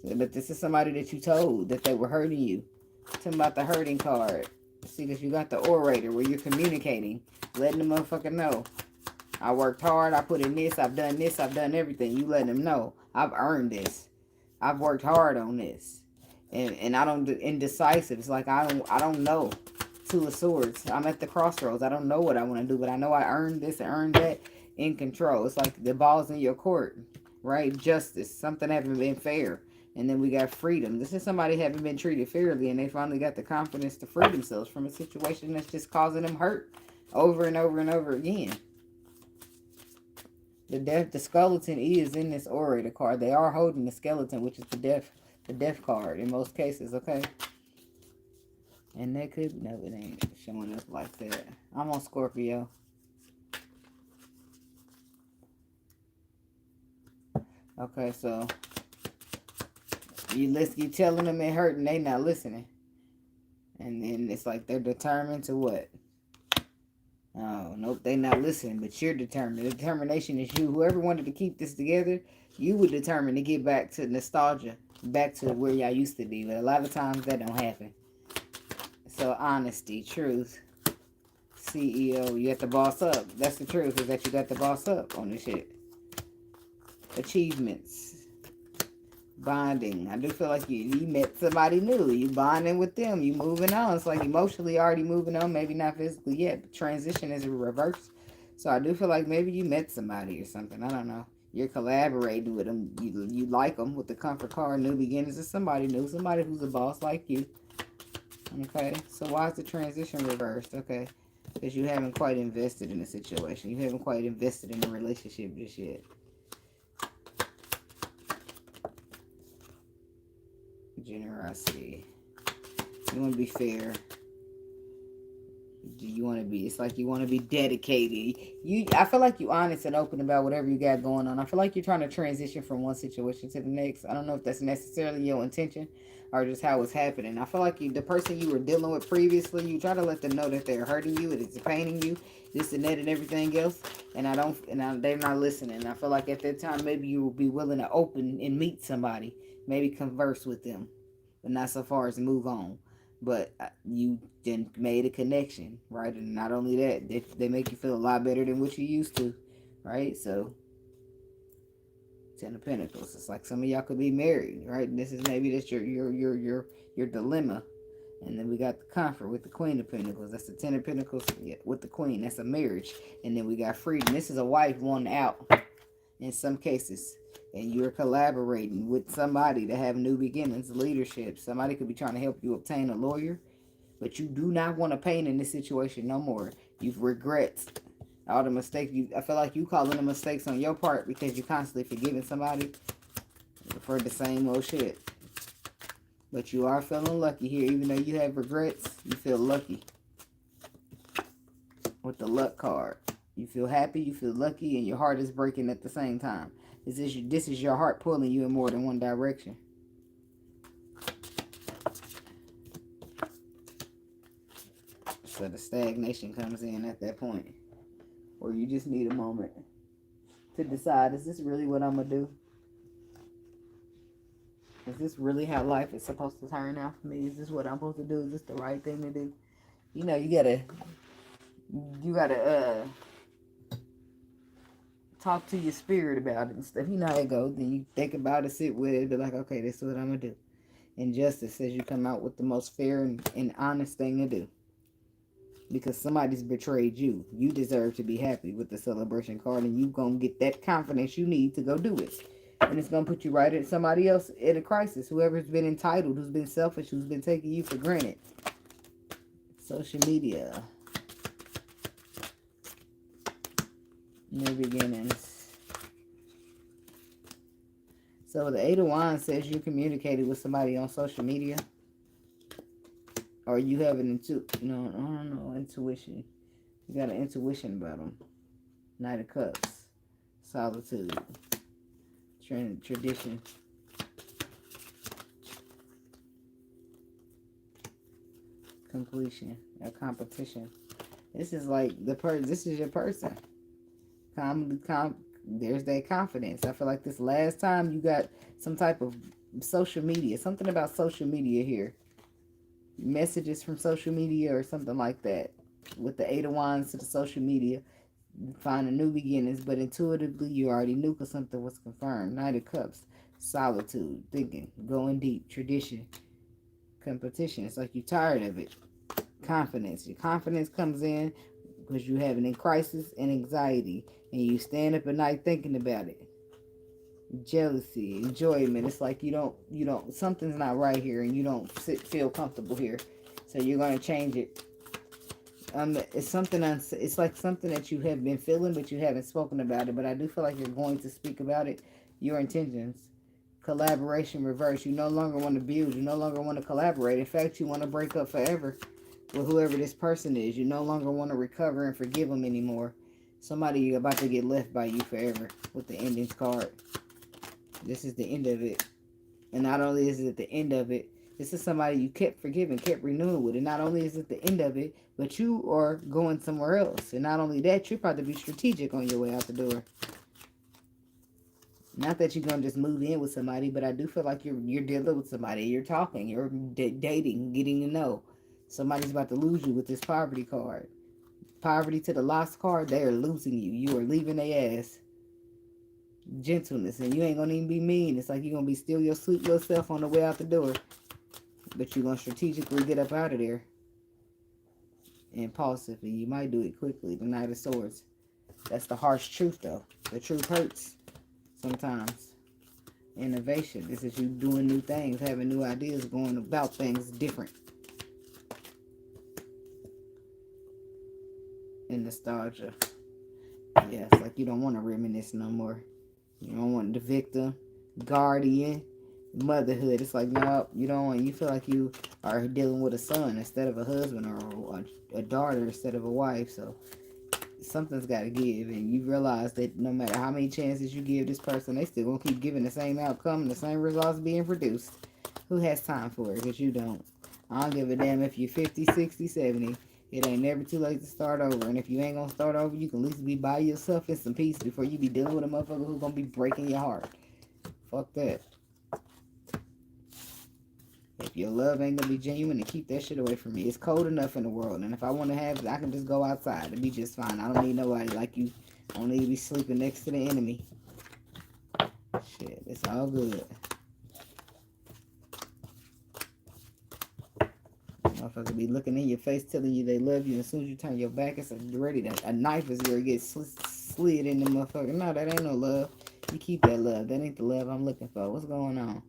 But this is somebody that you told that they were hurting you. Talking about the hurting card. See, because you got the orator where you're communicating. Letting the motherfucker know. I worked hard. I put in this. I've done this. I've done everything. You letting them know. I've earned this. I've worked hard on this. And I don't do indecisive. It's like I don't know. Two of Swords. I'm at the crossroads. I don't know what I want to do. But I know I earned this and earned that. In control. It's like the ball's in your court, right? Justice. Something haven't been fair. And then we got freedom. This is somebody haven't been treated fairly and they finally got the confidence to free themselves from a situation that's just causing them hurt over and over and over again. The skeleton is in this orator card. They are holding the skeleton, which is the death card in most cases, okay? And they could, no, it ain't showing up like that. I'm on Scorpio. Okay, so you telling them it hurt and they not listening. And then it's like they're determined to what? Oh, nope, they not listening, but you're determined. The determination is you. Whoever wanted to keep this together, you were determined to get back to nostalgia, back to where y'all used to be. But a lot of times that don't happen. So honesty, truth, CEO, you got the boss up. That's the truth, is that you got the boss up on this shit. Achievements. Bonding. I do feel like you met somebody new. You bonding with them. You moving on. It's like emotionally already moving on. Maybe not physically yet. But transition is a reverse. So I do feel like maybe you met somebody or something. I don't know. You're collaborating with them. You like them with the comfort card. New beginnings. It's somebody new. Somebody who's a boss like you. Okay. So why is the transition reversed? Okay. Because you haven't quite invested in the situation. You haven't quite invested in the relationship just yet. Generosity. You want to be fair. Do you want to be? It's like you want to be dedicated. I feel like you honest and open about whatever you got going on. I feel like you're trying to transition from one situation to the next. I don't know if that's necessarily your intention or just how it's happening. I feel like the person you were dealing with previously, you try to let them know that they're hurting you, and it's paining you, this and that and everything else. And they're not listening. I feel like at that time maybe you will be willing to open and meet somebody, maybe converse with them, but not so far as move on. But you then made a connection, right? And not only that, they make you feel a lot better than what you used to, right? So, Ten of Pentacles. It's like some of y'all could be married, right? And this is maybe that's your dilemma. And then we got the comfort with the Queen of Pentacles. That's the Ten of Pentacles with the Queen. That's a marriage. And then we got freedom. This is a wife wanting out in some cases. And you're collaborating with somebody to have new beginnings, leadership. Somebody could be trying to help you obtain a lawyer. But you do not want to pain in this situation no more. You've regrets. All the mistakes. I feel like you calling the mistakes on your part because you're constantly forgiving somebody for the same old shit. But you are feeling lucky here. Even though you have regrets, you feel lucky. With the luck card. You feel happy, you feel lucky, and your heart is breaking at the same time. This is your heart pulling you in more than one direction. So the stagnation comes in at that point. Or you just need a moment to decide, is this really what I'm going to do? Is this really how life is supposed to turn out for me? Is this what I'm supposed to do? Is this the right thing to do? You know, you gotta talk to your spirit about it and stuff. You know how it goes. Then you think about it, sit with it, be like, okay, this is what I'm going to do. And justice says you come out with the most fair and honest thing to do. Because somebody's betrayed you. You deserve to be happy with the celebration card. And you're going to get that confidence you need to go do it. And it's going to put you right at somebody else in a crisis. Whoever's been entitled, who's been selfish, who's been taking you for granted. Social media. New beginnings. So the Eight of Wands says you communicated with somebody on social media. Or you have an intuition. You got an intuition about them. Knight of Cups. Solitude. Tradition. Completion. A competition. This is like this is your person. There's that confidence. I feel like this last time you got some type of social media. Something about social media here. Messages from social media or something like that. With the Eight of Wands to the social media. Find a new beginnings. But intuitively you already knew because something was confirmed. Knight of Cups. Solitude. Thinking. Going deep. Tradition. Competition. It's like you're tired of it. Confidence. Your confidence comes in because you're having a crisis and anxiety. And you stand up at night thinking about it. Jealousy, enjoyment. It's like you don't, something's not right here and you don't feel comfortable here. So you're going to change it. It's like something that you have been feeling, but you haven't spoken about it. But I do feel like you're going to speak about it. Your intentions. Collaboration reverse. You no longer want to build. You no longer want to collaborate. In fact, you want to break up forever with whoever this person is. You no longer want to recover and forgive them anymore. Somebody about to get left by you forever with the endings card. This is the end of it. And not only is it the end of it, this is somebody you kept forgiving, kept renewing with. And not only is it the end of it, but you are going somewhere else. And not only that, you're about to be strategic on your way out the door. Not that you're going to just move in with somebody, but I do feel like you're dealing with somebody. You're talking, you're dating, getting to know. Somebody's about to lose you with this poverty card. Poverty to the lost card, they are losing you. You are leaving their ass. Gentleness, and you ain't gonna even be mean. It's like you're gonna be still your sweet little self on the way out the door, but you're gonna strategically get up out of there. Impulsively, you might do it quickly. The Knight of Swords. That's the harsh truth, though. The truth hurts sometimes. Innovation. This is you doing new things, having new ideas, going about things different. And nostalgia. Yeah, it's like you don't want to reminisce no more. You don't want the victim, guardian, motherhood. It's like, no, you don't want. You feel like you are dealing with a son instead of a husband, or a daughter instead of a wife. So something's got to give, and you realize that no matter how many chances you give this person, they still gonna keep giving the same outcome and the same results being produced. Who has time for it? Because you don't. I don't give a damn if you're 50, 60, 70. It ain't never too late to start over. And if you ain't gonna start over, you can at least be by yourself in some peace before you be dealing with a motherfucker who's gonna be breaking your heart. Fuck that. If your love ain't gonna be genuine, then keep that shit away from me. It's cold enough in the world. And if I want to have it, I can just go outside and be just fine. I don't need nobody like you. I don't need to be sleeping next to the enemy. Shit, it's all good. Motherfucker be looking in your face, telling you they love you, and as soon as you turn your back, it's ready to, a knife is gonna get slid in the motherfucker. No, that ain't no love. You keep that love. That ain't the love I'm looking for. What's going on?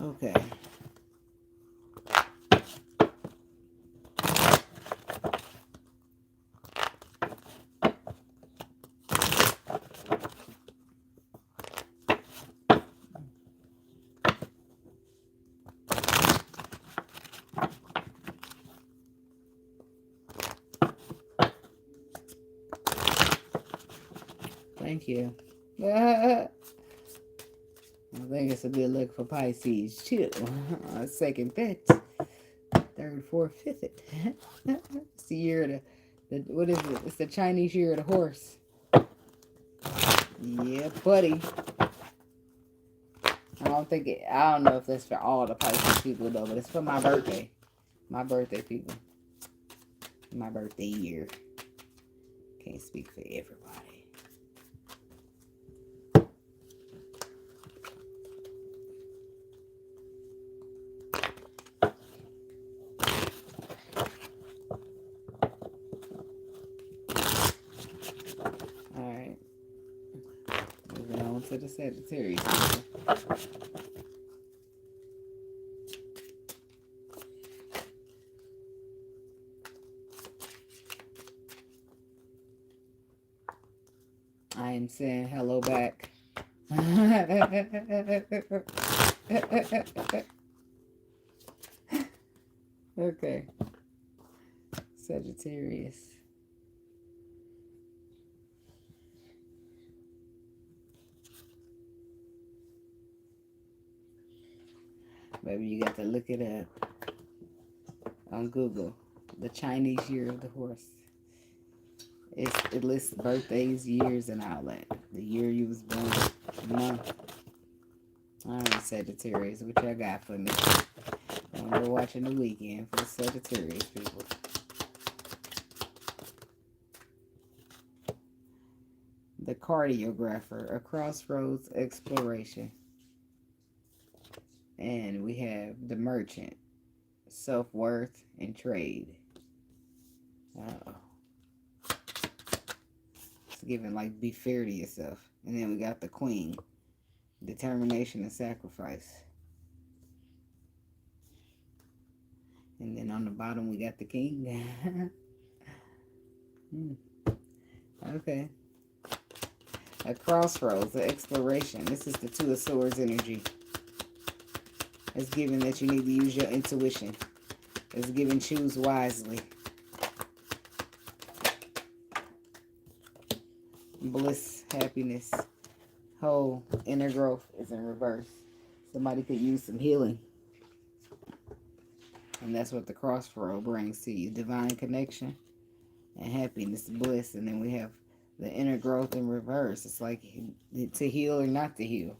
Okay. Thank you. I think it's a good look for Pisces too. Second bet. Third, fourth, fifth it. It's the year of the what is it? It's the Chinese year of the horse. Yeah, buddy. I don't know if that's for all the Pisces people though, but it's for my birthday. My birthday people. My birthday year. Can't speak for everybody. to the Sagittarius. I am saying hello back. Okay. Sagittarius. Maybe you got to look it up on Google. The Chinese year of the horse. It lists birthdays, years, and all that. The year you was born, month. Alright, Sagittarius, what y'all got for me? We're watching the weekend for the Sagittarius people. The Cardiographer, a crossroads exploration. And we have the Merchant, self-worth and trade. Uh-oh. It's giving like be fair to yourself. And then we got the Queen, determination and sacrifice. And then on the bottom we got the King. Okay. A crossroads, an exploration. This is the Two of Swords energy. It's given that you need to use your intuition. It's given choose wisely. Bliss, happiness, whole, inner growth is in reverse. Somebody could use some healing. And that's what the crossroad brings to you. Divine connection and happiness, bliss. And then we have the inner growth in reverse. It's like to heal or not to heal.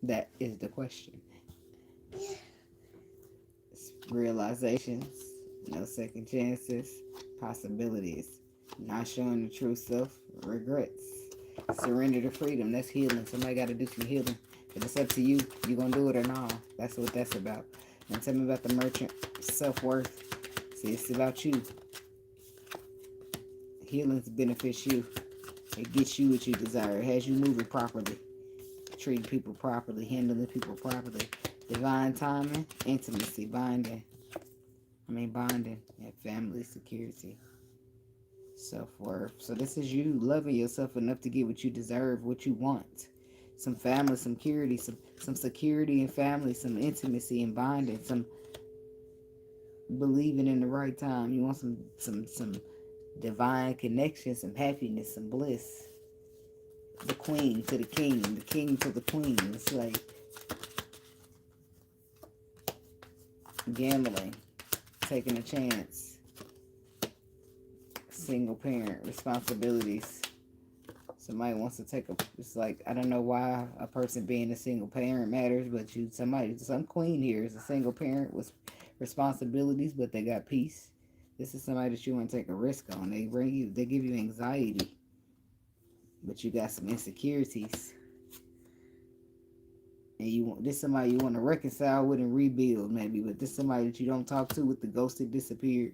That is the question. It's realizations, no second chances, possibilities, not showing the true self, regrets, surrender to freedom. That's healing. Somebody got to do some healing. But it's up to you. You gonna do it or not? That's what that's about. And tell me about the Merchant, self-worth. See, it's about you. Healing benefits you. It gets you what you desire. It has you moving properly, treating people properly, handling people properly. Divine timing, intimacy, bonding, and family security. Self-worth. So this is you loving yourself enough to get what you deserve, what you want. Some family, some security, some security and family, some intimacy and bonding, some believing in the right time. You want some divine connection, some happiness, some bliss. The Queen to the King to the Queen. It's like gambling, taking a chance, single parent, responsibilities. Somebody wants to take it's like, I don't know why a person being a single parent matters, but some queen here is a single parent with responsibilities, but they got peace. This is somebody that you want to take a risk on. They give you anxiety, but you got some insecurities. And this somebody you want to reconcile with and rebuild maybe, but this somebody that you don't talk to with the ghost that disappeared,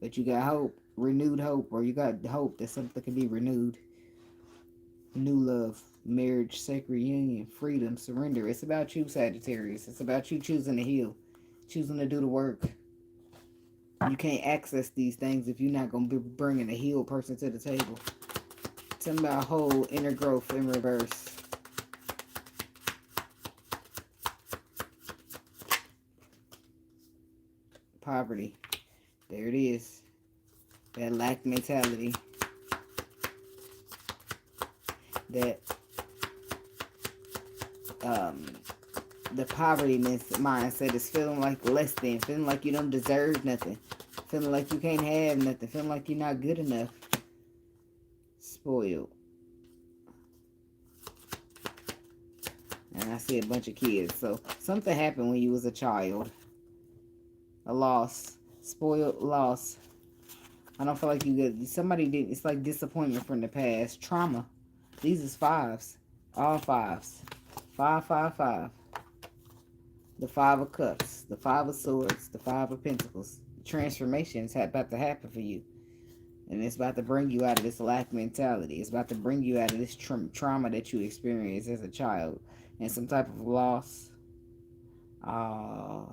but you got hope, renewed hope, or you got hope that something can be renewed. New love, marriage, sacred union, freedom, surrender. It's about you, Sagittarius. It's about you choosing to heal, choosing to do the work. You can't access these things if you're not going to be bringing a healed person to the table. Tell me about whole, inner growth in reverse. Poverty. There it is. That lack mentality. That the poverty mindset is feeling like less than, feeling like you don't deserve nothing, feeling like you can't have nothing, feeling like you're not good enough. Spoiled. And I see a bunch of kids. So something happened when you was a child. A loss. Spoiled loss. I don't feel like you good. Somebody did. It's like disappointment from the past. Trauma. These is fives. All fives. 5, 5, 5. The 5 of Cups. The 5 of Swords. The 5 of Pentacles. Transformation is about to happen for you. And it's about to bring you out of this lack mentality. It's about to bring you out of this trauma that you experienced as a child. And some type of loss. And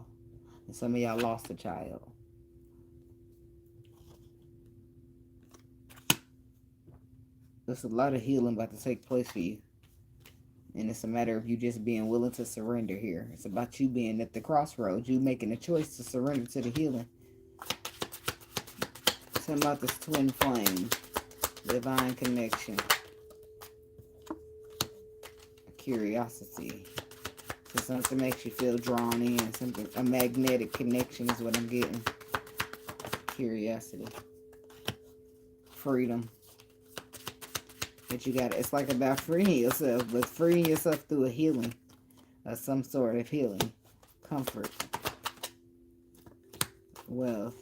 some of y'all lost a child. There's a lot of healing about to take place for you. And it's a matter of you just being willing to surrender here. It's about you being at the crossroads. You making a choice to surrender to the healing. It's about this twin flame. Divine connection. Curiosity. So something makes you feel drawn in. Something, a magnetic connection is what I'm getting. Curiosity. Freedom. But you got, it's like about freeing yourself, but freeing yourself through a healing. Some sort of healing. Comfort. Wealth.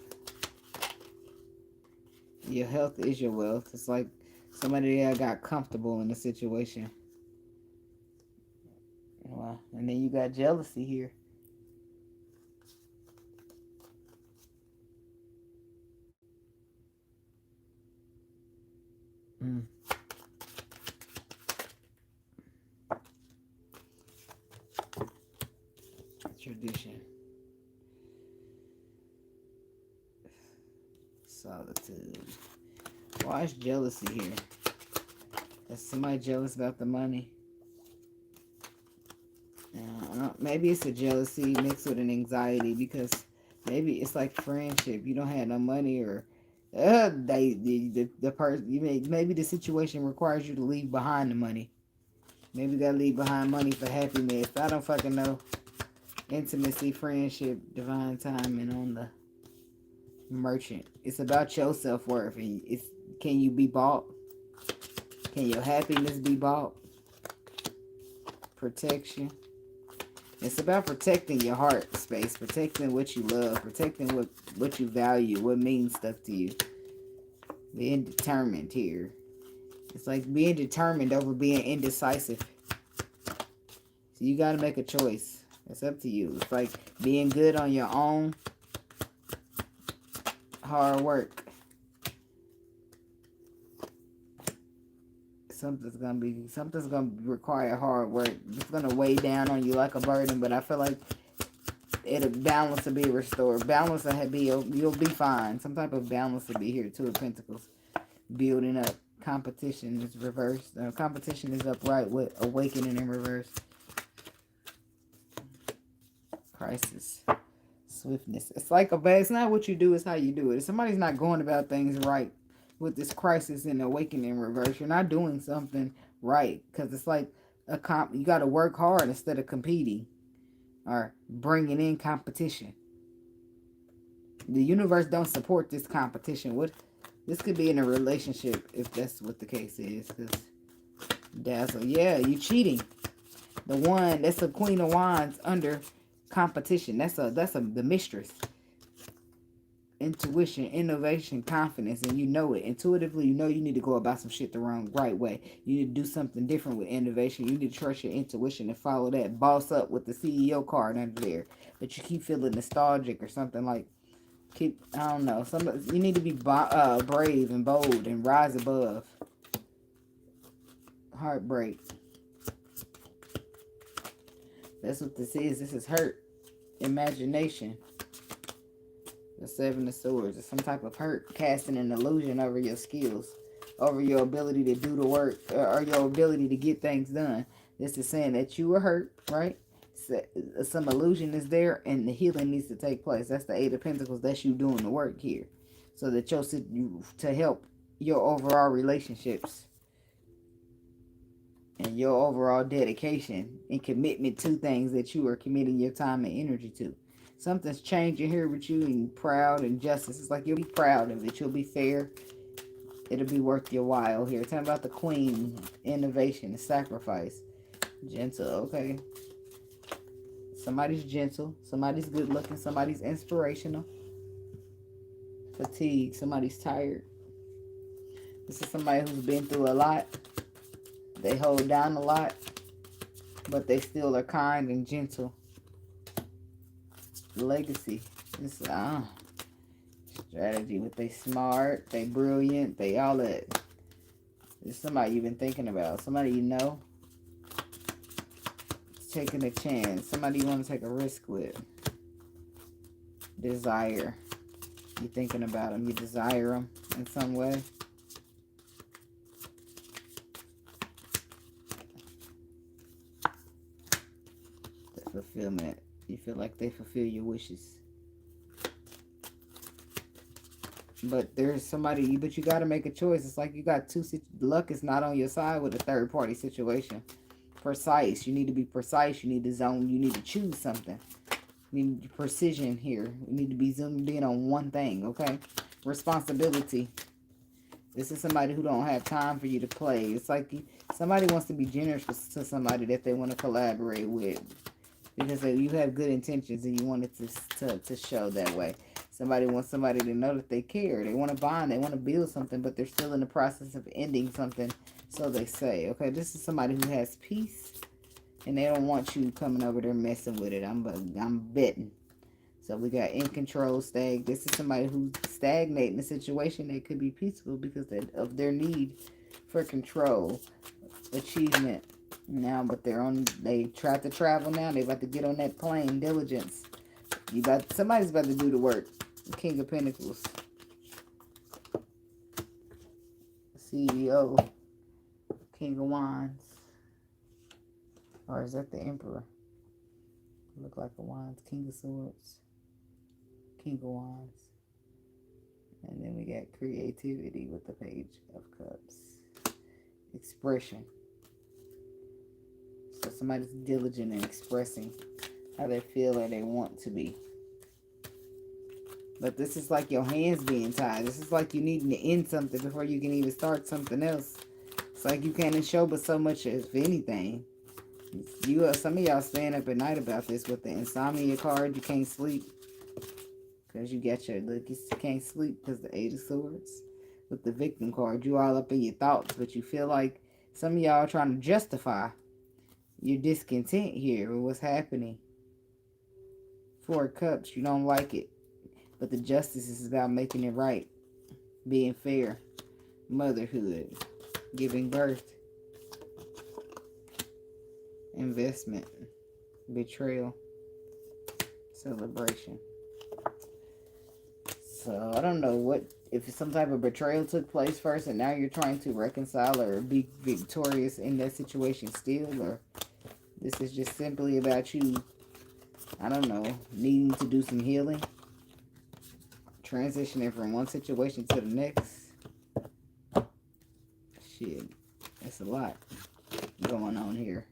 Your health is your wealth. It's like somebody that got comfortable in the situation. Wow. And then you got jealousy here. Tradition. Solitude. Why is jealousy here? Is somebody jealous about the money? Maybe it's a jealousy mixed with an anxiety, because maybe it's like friendship. You don't have no money, or the person. Maybe the situation requires you to leave behind the money. Maybe you gotta leave behind money for happiness. I don't fucking know. Intimacy, friendship, divine timing on the merchant. It's about your self-worth. And can you be bought? Can your happiness be bought? Protection. It's about protecting your heart space, protecting what you love, protecting what you value, what means stuff to you. Being determined here. It's like being determined over being indecisive. So you got to make a choice. It's up to you. It's like being good on your own. Hard work. Something's gonna require hard work. It's gonna weigh down on you like a burden, but I feel like balance will be restored. Balance will be, you'll be fine. Some type of balance will be here. Two of Pentacles. Building up. Competition is reversed. Competition is upright with awakening in reverse. Crisis. Swiftness. It's like it's not what you do, it's how you do it. If somebody's not going about things right with this crisis and awakening in reverse, you're not doing something right, because it's like you got to work hard instead of competing or bringing in competition. The universe don't support this competition. This could be in a relationship if that's what the case is. Dazzle. Yeah, you cheating. The one that's a Queen of Wands under competition. That's the mistress. Intuition, innovation, confidence, and you know it. Intuitively, you know you need to go about some shit the right way. You need to do something different with innovation. You need to trust your intuition and follow that. Boss up with the CEO card under there. But you keep feeling nostalgic or something like, I don't know. You need to be brave and bold and rise above. Heartbreak. That's what this is. This is hurt. Imagination. The Seven of Swords. It's some type of hurt, casting an illusion over your skills, over your ability to do the work, or your ability to get things done. This is saying that you were hurt, right? Some illusion is there, and the healing needs to take place. That's the Eight of Pentacles. That's you doing the work here, so that to help your overall relationships and your overall dedication and commitment to things that you are committing your time and energy to. Something's changing here with you, and proud and justice. It's like you'll be proud of it. You'll be fair. It'll be worth your while here. Tell me about the Queen. Innovation and sacrifice. Gentle. Okay. Somebody's gentle. Somebody's good looking. Somebody's inspirational. Fatigue. Somebody's tired. This is somebody who's been through a lot. They hold down a lot, but they still are kind and gentle. Legacy. It's Strategy, but they smart, they brilliant, they all that. It's somebody you've been thinking about. Somebody you know. Taking a chance. Somebody you want to take a risk with. Desire. You're thinking about them. You desire them in some way. The fulfillment. You feel like they fulfill your wishes. But there's somebody, but you got to make a choice. It's like you got two, luck is not on your side with a third party situation. Precise. You need to be precise. You need to zone. You need to choose something. You need precision here. We need to be zoomed in on one thing, okay? Responsibility. This is somebody who don't have time for you to play. It's like somebody wants to be generous to somebody that they want to collaborate with. Because you have good intentions and you want it to show that way. Somebody wants somebody to know that they care. They want to bond. They want to build something, but they're still in the process of ending something, so they say. Okay, this is somebody who has peace, and they don't want you coming over there messing with it. I'm betting. So we got in control, stag. This is somebody who's stagnating a situation that could be peaceful because of their need for control, achievement. Now, but they tried to travel now. They about to get on that plane, diligence. Somebody's about to do the work. King of Pentacles. CEO. King of Wands. Or is that the Emperor? Look like a Wands. King of Swords. King of Wands. And then we got creativity with the Page of Cups. Expression. So somebody's diligent in expressing how they feel or they want to be. But this is like your hands being tied. This is like you needing to end something before you can even start something else. It's like you can't show but so much, if anything. Some of y'all staying up at night about this with the insomnia card. You can't sleep because you got you can't sleep because the Eight of Swords. With the Victim card, you all up in your thoughts, but you feel like some of y'all are trying to justify your discontent here with what's happening. Four of Cups, you don't like it. But the justice is about making it right. Being fair. Motherhood. Giving birth. Investment. Betrayal. Celebration. So, I don't know if some type of betrayal took place first and now you're trying to reconcile or be victorious in that situation still, or this is just simply about you, I don't know, needing to do some healing. Transitioning from one situation to the next. Shit. That's a lot going on here.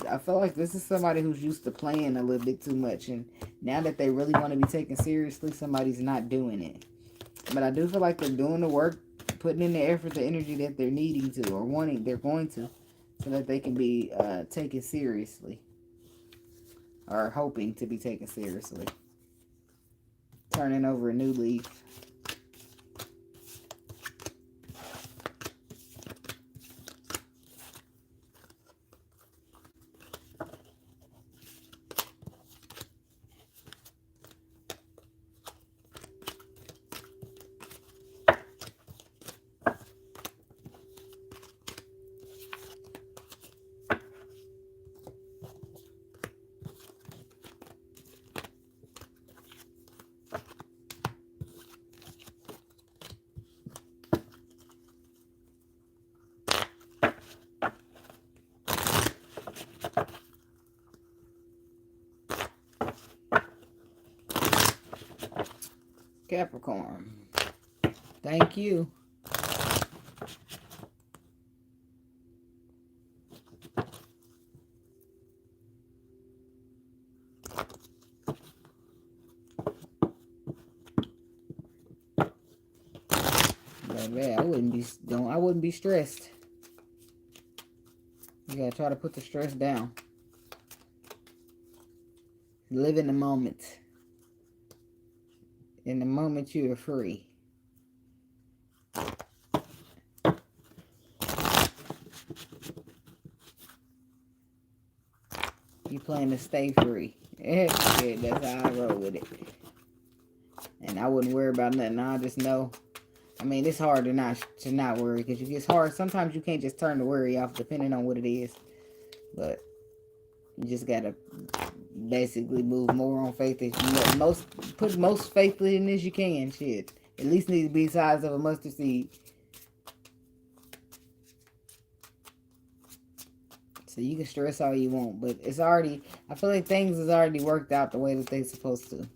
I feel like this is somebody who's used to playing a little bit too much, and now that they really want to be taken seriously, somebody's not doing it. But I do feel like they're doing the work, putting in the effort, the energy that they're needing to or wanting, they're going to, so that they can be taken seriously or hoping to be taken seriously. Turning over a new leaf. Capricorn. Thank you. Baby, I wouldn't be stressed. You gotta try to put the stress down. Live in the moment. In the moment you are free. You plan to stay free. Yeah, that's how I roll with it. And I wouldn't worry about nothing. I just know. I mean, it's hard to not worry because it's hard. Sometimes you can't just turn the worry off, depending on what it is. But you just gotta basically move more on faith. If you put most faith in as you can. Shit, at least need to be the size of a mustard seed. So you can stress all you want, but it's already. I feel like things is already worked out the way that they're supposed to.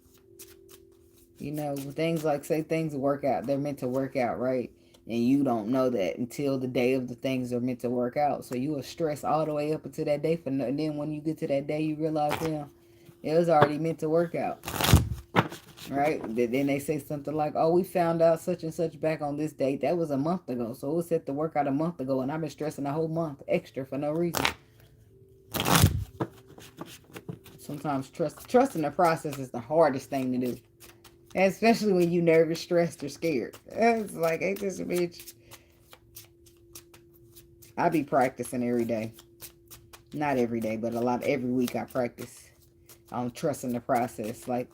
You know, things like, say things work out, they're meant to work out, right? And you don't know that until the day of the things are meant to work out. So you will stress all the way up until that day and then when you get to that day, you realize, damn, it was already meant to work out, right? Then they say something like, oh, we found out such and such back on this date. That was a month ago. So it was set to work out a month ago, and I've been stressing a whole month extra for no reason. Sometimes trusting the process is the hardest thing to do. Especially when you nervous, stressed, or scared. It's like, ain't this a bitch? I be practicing every day. Not every day, but every week I practice on trusting the process. Like,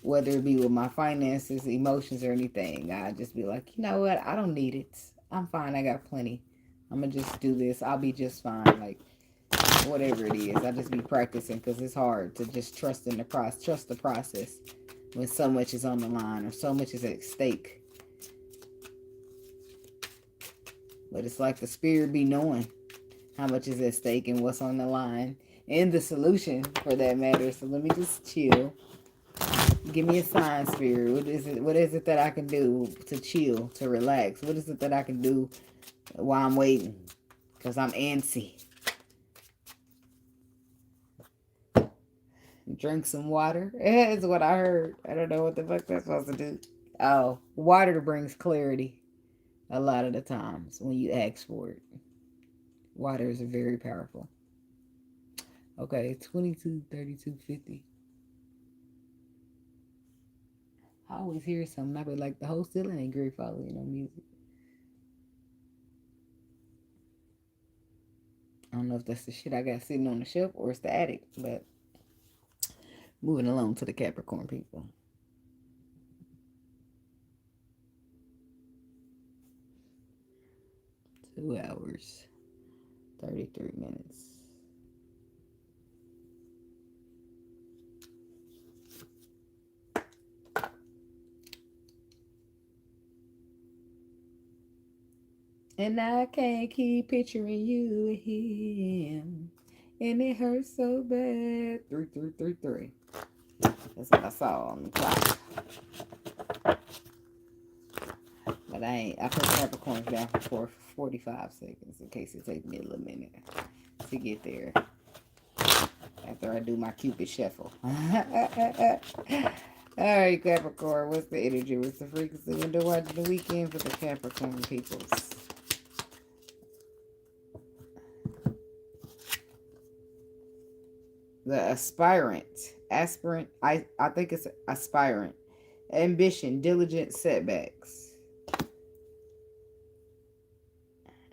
whether it be with my finances, emotions, or anything. I just be like, you know what? I don't need it. I'm fine. I got plenty. I'm going to just do this. I'll be just fine. Like, whatever it is. I just be practicing because it's hard to just trust the process. When so much is on the line or so much is at stake. But it's like the spirit be knowing how much is at stake and what's on the line. And the solution for that matter. So let me just chill. Give me a sign, spirit. What is it that I can do to chill, to relax? What is it that I can do while I'm waiting? Because I'm antsy. Drink some water. That's what I heard. I don't know what the fuck that's supposed to do. Oh, water brings clarity a lot of the times when you ask for it. Water is very powerful. Okay, 22, 32, 50. I always hear something. I be like, the whole ceiling ain't great following music. I don't know if that's the shit I got sitting on the shelf or it's the attic, but moving along to the Capricorn people. Two hours, 33 minutes. And I can't keep picturing you with him. And it hurts so bad. 3333. That's what I saw on the clock. But I put Capricorns down for 45 seconds in case it takes me a little minute to get there. After I do my Cupid shuffle. Alright, Capricorn. What's the energy? What's the frequency? When to watch the weekend for the Capricorn peoples? The aspirant. I think it's aspirant. Ambition. Diligent setbacks.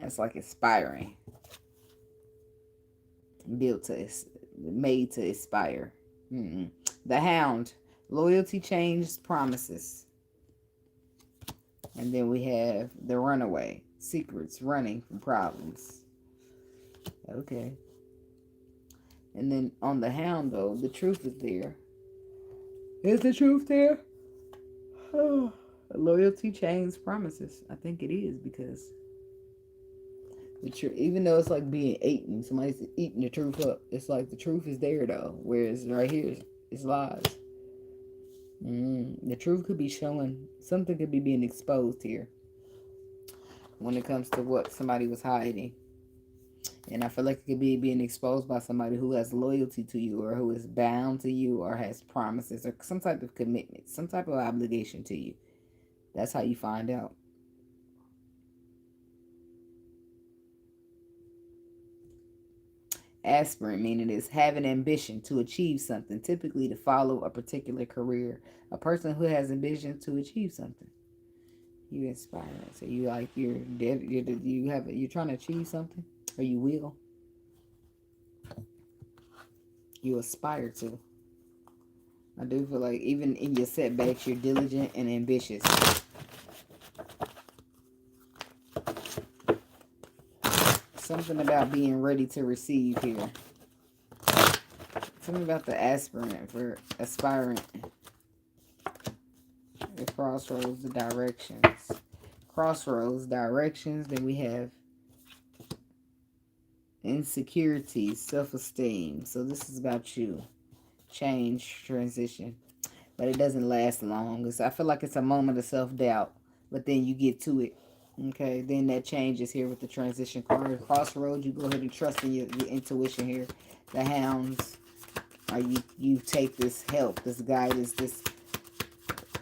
That's like aspiring. Made to aspire. The Hound. Loyalty changes promises. And then we have the Runaway. Secrets. Running from problems. Okay. And then on the Hound, though, the truth is there. Is the truth there? Oh, loyalty changes promises. I think it is because even though it's like being eaten, somebody's eating the truth up. It's like the truth is there, though. Whereas right here, it's lies. The truth could be showing. Something could be being exposed here when it comes to what somebody was hiding. And I feel like it could be being exposed by somebody who has loyalty to you or who is bound to you or has promises or some type of commitment, some type of obligation to you. That's how you find out. Aspirant, meaning is having ambition to achieve something, typically to follow a particular career. A person who has ambition to achieve something. You inspire. So you like you're trying to achieve something, or you will. you aspire to. I do feel like even in your setbacks, you're diligent and ambitious. Something about being ready to receive here. Something about the aspirant for aspirant. The crossroads, the directions. Crossroads, directions. Then we have insecurities, self-esteem. So this is about you. Change, transition. But it doesn't last long. I feel like it's a moment of self-doubt. But then you get to it. Okay, then that changes here with the transition card. Crossroads, you go ahead and trust in your intuition here. The hounds, you take this help, this guidance, this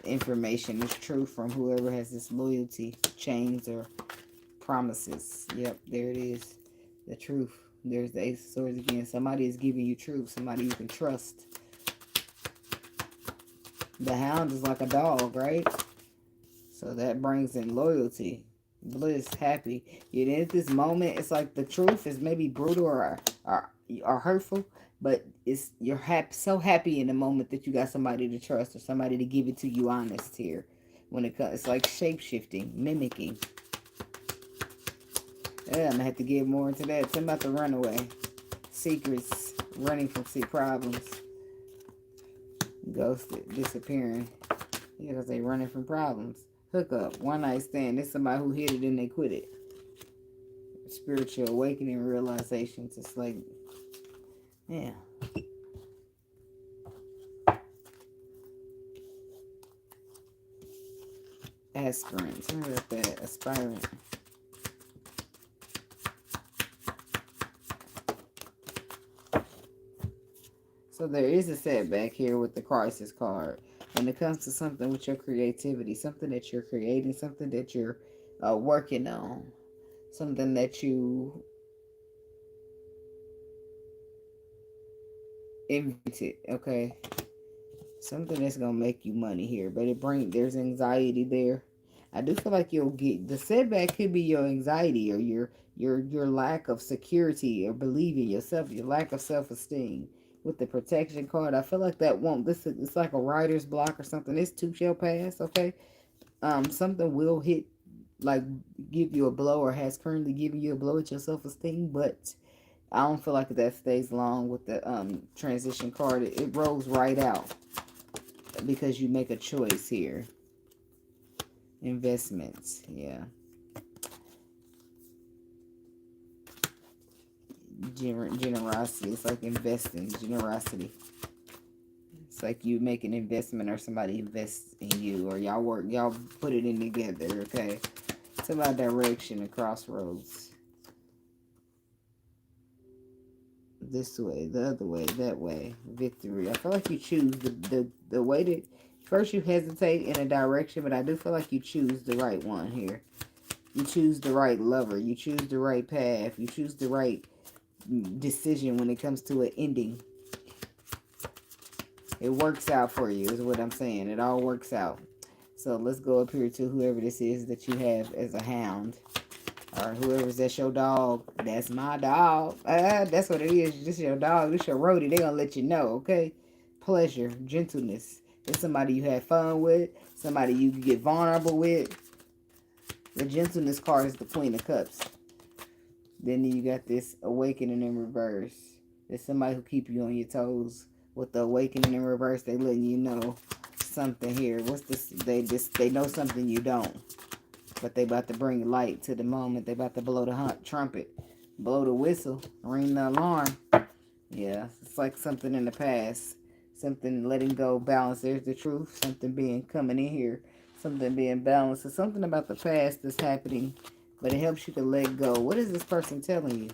information, this truth from whoever has this loyalty, chains, or promises. Yep, there it is. The truth. There's the Ace of Swords again. Somebody is giving you truth. Somebody you can trust. The hound is like a dog, right? So that brings in loyalty, bliss, happy. Yet at this moment, it's like the truth is maybe brutal or hurtful, but you're so happy in the moment that you got somebody to trust or somebody to give it to you honest here. When it comes, it's like shape-shifting, mimicking. Yeah, I'm gonna have to get more into that. Something about the runaway, secrets, running from problems, ghosted, disappearing. Yeah, because they running from problems. Hookup, one night stand. This is somebody who hit it and they quit it. Spiritual awakening, realizations. It's like, yeah. Aspirant. Something like that. Aspirant. So there is a setback here with the crisis card. When it comes to something with your creativity, something that you're creating, something that you're working on, something that you invented, okay? Something that's going to make you money here. But there's anxiety there. I do feel like you'll get, the setback could be your anxiety or your lack of security or believing yourself, your lack of self-esteem. With the protection card, I feel like that won't, it's like a writer's block or something. This too shall pass, okay? Something will hit, like, give you a blow or has currently given you a blow at your self-esteem, but I don't feel like that stays long with the transition card. It rolls right out because you make a choice here. Investments, yeah. Generosity, it's like investing, generosity. It's like you make an investment or somebody invests in you or y'all put it in together, okay? It's about direction and crossroads. This way, the other way, that way. Victory. I feel like you choose the way that first you hesitate in a direction, but I do feel like you choose the right one here. You choose the right lover. You choose the right path. You choose the right decision when it comes to an ending. It works out for you is what I'm saying. It all works out. So let's go up here to whoever this is that you have as a hound. Or whoever's that's your dog. That's my dog. That's what it is. This your dog. This your roadie. They gonna let you know, okay? Pleasure. Gentleness. It's somebody you have fun with. Somebody you can get vulnerable with. The gentleness card is the Queen of Cups. Then you got this awakening in reverse. There's somebody who keep you on your toes. With the awakening in reverse, they letting you know something here. What's this? They know something you don't. But they about to bring light to the moment. They about to blow the trumpet. Blow the whistle. Ring the alarm. Yeah, it's like something in the past. Something letting go, balance. There's the truth. Something coming in here. Something being balanced. It's something about the past that's happening. But it helps you to let go. What is this person telling you?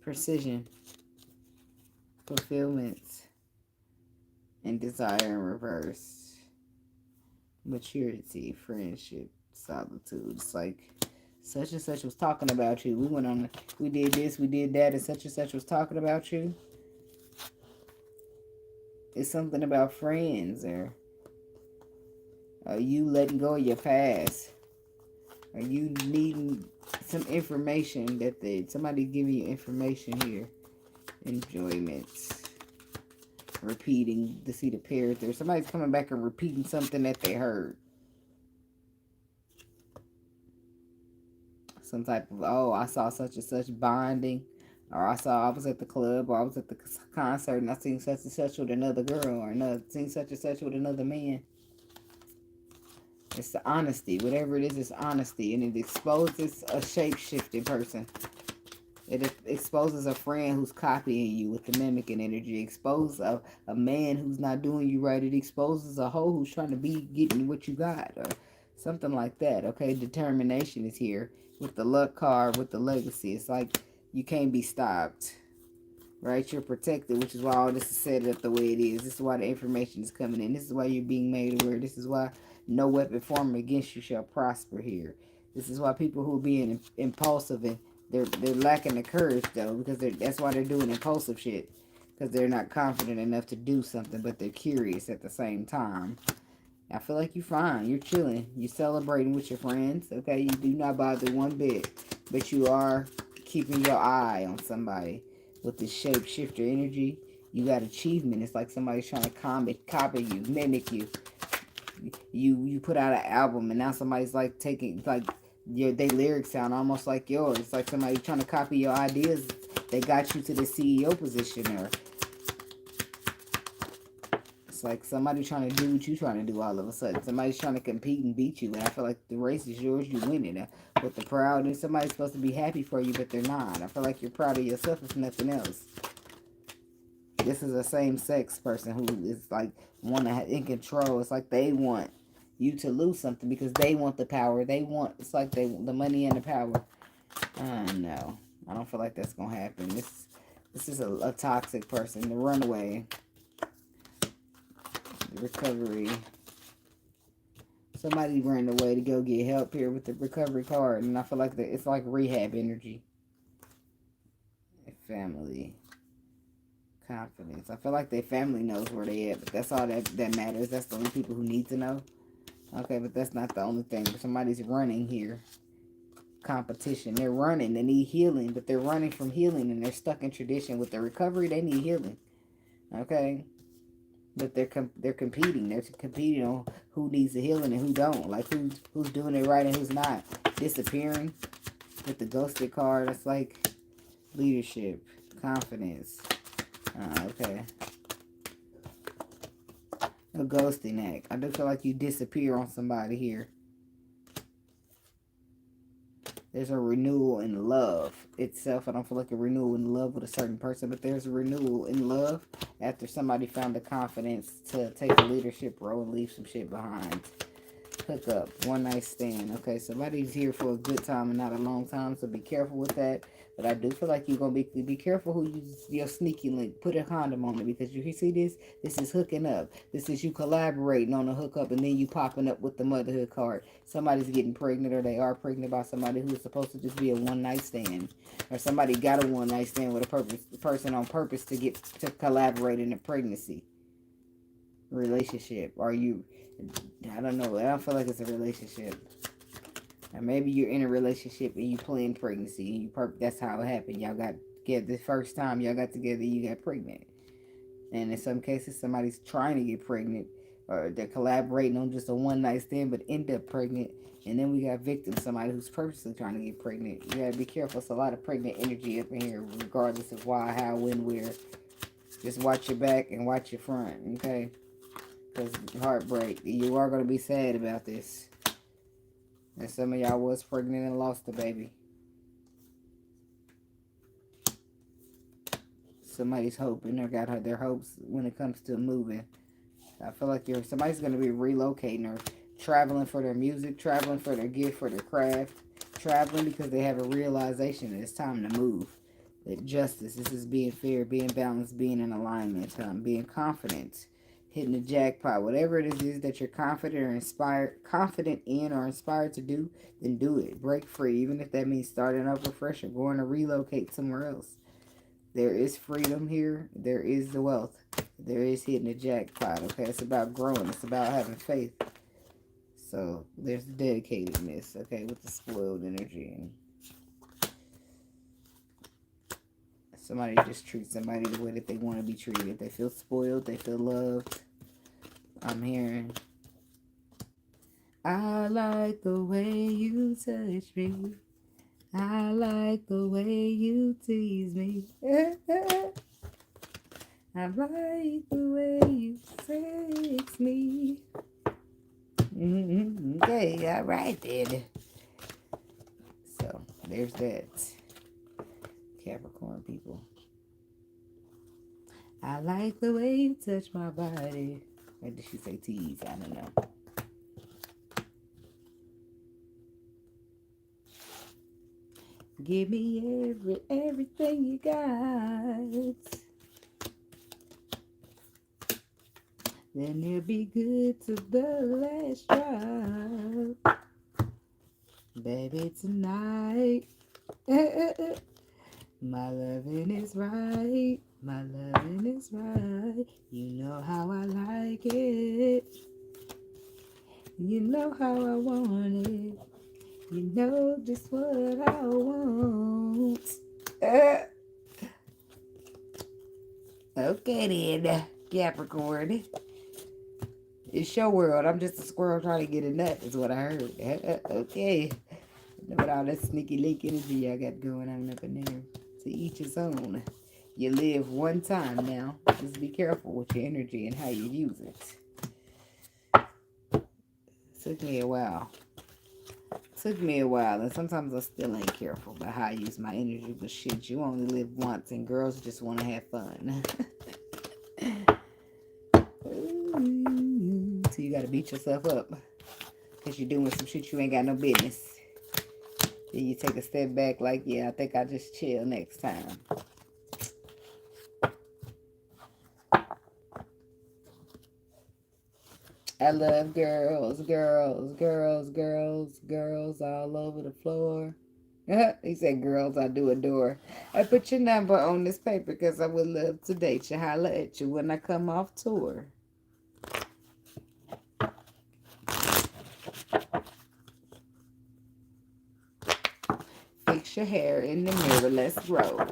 Precision. Fulfillment. And desire in reverse. Maturity. Friendship. Solitude. It's like such and such was talking about you. We did this, we did that, and such was talking about you. It's something about friends or you letting go of your past. Are you needing some information that somebody giving you information here? Enjoyment. repeating to see the pairs there. Somebody's coming back and repeating something that they heard. Some type of, oh, I saw such and such bonding. Or I was at the club, or I was at the concert and I seen such and such with another girl, or seen such and such with another man. It's the honesty. Whatever it is, it's honesty. And it exposes a shape-shifting person. It exposes a friend who's copying you with the mimicking energy. It exposes a man who's not doing you right. It exposes a hoe who's trying to be getting what you got, or something like that. Okay, determination is here with the luck card, with the legacy. It's like you can't be stopped, right? You're protected, which is why all this is set up the way it is. This is why the information is coming in. This is why you're being made aware. This is why no weapon formed against you shall prosper here. This is why people who are being impulsive and they're lacking the courage, though, because that's why they're doing impulsive shit, because they're not confident enough to do something, but they're curious at the same time. I feel like you're fine. You're chilling. You're celebrating with your friends. Okay, you do not bother one bit, but you are keeping your eye on somebody with this shapeshifter energy. You got achievement. It's like somebody's trying to copy you, mimic you. You put out an album and now somebody's like taking they lyrics sound almost like yours. It's like somebody trying to copy your ideas. They got you to the CEO position, or it's like somebody trying to do what you trying to do all of a sudden. Somebody's trying to compete and beat you, and I feel like the race is yours. You win it. With the proud, and somebody's supposed to be happy for you, but they're not. I feel like you're proud of yourself if nothing else. This is a same-sex person who is like in control. It's like they want you to lose something because they want the power. It's like the money and the power. No, I don't feel like that's gonna happen. This is a toxic person. The runaway, the recovery. Somebody ran away to go get help here with the recovery card, and I feel like it's like rehab energy. Family. Confidence. I feel like their family knows where they at, but that's all that matters. That's the only people who need to know. Okay, but that's not the only thing. Somebody's running here. Competition. They're running. They need healing, but they're running from healing, and they're stuck in tradition. With the recovery, they need healing. Okay, but they're competing. They're competing on who needs the healing and who don't. Like who's doing it right and who's not. Disappearing with the ghosted card. That's like leadership, confidence. Okay. A ghosting act. I do feel like you disappear on somebody here. There's a renewal in love itself. I don't feel like a renewal in love with a certain person, but there's a renewal in love after somebody found the confidence to take a leadership role and leave some shit behind. Hook up. One night stand. Okay, somebody's here for a good time and not a long time, so be careful with that. But I do feel like you're going to be careful who uses your sneaky link. Put a condom on it, because you can see this. This is hooking up. This is you collaborating on a hookup, and then you popping up with the motherhood card. Somebody's getting pregnant, or they are pregnant by somebody who is supposed to just be a one-night stand. Or somebody got a one-night stand with a person on purpose to collaborate in a pregnancy relationship. Are you... I don't know. I don't feel like it's a relationship. Or maybe you're in a relationship and you plan pregnancy and that's how it happened. Y'all got together the first time y'all got together, you got pregnant. And in some cases, somebody's trying to get pregnant, or they're collaborating on just a one night stand but end up pregnant. And then we got victims, somebody who's purposely trying to get pregnant. You gotta be careful. It's a lot of pregnant energy up in here, regardless of why, how, when, where. Just watch your back and watch your front, okay? Because heartbreak. You are going to be sad about this. And some of y'all was pregnant and lost the baby. Somebody's hoping or got their hopes when it comes to moving. I feel like somebody's going to be relocating or traveling for their music, traveling for their gift, for their craft, traveling because they have a realization that it's time to move. That justice, this is being fair, being balanced, being in alignment, being confident. Hitting the jackpot, whatever it is that you're confident in or inspired to do, then do it. Break free, even if that means starting over fresh or going to relocate somewhere else. There is freedom here. There is the wealth. There is hitting the jackpot. Okay, it's about growing. It's about having faith. So there's the dedicatedness. Okay, with the spoiled energy. Somebody just treats somebody the way that they want to be treated. They feel spoiled. They feel loved. I'm hearing, I like the way you touch me. I like the way you tease me. I like the way you sex me. Okay, all right then. So, there's that. Capricorn people. I like the way you touch my body. Or did she say tease? I don't know. Give me everything you got. Then it'll be good to the last drop. Baby, tonight. My loving is right. My loving is right. You know how I like it. You know how I want it. You know just what I want. Okay then, Capricorn. It's your world. I'm just a squirrel trying to get a nut, is what I heard. Okay. With all that sneaky link energy y'all got going on up in there. To each his own. You live one time now. Just be careful with your energy and how you use it. Took me a while. And sometimes I still ain't careful about how I use my energy. But shit, you only live once, and girls just want to have fun. So you gotta beat yourself up because you're doing some shit you ain't got no business. Then you take a step back like, yeah, I think I'll just chill next time. I love girls all over the floor. He said, girls, I do adore. I put your number on this paper because I would love to date you. Holla at you when I come off tour. Fix your hair in the mirror. Let's roll.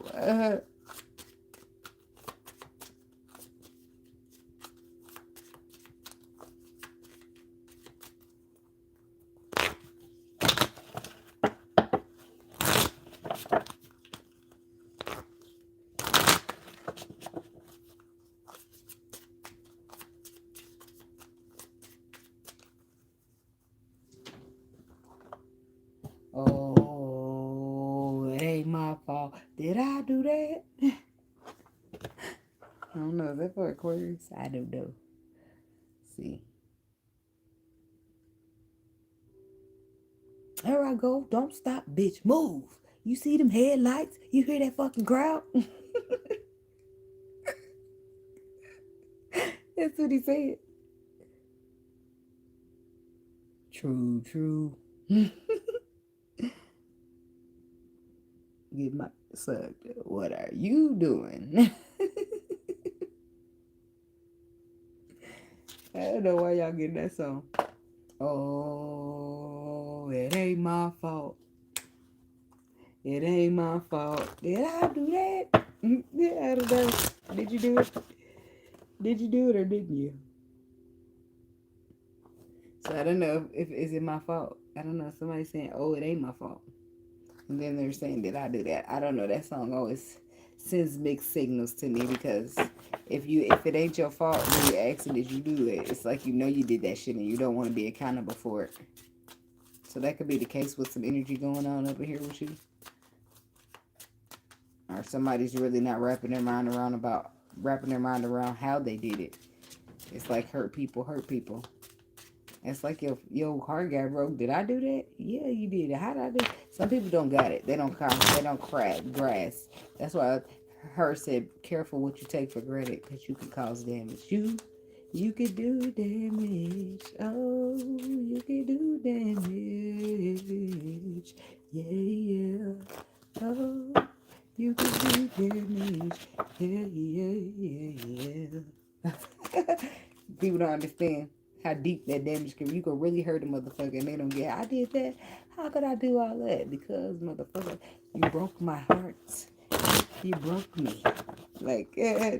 Oh, it ain't my fault. Did I do that? I don't know. Is that for Aquarius? I don't know. See. There I go. Don't stop, bitch. Move. You see them headlights? You hear that fucking crowd? That's what he said. True. Get my sucked. What are you doing? I don't know why y'all getting that song. Oh, it ain't my fault. It ain't my fault. Did I do that? Yeah, I don't know. Did you do it? Did you do it or didn't you? So I don't know if is it my fault. I don't know. Somebody's saying, oh, it ain't my fault. And then they're saying, did I do that? I don't know. That song always sends mixed signals to me because if it ain't your fault when you're asking did you do it, it's like you know you did that shit and you don't want to be accountable for it. So that could be the case with some energy going on over here with you. Or somebody's really not wrapping their mind around how they did it. It's like hurt people. It's like your heart got broke. Did I do that? Yeah, you did it. How did I do it? Some people don't got it. They don't grasp. That's why her said, careful what you take for granted because you can cause damage. You could do damage. Oh, you could do damage. Yeah. Oh, you could do damage. Yeah. People don't understand how deep that damage can be. You can really hurt a motherfucker and they don't get, I did that. How could I do all that? Because, motherfucker, you broke my heart. You broke me. Like,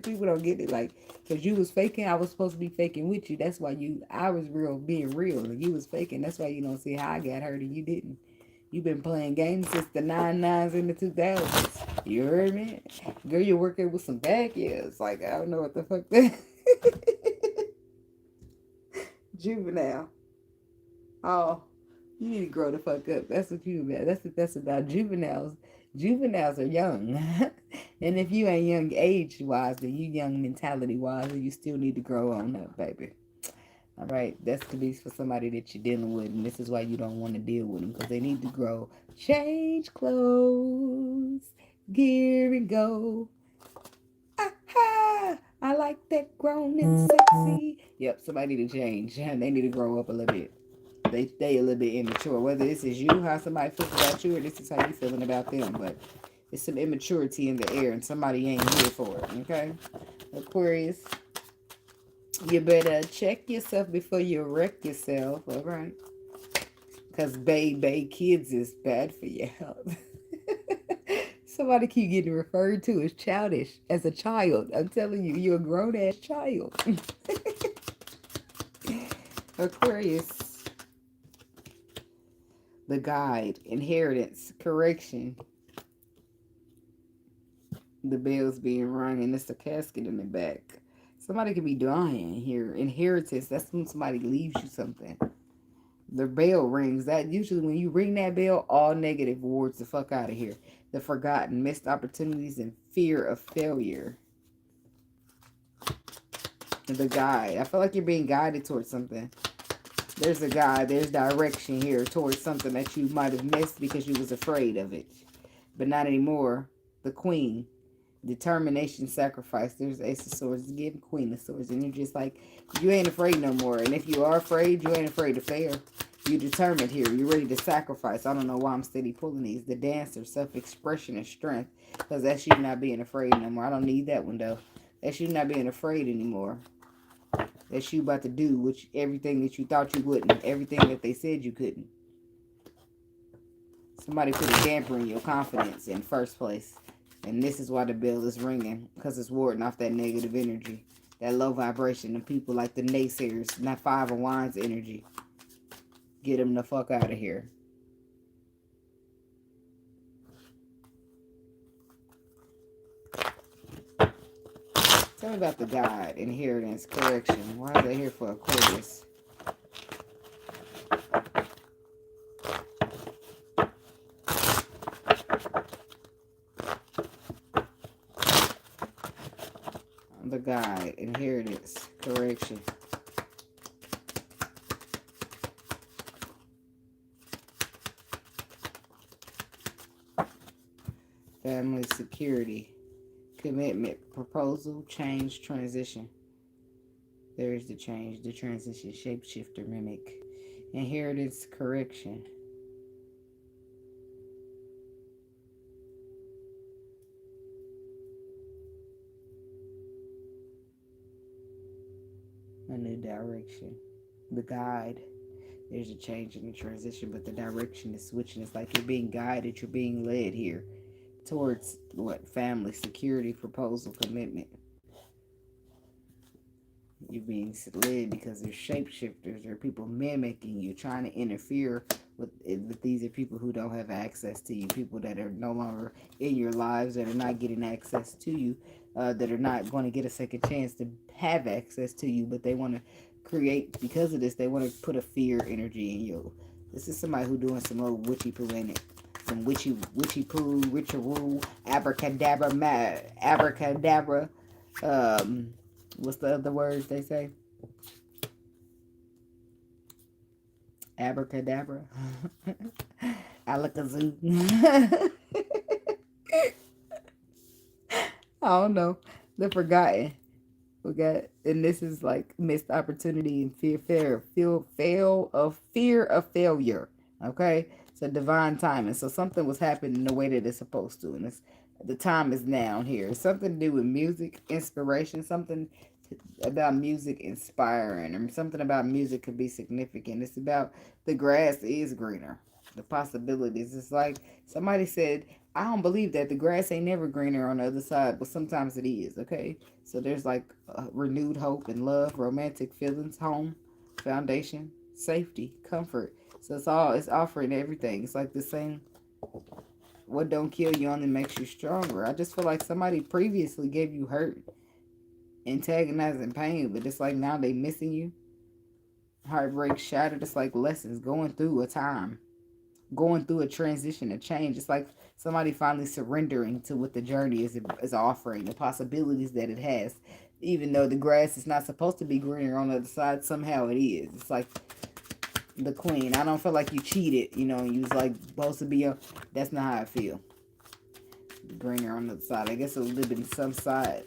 people don't get it. Like, because you was faking, I was supposed to be faking with you. That's why I was being real. And you was faking. That's why you don't see how I got hurt and you didn't. You've been playing games since the 99s and the 2000s. You heard me? Girl, you're working with some back years. Like, I don't know what the fuck that. Juvenile. Oh, you need to grow the fuck up. That's what you about. That's what that's about. Juveniles are young. And if you ain't young age-wise, then you young mentality-wise, and you still need to grow on up, baby. All right, that's to be for somebody that you're dealing with, and this is why you don't want to deal with them, because they need to grow. Change clothes, gear and go. Aha! I like that grown and sexy. Yep, somebody need to change. They need to grow up a little bit. They stay a little bit immature. Whether this is you, how somebody feels about you, or this is how you feeling about them, but it's some immaturity in the air, and somebody ain't here for it. Okay, Aquarius. You better check yourself before you wreck yourself, all right? Because baby kids is bad for your health. Somebody keep getting referred to as childish, as a child. I'm telling you, you're a grown-ass child. Aquarius. The guide, inheritance, correction. The bell's being rung, and it's a casket in the back. Somebody could be dying here. Inheritance, that's when somebody leaves you something. The bell rings. That usually when you ring that bell, all negative words the fuck out of here. The forgotten, missed opportunities, and fear of failure. The guide. I feel like you're being guided towards something. There's a guide. There's direction here towards something that you might have missed because you was afraid of it. But not anymore. The queen. Determination, sacrifice. There's Ace of Swords, getting Queen of Swords, and you're just like, you ain't afraid no more. And if you are afraid, you ain't afraid to fail. You're determined here. You're ready to sacrifice. I don't know why I'm steady pulling these. The dancer, self-expression, and strength, because that's you not being afraid no more. I don't need that one though. That's you not being afraid anymore. That's you about to do which everything that you thought you wouldn't, everything that they said you couldn't. Somebody put a damper in your confidence in first place. And this is why the bell is ringing. Because it's warding off that negative energy. That low vibration. And people like the naysayers. Not Five of Wands energy. Get them the fuck out of here. Tell me about the guide. Inheritance. Correction. Why is that here for Aquarius? The guide, inheritance, correction. Family security, commitment, proposal, change, transition. There's the change, the transition, shapeshifter, mimic. Inheritance, correction. A new direction. The guide. There's a change in the transition, but the direction is switching. It's like you're being guided, you're being led here towards what? Family, security, proposal, commitment. You're being led because there's shapeshifters. There are people mimicking you, trying to interfere with it. But these are people who don't have access to you, people that are no longer in your lives, that are not getting access to you, that are not going to get a second chance to have access to you, but they want to create, because of this, they want to put a fear energy in you. This is somebody who doing some old witchy poo in it. Some witchy poo, ritual, abracadabra, abracadabra, what's the other words they say? Abracadabra. Alakazoo. I don't know. The forgotten. We got, and this is like missed opportunity and fear of failure. Okay? So divine timing. So something was happening the way that it's supposed to. And it's, the time is now here. It's something to do with music, inspiration, something about music inspiring, or something about music could be significant. It's about the grass is greener. The possibilities. It's like somebody said, I don't believe that the grass ain't never greener on the other side, but sometimes it is, okay? So there's like renewed hope and love, romantic feelings, home, foundation, safety, comfort. So it's offering everything. It's like the same, what don't kill you only makes you stronger. I just feel like somebody previously gave you hurt, antagonizing pain, but it's like now they missing you. Heartbreak shattered. It's like lessons going through a time, going through a transition, a change. It's like somebody finally surrendering to what the journey is offering, the possibilities that it has. Even though the grass is not supposed to be greener on the other side, somehow it is. It's like the queen. I don't feel like you cheated, you know, you was like supposed to be a, that's not how I feel. Greener on the other side. I guess it would live in some side.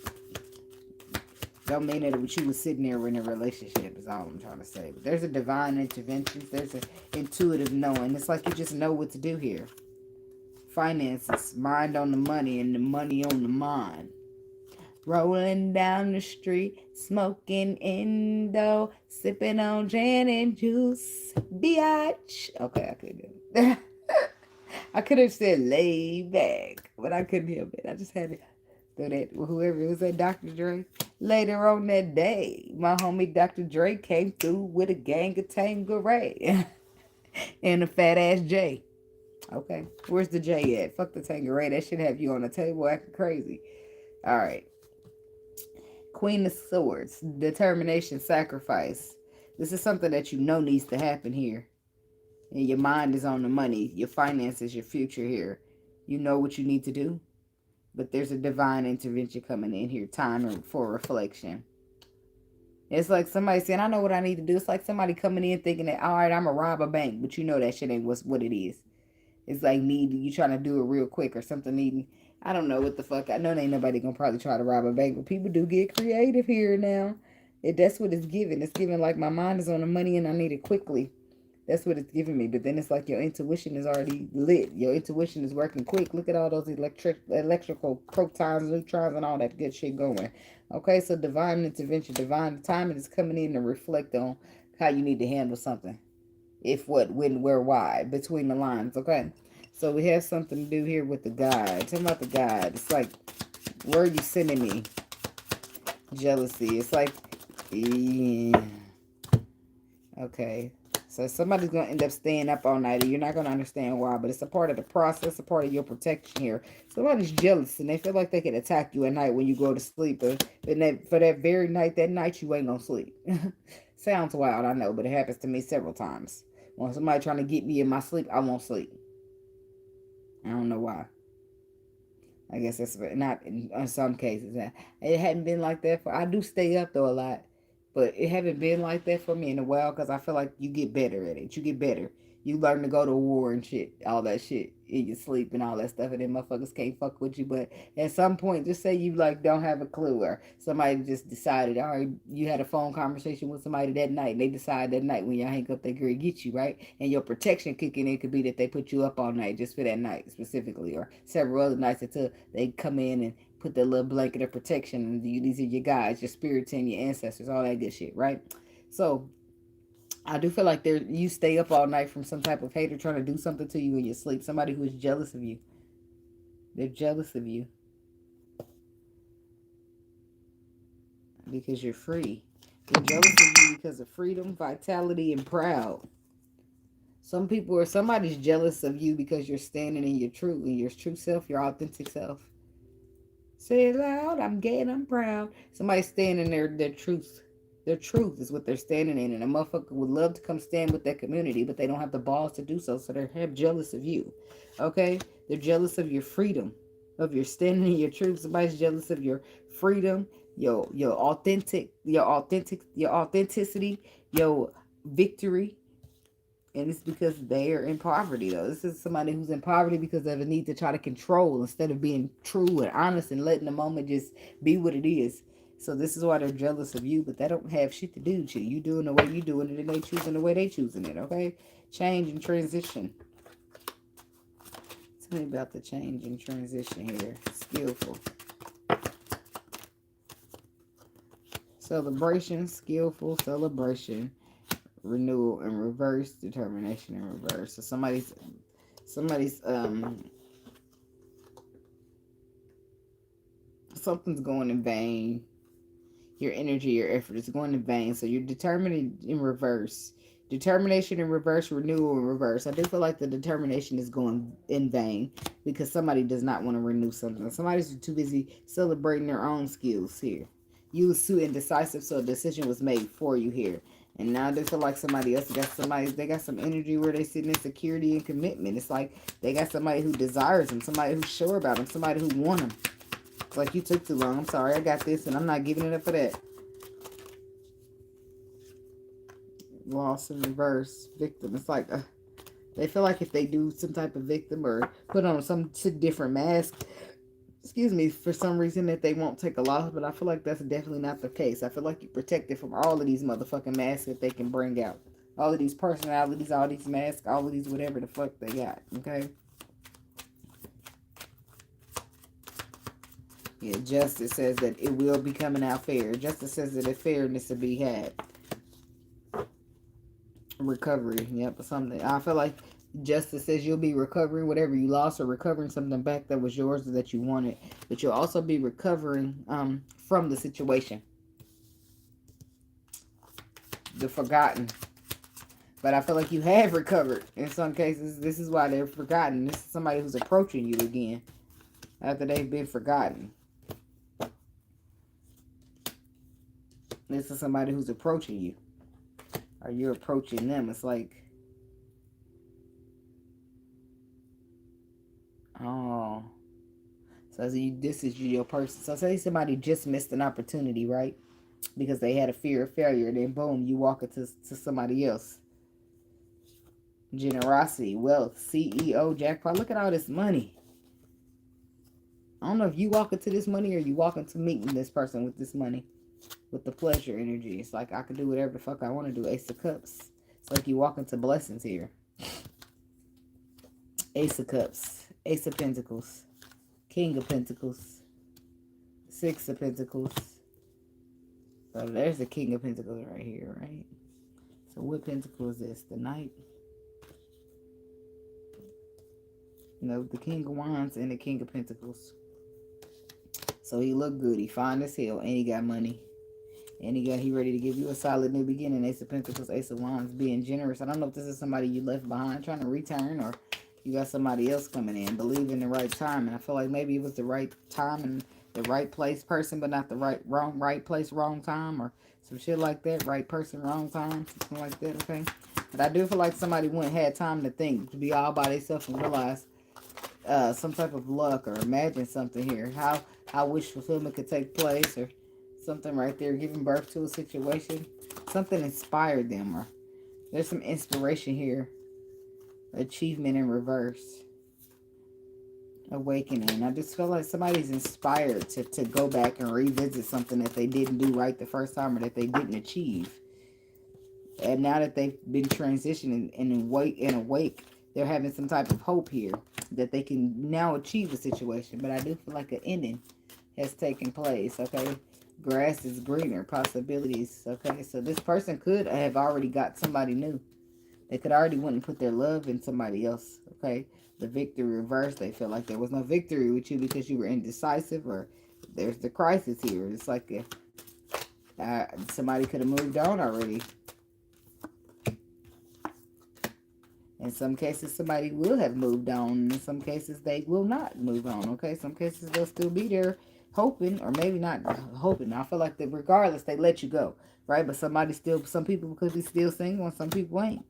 Don't mean that you was sitting there in a relationship is all I'm trying to say. But there's a divine intervention. There's an intuitive knowing. It's like you just know what to do here. Finances, mind on the money and the money on the mind. Rolling down the street, smoking Indo, sipping on gin and juice, biatch. Okay, I couldn't do it. I could have said lay back, but I couldn't help it. I just had to do that. Whoever it was, that Dr. Dre. Later on that day, my homie Dr. Dre came through with a gang of Tangeray and a fat ass J. Okay, where's the J at? Fuck the Tangeray. That should have you on the table acting crazy. All right. Queen of Swords, determination, sacrifice. This is something that you know needs to happen here. And your mind is on the money, your finances, your future here. You know what you need to do. But there's a divine intervention coming in here, time for reflection. It's like somebody saying, I know what I need to do. It's like somebody coming in thinking that, all right, I'm going to rob a bank. But you know that shit ain't what it is. It's like you trying to do it real quick or something needing. I don't know what the fuck. I know ain't nobody going to probably try to rob a bank. But people do get creative here now. That's what it's giving. It's giving like my mind is on the money and I need it quickly. That's what it's giving me. But then it's like your intuition is already lit. Your intuition is working quick. Look at all those electrical protons, neutrons, and all that good shit going. Okay, so divine intervention, divine timing is coming in to reflect on how you need to handle something. If, what, when, where, why, between the lines, okay? So we have something to do here with the guide. Tell me about the guide. It's like, where are you sending me? Jealousy. It's like, yeah. Okay. So somebody's going to end up staying up all night, and you're not going to understand why, but it's a part of the process, a part of your protection here. Somebody's jealous, and they feel like they can attack you at night when you go to sleep, but for that very night, that night, you ain't going to sleep. Sounds wild, I know, but it happens to me several times. When somebody trying to get me in my sleep, I won't sleep. I don't know why. I guess that's not in some cases. It hadn't been like that I do stay up, though, a lot. But it haven't been like that for me in a while because I feel like you get better at it. You get better. You learn to go to war and shit, all that shit in your sleep and all that stuff, and then motherfuckers can't fuck with you. But at some point, just say you like don't have a clue, or somebody just decided, all right, you had a phone conversation with somebody that night, and they decide that night when y'all hang up, they gonna get you, right? And your protection kicking in could be that they put you up all night just for that night specifically, or several other nights until they come in and put that little blanket of protection, and these are your guides, your spirits, and your ancestors, all that good shit, right? So I do feel like you stay up all night from some type of hater trying to do something to you in your sleep. Somebody who is jealous of you. They're jealous of you because you're free. They're jealous of you because of freedom, vitality, and proud. Somebody's jealous of you because you're standing in your true self, your authentic self. Say it loud, I'm gay and I'm proud. Somebody's standing their truth. Their truth is what they're standing in. And a motherfucker would love to come stand with that community, but they don't have the balls to do so. So they're jealous of you. Okay? They're jealous of your freedom, of your standing in your truth. Somebody's jealous of your freedom, your authenticity, your victory. And it's because they're in poverty, though. This is somebody who's in poverty because of a need to try to control instead of being true and honest and letting the moment just be what it is. So this is why they're jealous of you, but they don't have shit to do with you. You doing the way you doing it, and they choosing the way they choosing it, okay? Change and transition. Tell me about the change and transition here. Skillful. Celebration, skillful, celebration. Renewal in reverse, determination in reverse. So somebody's Somebody's, something's going in vain. Your energy, your effort is going in vain. So you're determined in reverse. Determination in reverse, renewal in reverse. I do feel like the determination is going in vain because somebody does not want to renew something. Somebody's too busy celebrating their own skills here. You was too indecisive, so a decision was made for you here. And now they feel like somebody else got somebody, they got some energy where they sitting in security and commitment. It's like they got somebody who desires them, somebody who's sure about them, somebody who want them. It's like you took too long. I'm sorry, I got this and I'm not giving it up for that. Loss in reverse, victim. It's like they feel like if they do some type of victim or put on some different mask, excuse me, for some reason that they won't take a loss, but I feel like that's definitely not the case. I feel like you're protected from all of these motherfucking masks that they can bring out. All of these personalities, all these masks, all of these whatever the fuck they got, okay? Yeah, justice says that it will be coming out fair. Justice says that if fairness will be had. Recovery, yep, something. I feel like justice says you'll be recovering whatever you lost or recovering something back that was yours or that you wanted. But you'll also be recovering from the situation. The forgotten. But I feel like you have recovered. In some cases, this is why they're forgotten. This is somebody who's approaching you again after they've been forgotten. This is somebody who's approaching you. Or you're approaching them. It's like, oh. So this is your person. So say somebody just missed an opportunity, right? Because they had a fear of failure. Then boom, you walk into somebody else. Generosity, wealth, CEO, jackpot. Look at all this money. I don't know if you walk into this money or you walk into meeting this person with this money. With the pleasure energy. It's like I can do whatever the fuck I want to do. Ace of Cups. It's like you walk into blessings here. Ace of Cups. Ace of Pentacles. King of Pentacles. Six of Pentacles. So there's the King of Pentacles right here, right? So what pentacle is this? The Knight? No, the King of Wands and the King of Pentacles. So he looked good. He fine as hell. And he got money. And he ready to give you a solid new beginning. Ace of Pentacles, Ace of Wands, being generous. I don't know if this is somebody you left behind trying to return or you got somebody else coming in. Believe in the right time. And I feel like maybe it was the right time and the right place person, but not the right place, wrong time or some shit like that. Right person, wrong time, something like that, okay? But I do feel like somebody had time to think, to be all by themselves and realize some type of luck or imagine something here. How wish fulfillment could take place or something right there, giving birth to a situation. Something inspired them or there's some inspiration here. Achievement in reverse. Awakening. I just feel like somebody's inspired to go back and revisit something that they didn't do right the first time or that they didn't achieve. And now that they've been transitioning and awake, they're having some type of hope here that they can now achieve a situation. But I do feel like an ending has taken place, okay? Grass is greener, possibilities, okay? So this person could have already got somebody new. They could already went and put their love in somebody else, okay? The victory reversed. They feel like there was no victory with you because you were indecisive or there's the crisis here. It's like somebody could have moved on already. In some cases, somebody will have moved on. In some cases, they will not move on, okay? Some cases, they'll still be there hoping, or maybe not hoping. I feel like that regardless, they let you go, right? But some people could be still single and some people ain't.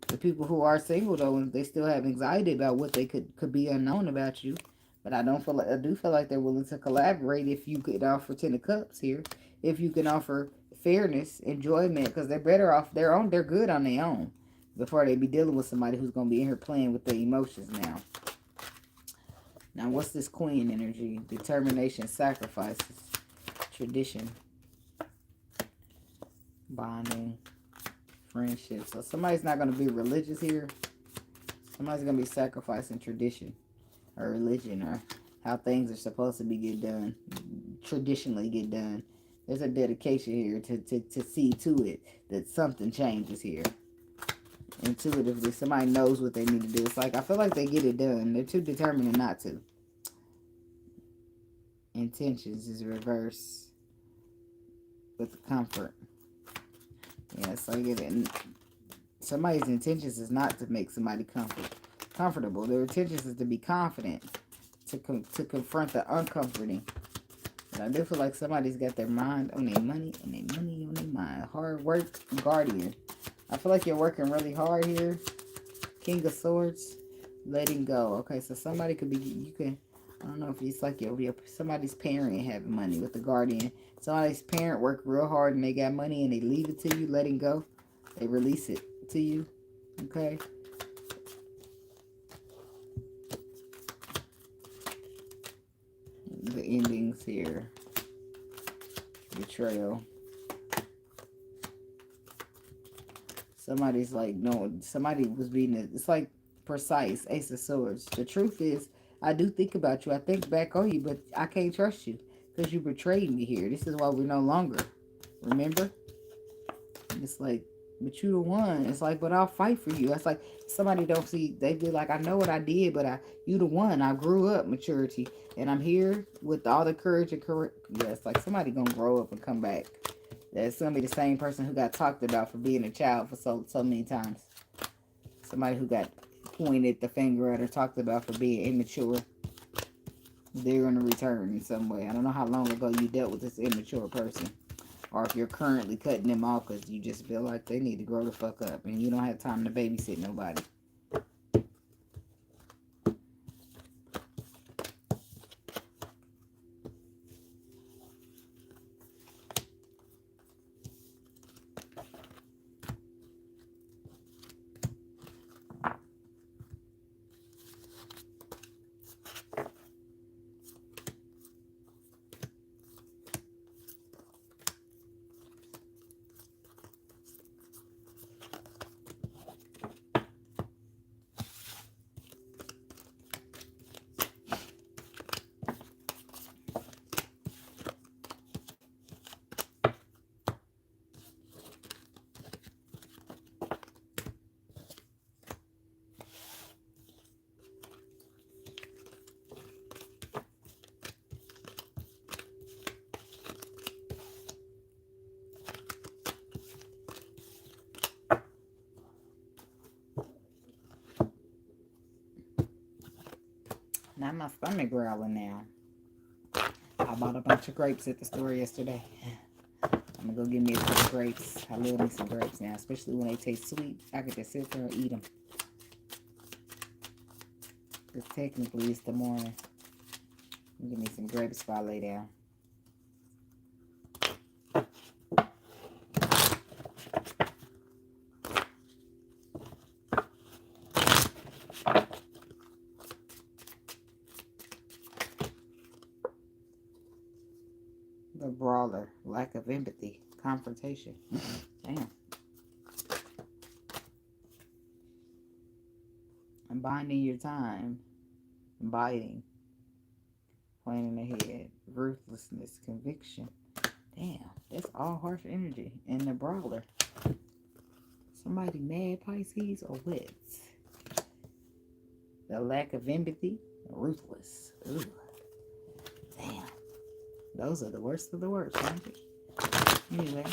The people who are single, though, they still have anxiety about what they could be unknown about you. But I do feel like they're willing to collaborate if you could offer 10 of Cups here. If you can offer fairness, enjoyment, because they're better off their own. They're good on their own before they be dealing with somebody who's going to be in here playing with their emotions now. Now, what's this Queen energy? Determination, sacrifices, tradition, bonding, friendship. So somebody's not going to be religious here. Somebody's going to be sacrificing tradition or religion or how things are supposed to be traditionally get done. There's a dedication here to see to it that something changes here. Intuitively, somebody knows what they need to do. It's like, I feel like they get it done. They're too determined not to. Intentions is reverse with the comfort. Yeah, it's like somebody's intentions is not to make somebody comfortable. Their intentions is to be confident, to confront the uncomforting. But I do feel like somebody's got their mind on their money and their money on their mind. Hard work, guardian. I feel like you're working really hard here. King of Swords, letting go. Okay, so somebody could be, I don't know if it's like somebody's parent having money with the guardian. Somebody's parent worked real hard and they got money and they leave it to you, letting go. They release it to you. Okay. The endings here. Betrayal. Somebody's like, no, somebody was being, it's like precise. Ace of Swords. The truth is, I do think about you. I think back on you, but I can't trust you because you betrayed me here. This is why we're no longer. Remember? It's like, but you the one. It's like, but I'll fight for you. It's like somebody don't see. They be like, I know what I did, but you the one. I grew up, maturity, and I'm here with all the courage and courage. Yeah, it's like somebody gonna grow up and come back. That's gonna be the same person who got talked about for being a child for so many times. Somebody who got pointed the finger at or talked about for being immature. They're gonna return in some way. I don't know how long ago you dealt with this immature person. Or if you're currently cutting them off because you just feel like they need to grow the fuck up and you don't have time to babysit nobody. Now my stomach growling now. I bought a bunch of grapes at the store yesterday. I'm gonna go get me a couple of grapes. I love me some grapes now, especially when they taste sweet. I could just sit there and eat them. Because technically it's the morning. Give me some grapes before I lay down. The brawler, lack of empathy, confrontation. Damn. And binding your time, biting, planning ahead, ruthlessness, conviction. Damn, that's all harsh energy. And the brawler. Somebody mad, Pisces, or what? The lack of empathy, ruthless. Ooh. Damn. Those are the worst of the worst, aren't they? Anyway.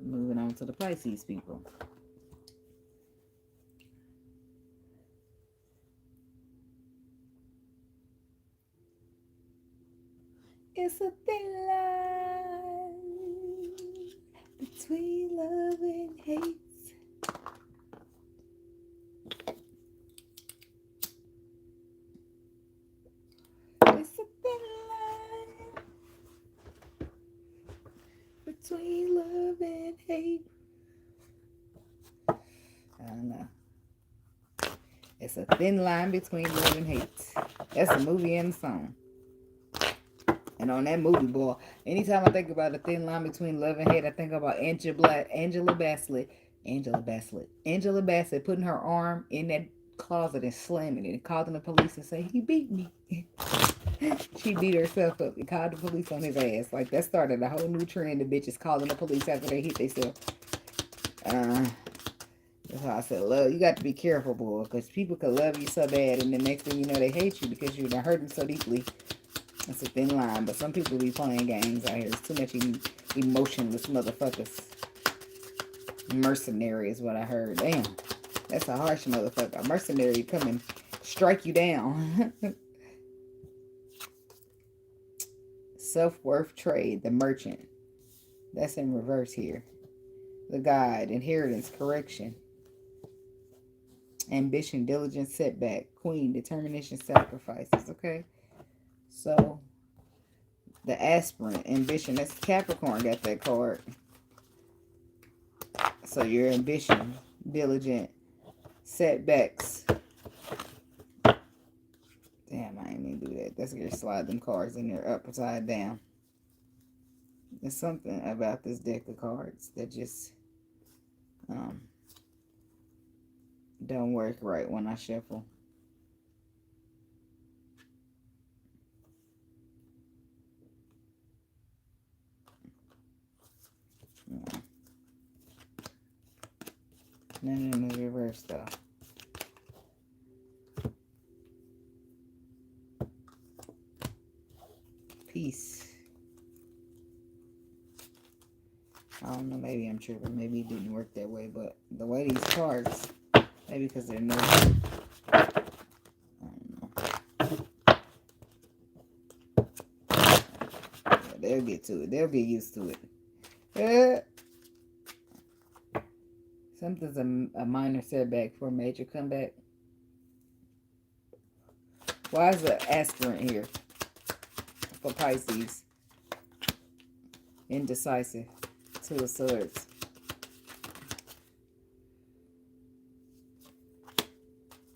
Moving on to the Pisces people. It's a thin line between love and hate. It's a thin line between love and hate. I don't know. It's a thin line between love and hate. That's a movie and a song. And on that movie, boy, anytime I think about a thin line between love and hate, I think about Angela Bassett putting her arm in that closet and slamming it and calling the police and saying, he beat me. She beat herself up and called the police on his ass. Like, that started a whole new trend of bitches calling the police after they hit themselves. That's why I said, love, you got to be careful, boy, because people could love you so bad, and the next thing you know, they hate you because you're hurting so deeply. It's a thin line, but some people be playing games out here. It's too much emotionless motherfuckers. Mercenary is what I heard. Damn, that's a harsh motherfucker. A mercenary come and strike you down. Self-worth trade, the merchant. That's in reverse here. The guide, inheritance, correction. Ambition, diligence, setback. Queen, determination, sacrifices. Okay. So, the aspirant, ambition. That's Capricorn got that card. So, your ambition, diligent, setbacks. Damn, I ain't mean to do that. That's gonna slide them cards in there upside down. There's something about this deck of cards that just don't work right when I shuffle. Yeah. None of them is reversed though. Peace. I don't know, maybe I'm tripping. Maybe it didn't work that way, but the way these cards, maybe because they're new. I don't know. Yeah, they'll get to it. They'll get used to it. Something's a minor setback for a major comeback. Why is the aspirant here for Pisces? Indecisive. Two of Swords.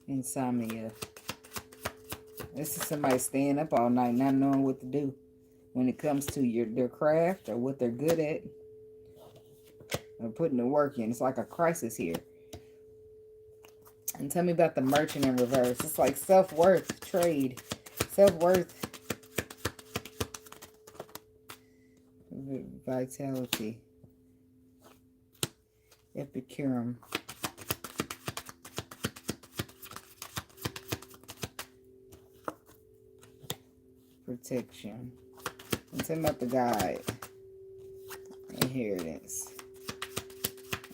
Insomnia. This is somebody staying up all night not knowing what to do when it comes to their craft or what they're good at. Or putting the work in. It's like a crisis here. And tell me about the merchant in reverse. It's like self-worth, trade. Self-worth. Vitality. Epicurum. Protection. And tell me about the guide. Inheritance.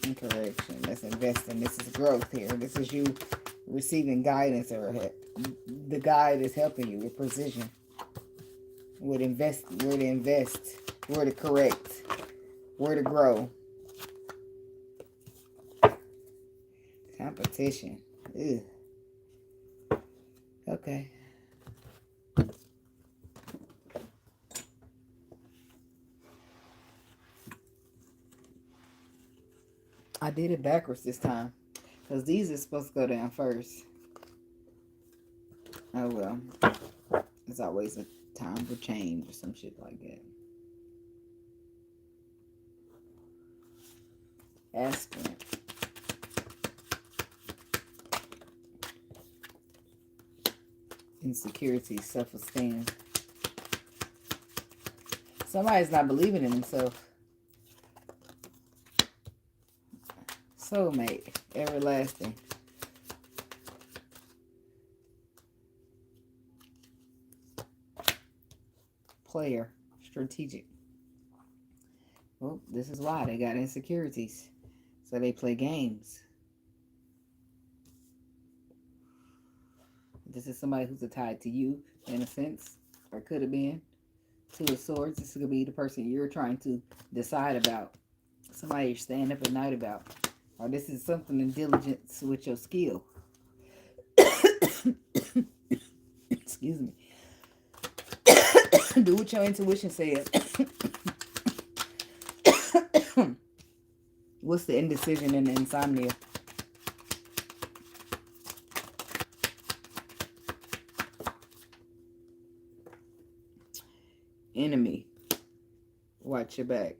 And correction. That's investing. This is growth here. This is you receiving guidance, or the guide is helping you with precision. Where to invest, where to correct, where to grow. Competition. Ew. Okay. I did it backwards this time, because these are supposed to go down first. Oh well. There's always a time for change or some shit like that. Aspirant. Insecurity, self-esteem. Somebody's not believing in themselves. Soulmate, everlasting. Player, strategic. Well, this is why they got insecurities. So they play games. This is somebody who's tied to you, in a sense, or could have been. Two of Swords. This could be the person you're trying to decide about. Somebody you're staying up at night about. Or this is something in diligence with your skill. Excuse me. Do what your intuition says. What's the indecision and the insomnia? Enemy. Watch your back.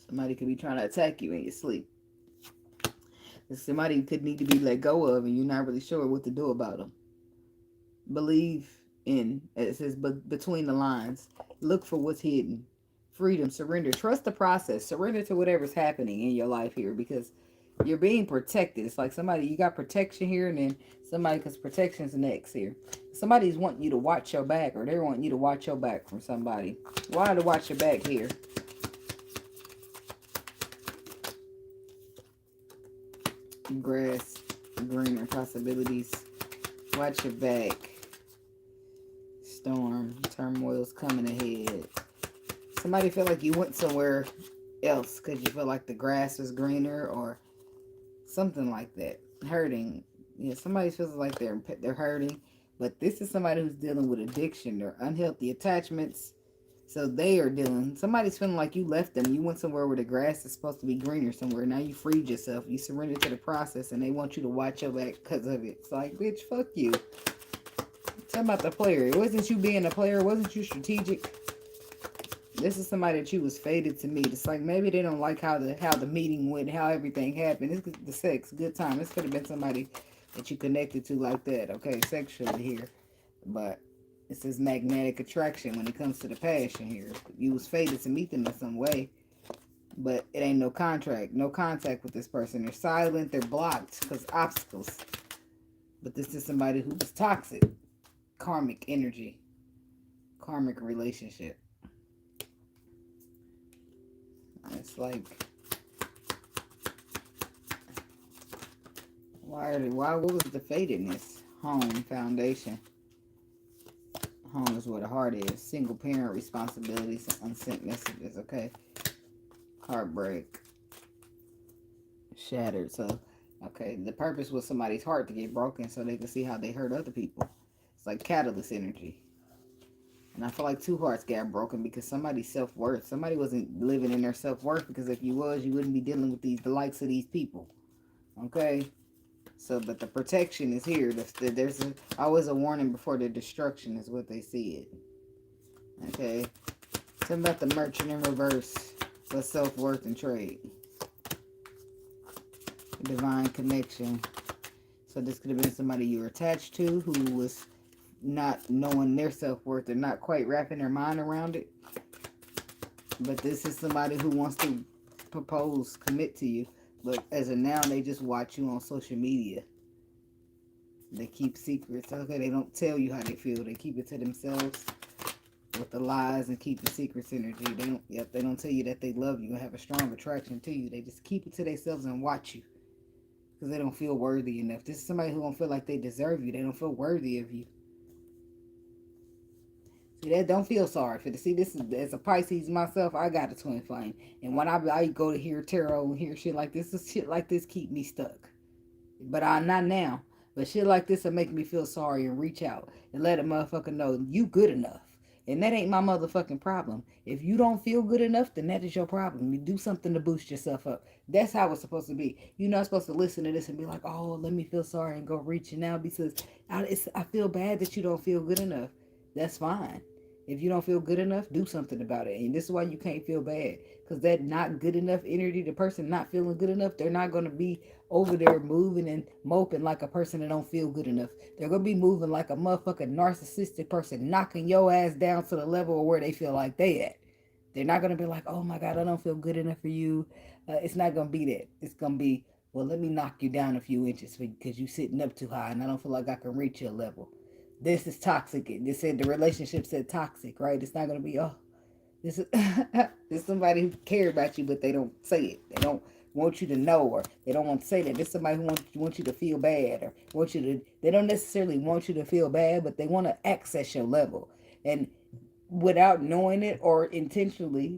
Somebody could be trying to attack you in your sleep. Somebody could need to be let go of and you're not really sure what to do about them. Believe in. It says, but between the lines, look for what's hidden. Freedom, surrender, trust the process, surrender to whatever's happening in your life here, because you're being protected. It's like somebody, you got protection here, and then somebody, because protection's next here. Somebody's wanting you to watch your back, or they're wanting you to watch your back from somebody. Why to watch your back here? Grass, greener possibilities. Watch your back. Storm, turmoil's coming ahead. Somebody feel like you went somewhere else because you feel like the grass is greener or something like that. Hurting. Yeah, somebody feels like they're hurting, but this is somebody who's dealing with addiction or unhealthy attachments. So they are dealing. Somebody's feeling like you left them. You went somewhere where the grass is supposed to be greener somewhere. Now you freed yourself. You surrendered to the process, and they want you to watch your back because of it. It's like, bitch, fuck you. Talking about the player. It wasn't you being a player. It wasn't you strategic. This is somebody that you was fated to meet. It's like maybe they don't like how the meeting went, how everything happened. It's the sex, good time. This could have been somebody that you connected to like that. Okay, sexually here, but it says magnetic attraction when it comes to the passion here. You was fated to meet them in some way, but it ain't no contract, no contact with this person. They're silent. They're blocked because obstacles. But this is somebody who was toxic, karmic energy, karmic relationship. It's like, what was the fatedness? Home, foundation. Home is where the heart is. Single parent responsibilities and unsent messages, okay? Heartbreak. Shattered. So, okay, the purpose was somebody's heart to get broken so they can see how they hurt other people. It's like catalyst energy. And I feel like two hearts got broken because somebody's self-worth. Somebody wasn't living in their self-worth, because if you was, you wouldn't be dealing with the likes of these people. Okay? So, but the protection is here. There's always a warning before the destruction is what they see it. Okay? Something about the merchant in reverse for self-worth and trade. Divine connection. So this could have been somebody you were attached to who was not knowing their self-worth. They're not quite wrapping their mind around it. But this is somebody who wants to propose, commit to you. But as of now, they just watch you on social media. They keep secrets. Okay, they don't tell you how they feel. They keep it to themselves with the lies and keep the secrets energy. They don't tell you that they love you and have a strong attraction to you. They just keep it to themselves and watch you because they don't feel worthy enough. This is somebody who don't feel like they deserve you. They don't feel worthy of you. See, that don't feel sorry for the. See, this is, as a Pisces myself, I got a twin flame, and when I go to hear tarot and hear shit like this keep me stuck. But I'm not now. But shit like this will make me feel sorry and reach out and let a motherfucker know you good enough. And that ain't my motherfucking problem. If you don't feel good enough, then that is your problem. You do something to boost yourself up. That's how it's supposed to be. You're not supposed to listen to this and be like, oh, let me feel sorry and go reaching out because I feel bad that you don't feel good enough. That's fine. If you don't feel good enough, do something about it. And this is why you can't feel bad. Because that not good enough energy, the person not feeling good enough, they're not going to be over there moving and moping like a person that don't feel good enough. They're going to be moving like a motherfucking narcissistic person, knocking your ass down to the level of where they feel like they at. They're not going to be like, oh my God, I don't feel good enough for you. It's not going to be that. It's going to be, well, let me knock you down a few inches because you're sitting up too high and I don't feel like I can reach your level. This is toxic. They said the relationship said toxic, right? It's not going to be, oh, this is somebody who care about you, but they don't say it. They don't want you to know, or they don't want to say that. This is somebody who wants you to feel bad, or they don't necessarily want you to feel bad, but they want to access your level. And without knowing it or intentionally,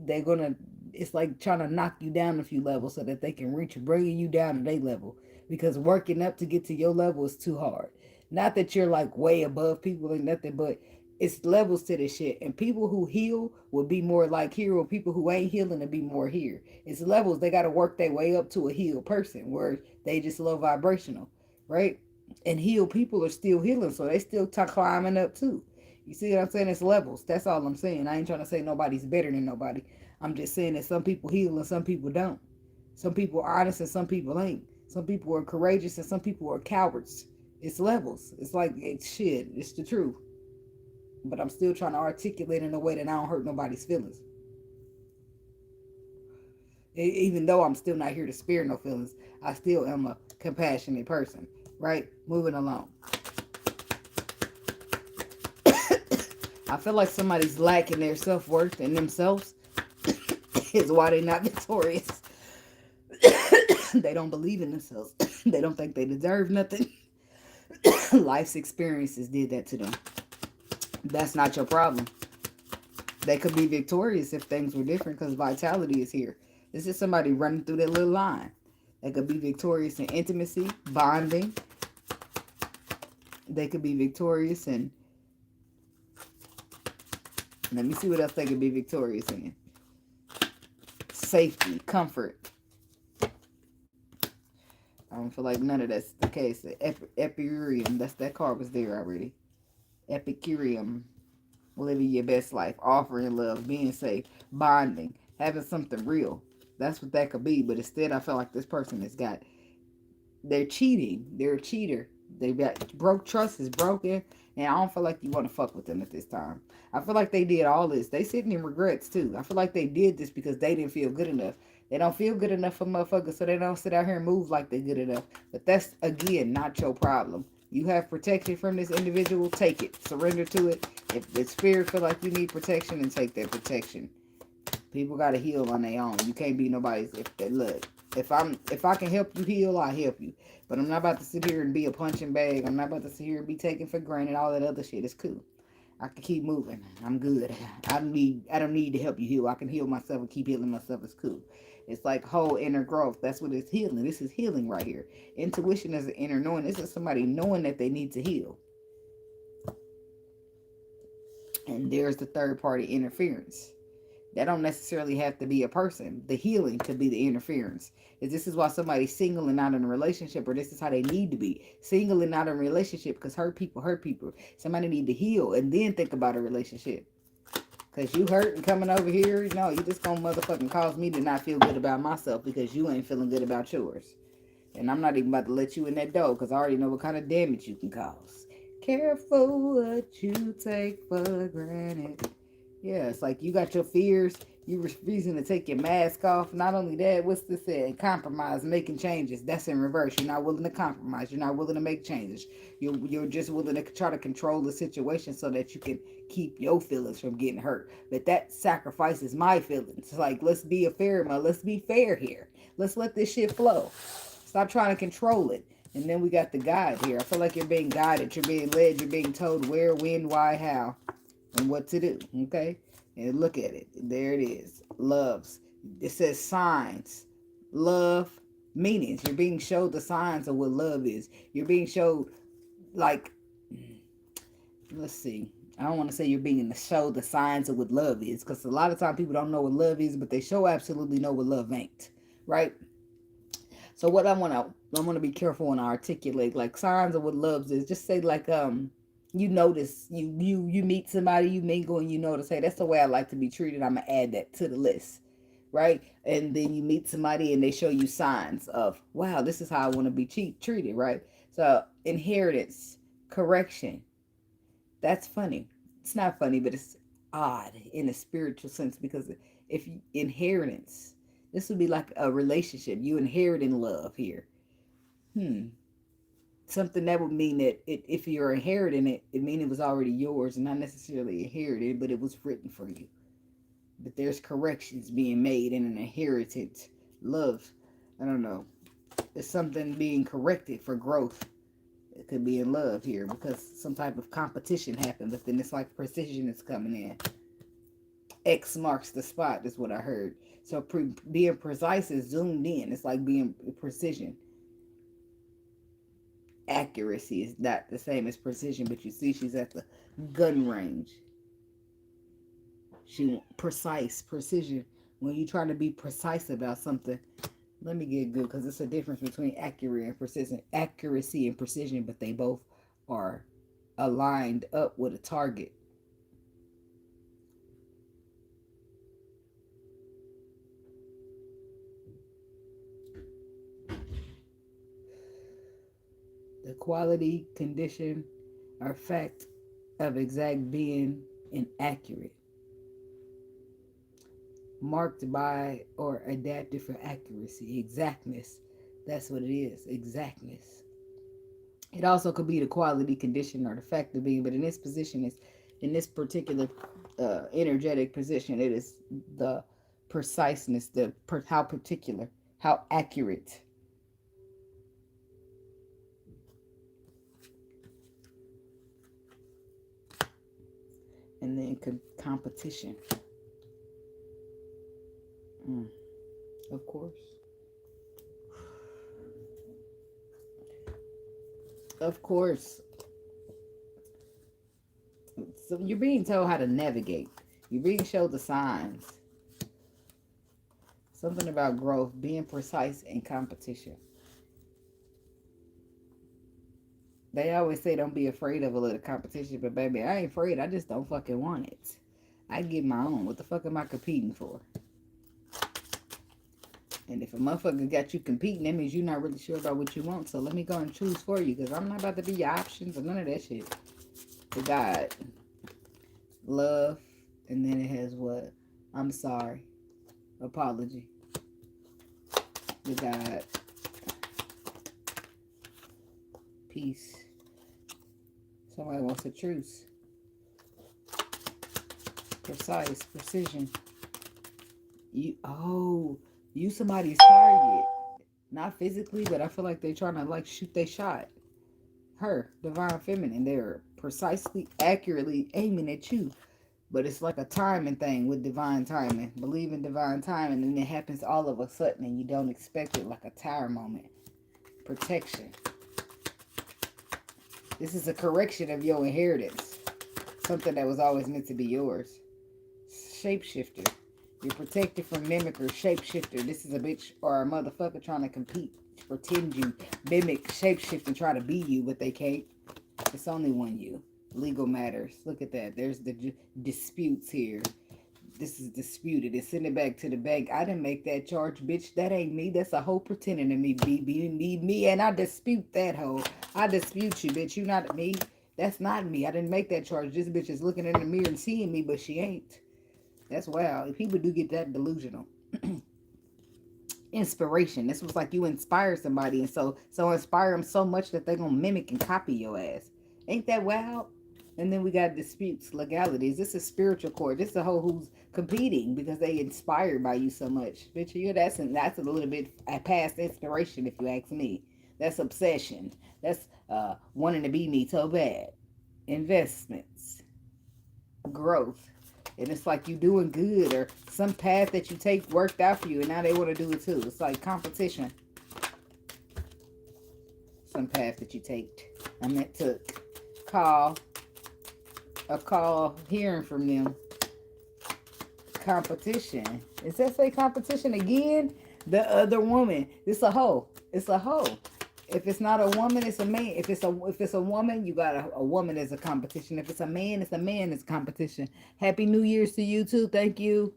it's like trying to knock you down a few levels so that they can reach you, bringing you down to their level. Because working up to get to your level is too hard. Not that you're like way above people and nothing, but it's levels to this shit. And people who heal will be more like here, or people who ain't healing will be more here. It's levels. They got to work their way up to a healed person where they just low vibrational, right? And healed people are still healing, so they still climbing up too. You see what I'm saying? It's levels. That's all I'm saying. I ain't trying to say nobody's better than nobody. I'm just saying that some people heal and some people don't. Some people are honest and some people ain't. Some people are courageous and some people are cowards. It's levels. It's like, shit, it's the truth. but I'm still trying to articulate in a way that I don't hurt nobody's feelings. Even though I'm still not here to spare no feelings, I still am a compassionate person, right? Moving along. I feel like somebody's lacking their self-worth in themselves is why they're not victorious. They don't believe in themselves. They don't think they deserve nothing. Life's experiences did that to them. That's not your problem. They could be victorious if things were different because vitality is here. This is somebody running through that little line. They could be victorious in intimacy, bonding. They could be victorious in... Let me see what else they could be victorious in. Safety, comfort. I don't feel like none of that's the case. Epicurean, that card was there already. Epicurean, living your best life, offering love, being safe, bonding, having something real. That's what that could be. But instead, I feel like this person has got... They're cheating. They're a cheater. They got broke. Trust is broken. And I don't feel like you want to fuck with them at this time. I feel like they did all this. They sitting in regrets too. I feel like they did this because they didn't feel good enough. They don't feel good enough for motherfuckers, so they don't sit out here and move like they're good enough. But that's, again, not your problem. You have protection from this individual, take it. Surrender to it. If the spirit feel like you need protection, then take that protection. People got to heal on their own. You can't be nobody's... Look, if I can help you heal, I'll help you. But I'm not about to sit here and be a punching bag. I'm not about to sit here and be taken for granted. All that other shit is cool. I can keep moving. I'm good. I don't need to help you heal. I can heal myself and keep healing myself. It's cool. It's like whole inner growth. That's what it's healing. This is healing right here. Intuition is an inner knowing. This is somebody knowing that they need to heal. And there's the third party interference. That don't necessarily have to be a person. The healing could be the interference. This is why somebody's single and not in a relationship, or this is how they need to be. Single and not in a relationship because hurt people hurt people. Somebody need to heal and then think about a relationship. Because you hurt and coming over here, no, you just gonna motherfucking cause me to not feel good about myself because you ain't feeling good about yours. And I'm not even about to let you in that door because I already know what kind of damage you can cause. Careful what you take for granted. Yeah, it's like you got your fears. You refusing to take your mask off. Not only that, what's this saying? Compromise, making changes. That's in reverse. You're not willing to compromise. You're not willing to make changes. You're just willing to try to control the situation so that you can keep your feelings from getting hurt. But that sacrifices my feelings. It's like, let's be let's be fair here. Let's let this shit flow. Stop trying to control it. And then we got the guide here. I feel like you're being guided. You're being led. You're being told where, when, why, how, and what to do. Okay? And look at it. There it is. Loves. It says signs. Love. Meanings. You're being showed the signs of what love is. You're being showed, like, let's see. I don't want to say you're being showed the signs of what love is, because a lot of times people don't know what love is, but they sure absolutely know what love ain't. Right? So what I want to be careful when I articulate like signs of what love is. Just say like you notice you meet somebody, you mingle, and you notice, hey, that's the way I like to be treated. I'm gonna add that to the list, right? And then you meet somebody and they show you signs of, wow, this is how I want to be treated, right? So inheritance, correction, that's funny. It's not funny, but it's odd in a spiritual sense, because if inheritance, this would be like a relationship. You inheriting love here. Something that would mean that if you're inheriting it, it means it was already yours, and not necessarily inherited, but it was written for you. But there's corrections being made in an inherited love. I don't know. It's something being corrected for growth. It could be in love here because some type of competition happened, but then it's like precision is coming in. X marks the spot is what I heard. So being precise is zoomed in. It's like being precision. Accuracy is not the same as precision, but you see she's at the gun range. She precise, precision. When you're trying to be precise about something, let me get good, because it's a difference between accurate and precision. Accuracy and precision, but they both are aligned up with a target. The quality, condition, or fact of exact being inaccurate, marked by or adapted for accuracy, exactness. That's what it is, exactness. It also could be the quality, condition, or the fact of being, but in this position, is in this particular energetic position, it is the preciseness, how particular, how accurate. And then competition. Of course. Of course. So you're being told how to navigate. You're being shown the signs. Something about growth, being precise in competition. They always say don't be afraid of a little competition, but baby, I ain't afraid. I just don't fucking want it. I get my own. What the fuck am I competing for? And if a motherfucker got you competing, that means you're not really sure about what you want. So let me go and choose for you, because I'm not about to be your options or none of that shit. The God, love, and then it has what? I'm sorry, apology. The God, peace. Somebody wants a truce. Precise, precision. You somebody's target. Not physically, but I feel like they're trying to like shoot their shot. Her, divine feminine, they're precisely, accurately aiming at you. But it's like a timing thing with divine timing. Believe in divine timing, and it happens all of a sudden and you don't expect it, like a tower moment. Protection. This is a correction of your inheritance. Something that was always meant to be yours. Shapeshifter. You're protected from mimicker, shapeshifter. This is a bitch or a motherfucker trying to compete. Pretend you, mimic, shapeshift, and try to be you, but they can't. It's only one you. Legal matters. Look at that. There's the disputes here. This is disputed. It's send it back to the bank. I didn't make that charge, bitch. That ain't me. That's a hoe pretending to me. Me, and I dispute that hoe. I dispute you, bitch. You not me. That's not me. I didn't make that charge. This bitch is looking in the mirror and seeing me, but she ain't. That's wild. People do get that delusional. Inspiration. This was like you inspire somebody, and so inspire them so much that they're gonna mimic and copy your ass. Ain't that wild? And then we got disputes, legalities. This is spiritual court. This is a hoe who's competing because they inspired by you so much. Bitch, that's a little bit past inspiration, if you ask me. That's obsession. That's wanting to be me so bad. Investments. Growth. And it's like you doing good, or some path that you take worked out for you, and now they want to do it too. It's like competition. Some path that you take. I meant to call. A call hearing from them. Competition. Does that say competition again? The other woman. It's a hoe. It's a hoe. If it's not a woman, it's a man. If it's a woman, you got a woman as a competition. If it's a man as competition. Happy New Year's to you too. Thank you.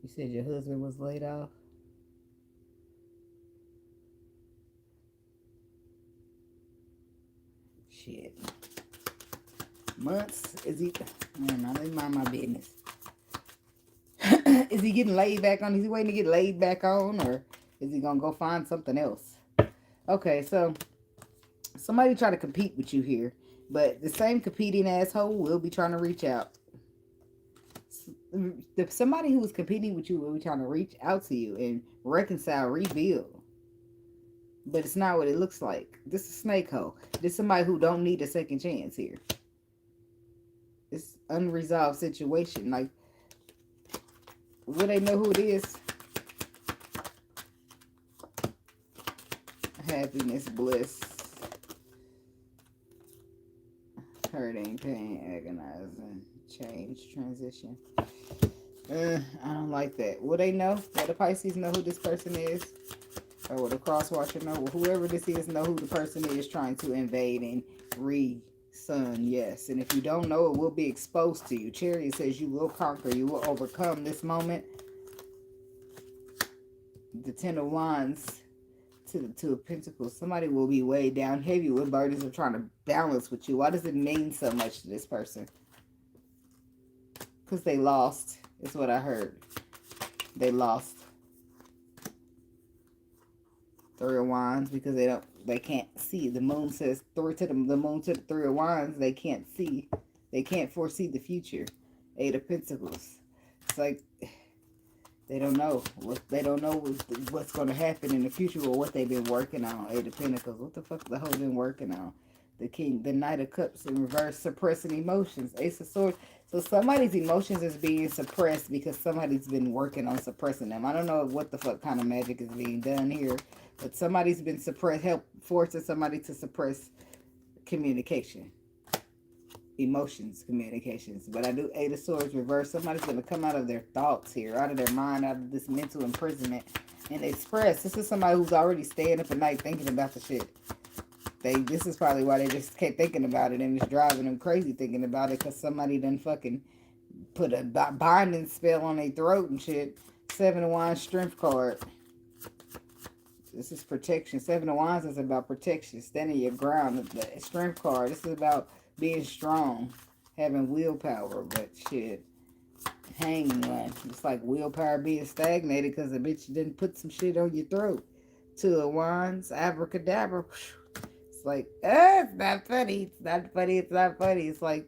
You said your husband was laid off. Shit. Months? Is he? No, let me mind my business. Is he getting laid back on? Is he waiting to get laid back on? Or is he going to go find something else? Okay, so somebody try to compete with you here. But the same competing asshole will be trying to reach out. Somebody who is competing with you will be trying to reach out to you and reconcile, rebuild. But it's not what it looks like. This is snake hole. This is somebody who don't need a second chance here. It's unresolved situation. Like, will they know who it is? Happiness, bliss. Hurting, pain, agonizing, change, transition. I don't like that. Will they know? Will the Pisces know who this person is? Or will the cross watcher know? Will whoever this is know who the person is trying to invade and re-sun? Yes. And if you don't know, it will be exposed to you. Chariot says you will conquer. You will overcome this moment. The Ten of Wands to the Two of Pentacles. Somebody will be weighed down heavy with burdens of trying to balance with you. Why does it mean so much to this person? Because they lost, is what I heard. They lost. Three of Wands, because they can't see. The moon says the moon to the Three of Wands, they can't see. They can't foresee the future. Eight of Pentacles. It's like they don't know. They don't know what's going to happen in the future or what they've been working on. Eight of Pentacles. What the fuck the hoe been working on? The King, the Knight of Cups in reverse, suppressing emotions. Ace of Swords. So somebody's emotions is being suppressed because somebody's been working on suppressing them. I don't know what the fuck kind of magic is being done here, but somebody's been forcing somebody to suppress communication. Emotions, communications. But I do Eight of Swords reverse. Somebody's going to come out of their thoughts here, out of their mind, out of this mental imprisonment, and express. This is somebody who's already staying up at night thinking about the shit. This is probably why they just kept thinking about it, and it's driving them crazy thinking about it, because somebody done fucking put a binding spell on their throat and shit. Seven of Wands, Strength card. This is protection. Seven of Wands is about protection, standing your ground. The Strength card, this is about being strong, having willpower, but shit. Hanging one. It's like willpower being stagnated because the bitch didn't put some shit on your throat. Two of Wands, abracadabra. It's like, it's not funny. It's not funny. It's not funny. It's like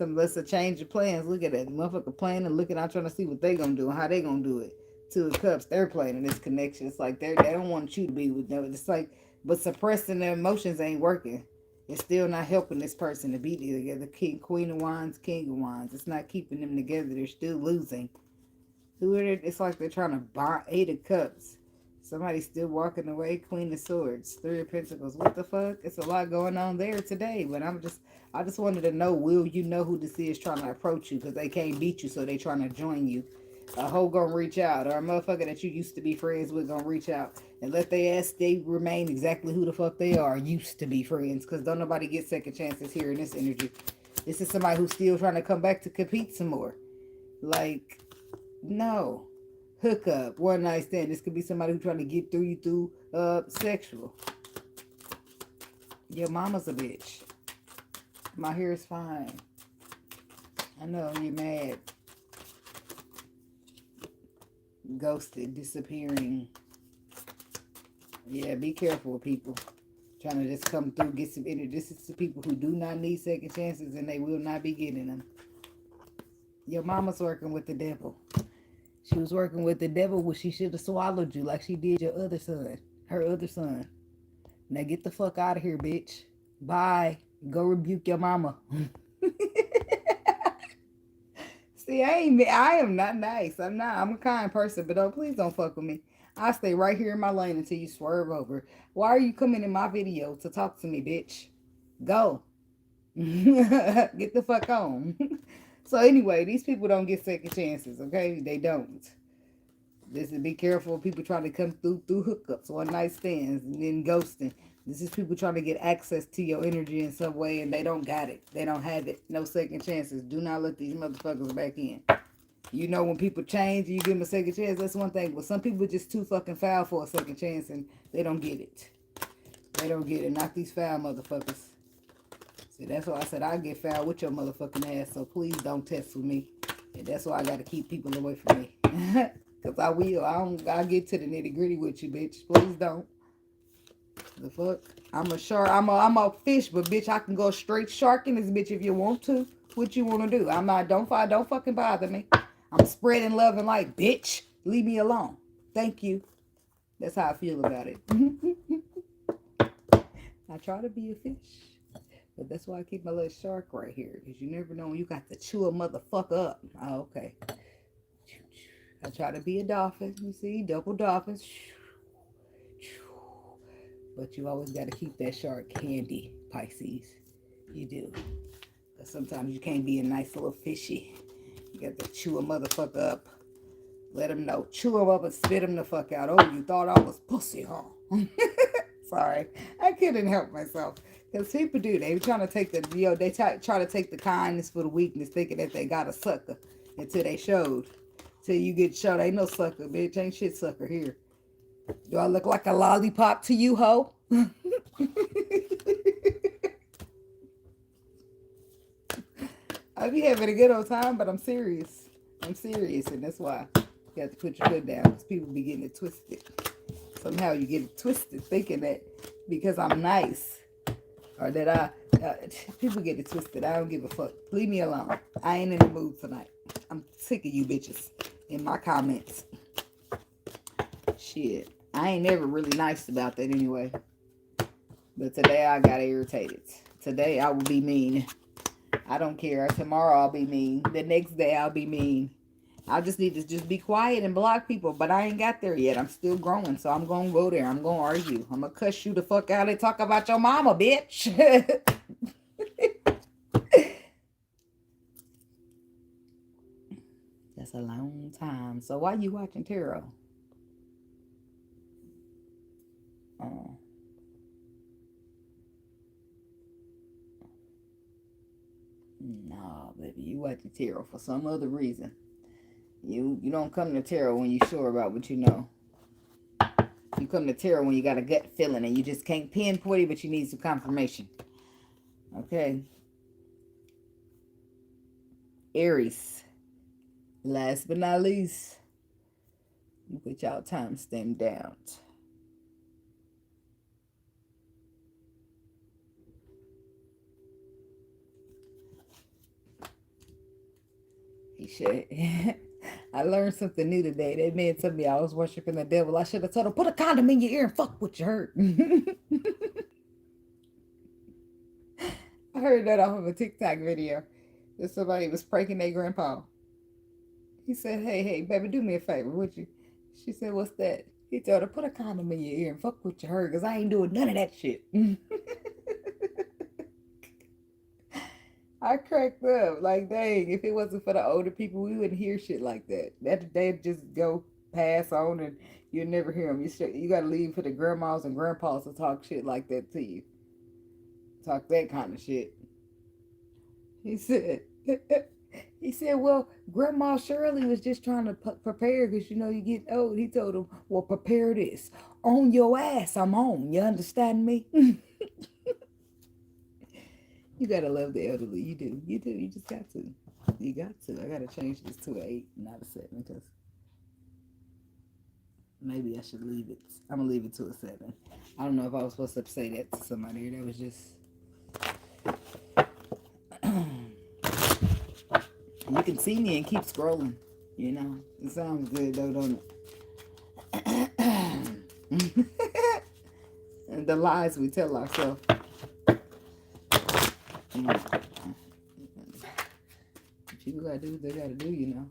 let's change of plans. Look at that motherfucker playing and looking out trying to see what they gonna do and how they gonna do it. Two of Cups, they're playing in this connection. It's like they don't want you to be with them. It's like, but suppressing their emotions ain't working. It's still not helping this person to be together. Queen of Wands, King of Wands. It's not keeping them together. They're still losing. It's like they're trying to bond. Eight of Cups. Somebody's still walking away. Queen of Swords. Three of Pentacles. What the fuck? It's a lot going on there today. But I just wanted to know, will you know who this is trying to approach you? Because they can't beat you, so they trying to join you. A hoe gonna reach out, or a motherfucker that you used to be friends with gonna reach out and let they ask they remain exactly who the fuck they are, used to be friends, because don't nobody get second chances here in this energy. This is somebody who's still trying to come back to compete some more. Like, no. Hook up, one night stand. This could be somebody who's trying to get through you through sexual. Your mama's a bitch. My hair is fine. I know you're mad. Ghosted, disappearing. Yeah, be careful, people. Trying to just come through, get some energy. This is the people who do not need second chances, and they will not be getting them. Your mama's working with the devil. She was working with the devil, well, she should have swallowed you like she did your other son. Her other son. Now get the fuck out of here, bitch. Bye. Go rebuke your mama. See, I am not nice. I'm a kind person, but please don't fuck with me. I stay right here in my lane until you swerve over. Why are you coming in my video to talk to me, bitch? Go. Get the fuck on. So anyway, these people don't get second chances, okay? They don't. Be careful of people trying to come through hookups, one night stands, and then ghosting. This is people trying to get access to your energy in some way, and they don't got it. They don't have it. No second chances. Do not let these motherfuckers back in. You know, when people change and you give them a second chance, that's one thing. But some people just too fucking foul for a second chance, and they don't get it. They don't get it. Not these foul motherfuckers. See, that's why I said I get foul with your motherfucking ass, so please don't test with me. And that's why I got to keep people away from me. Because I will. I'll get to the nitty gritty with you, bitch. Please don't. The fuck? I'm a shark. I'm a fish, but bitch, I can go straight shark in this bitch if you want to. What you want to do? I'm not. Don't fucking bother me. I'm spreading love and light, bitch. Leave me alone. Thank you. That's how I feel about it. I try to be a fish, but that's why I keep my little shark right here, because you never know when you got to chew a motherfucker up. Oh, okay. I try to be a dolphin. You see, double dolphins. But you always got to keep that shark handy, Pisces. You do. Because sometimes you can't be a nice little fishy. You got to chew a motherfucker up. Let them know. Chew him up and spit him the fuck out. Oh, you thought I was pussy, huh? Sorry. I couldn't help myself. Because people do. They trying to take they try to take the kindness for the weakness, thinking that they got a sucker until they showed. Till you get showed. Ain't no sucker, bitch. Ain't shit sucker here. Do I look like a lollipop to you, ho? I be having a good old time, but I'm serious. I'm serious, and that's why you have to put your foot down, because people be getting it twisted. Somehow you get it twisted thinking that because I'm nice, or that people get it twisted. I don't give a fuck. Leave me alone. I ain't in the mood tonight. I'm sick of you bitches in my comments. Shit. I ain't never really nice about that anyway. But today I got irritated. Today I will be mean. I don't care. Tomorrow I'll be mean. The next day I'll be mean. I just need to just be quiet and block people. But I ain't got there yet. I'm still growing. So I'm going to go there. I'm going to argue. I'm going to cuss you the fuck out and talk about your mama, bitch. That's a long time. So why you watching tarot? Oh. No, baby, you watching tarot for some other reason. You don't come to tarot when you're sure about what you know. You come to tarot when you got a gut feeling and you just can't pinpoint it, but you need some confirmation. Okay. Aries. Last but not least, you put y'all timestamp down. He should. I learned something new today. That man told me I was worshiping the devil. I should have told him, put a condom in your ear and fuck what you heard. I heard that off of a TikTok video that somebody was pranking their grandpa. He said, hey, baby, do me a favor, would you? She said, what's that? He told her, put a condom in your ear and fuck what you heard, because I ain't doing none of that shit. I cracked up. Like, dang, if it wasn't for the older people, we wouldn't hear shit like that. They'd just go pass on and you'll never hear them. You got to leave for the grandmas and grandpas to talk shit like that to you. Talk that kind of shit. He said, well, Grandma Shirley was just trying to prepare because, you get old. He told him, well, prepare this. On your ass, I'm on. You understand me? You gotta love the elderly. You do. You just got to. You got to. I gotta change this to an 8, not a 7, because maybe I should leave it. I'm gonna leave it to a 7. I don't know if I was supposed to say that to somebody. That was just. You can see me and keep scrolling. It sounds good though, don't it? And the lies we tell ourselves. People gotta do what they gotta do,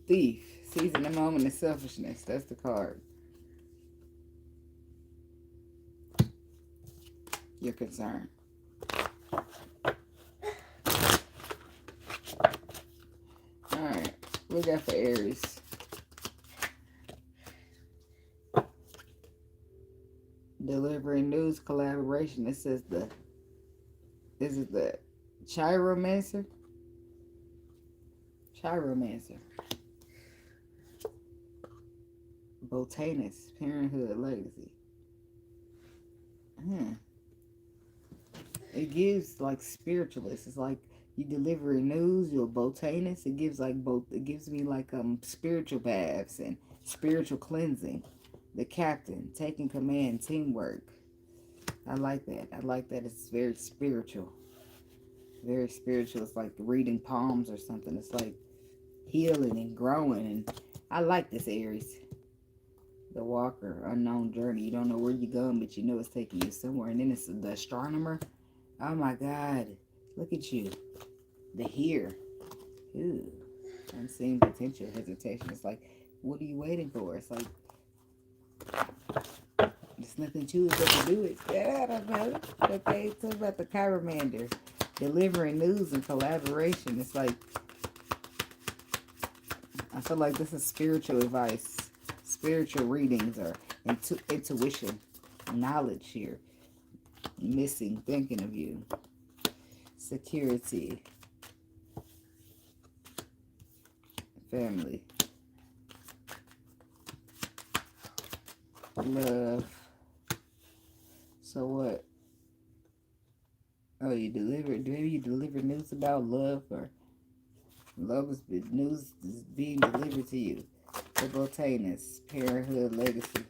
Thief. Seizing the moment of selfishness. That's the card. Your concern. Alright. What we got for Aries? Delivering news collaboration. It says is it the Chiromancer? Chiromancer. Botanist. Parenthood legacy. It gives like spiritualist. It's like you delivering news. You're a botanist. It gives like both. It gives me like spiritual baths and spiritual cleansing. The captain taking command, teamwork. I like that. I like that. It's very spiritual. Very spiritual. It's like reading palms or something. It's like healing and growing. And I like this Aries. The walker, unknown journey. You don't know where you're going, but you know it's taking you somewhere. And then it's the astronomer. Oh my God. Look at you. The here. Ooh. Unseen potential, hesitation. It's like, what are you waiting for? It's like, there's nothing to it but to do it. Yeah, I don't know. Okay, talk about the chiromander. Delivering news and collaboration. It's like, I feel like this is spiritual advice. Spiritual readings or intuition, knowledge here. Missing, thinking of you. Security. Family. Love. So what? Oh, you delivered. Maybe you delivered news about love, or love is news is being delivered to you. Spontaneous. Parenthood, legacy.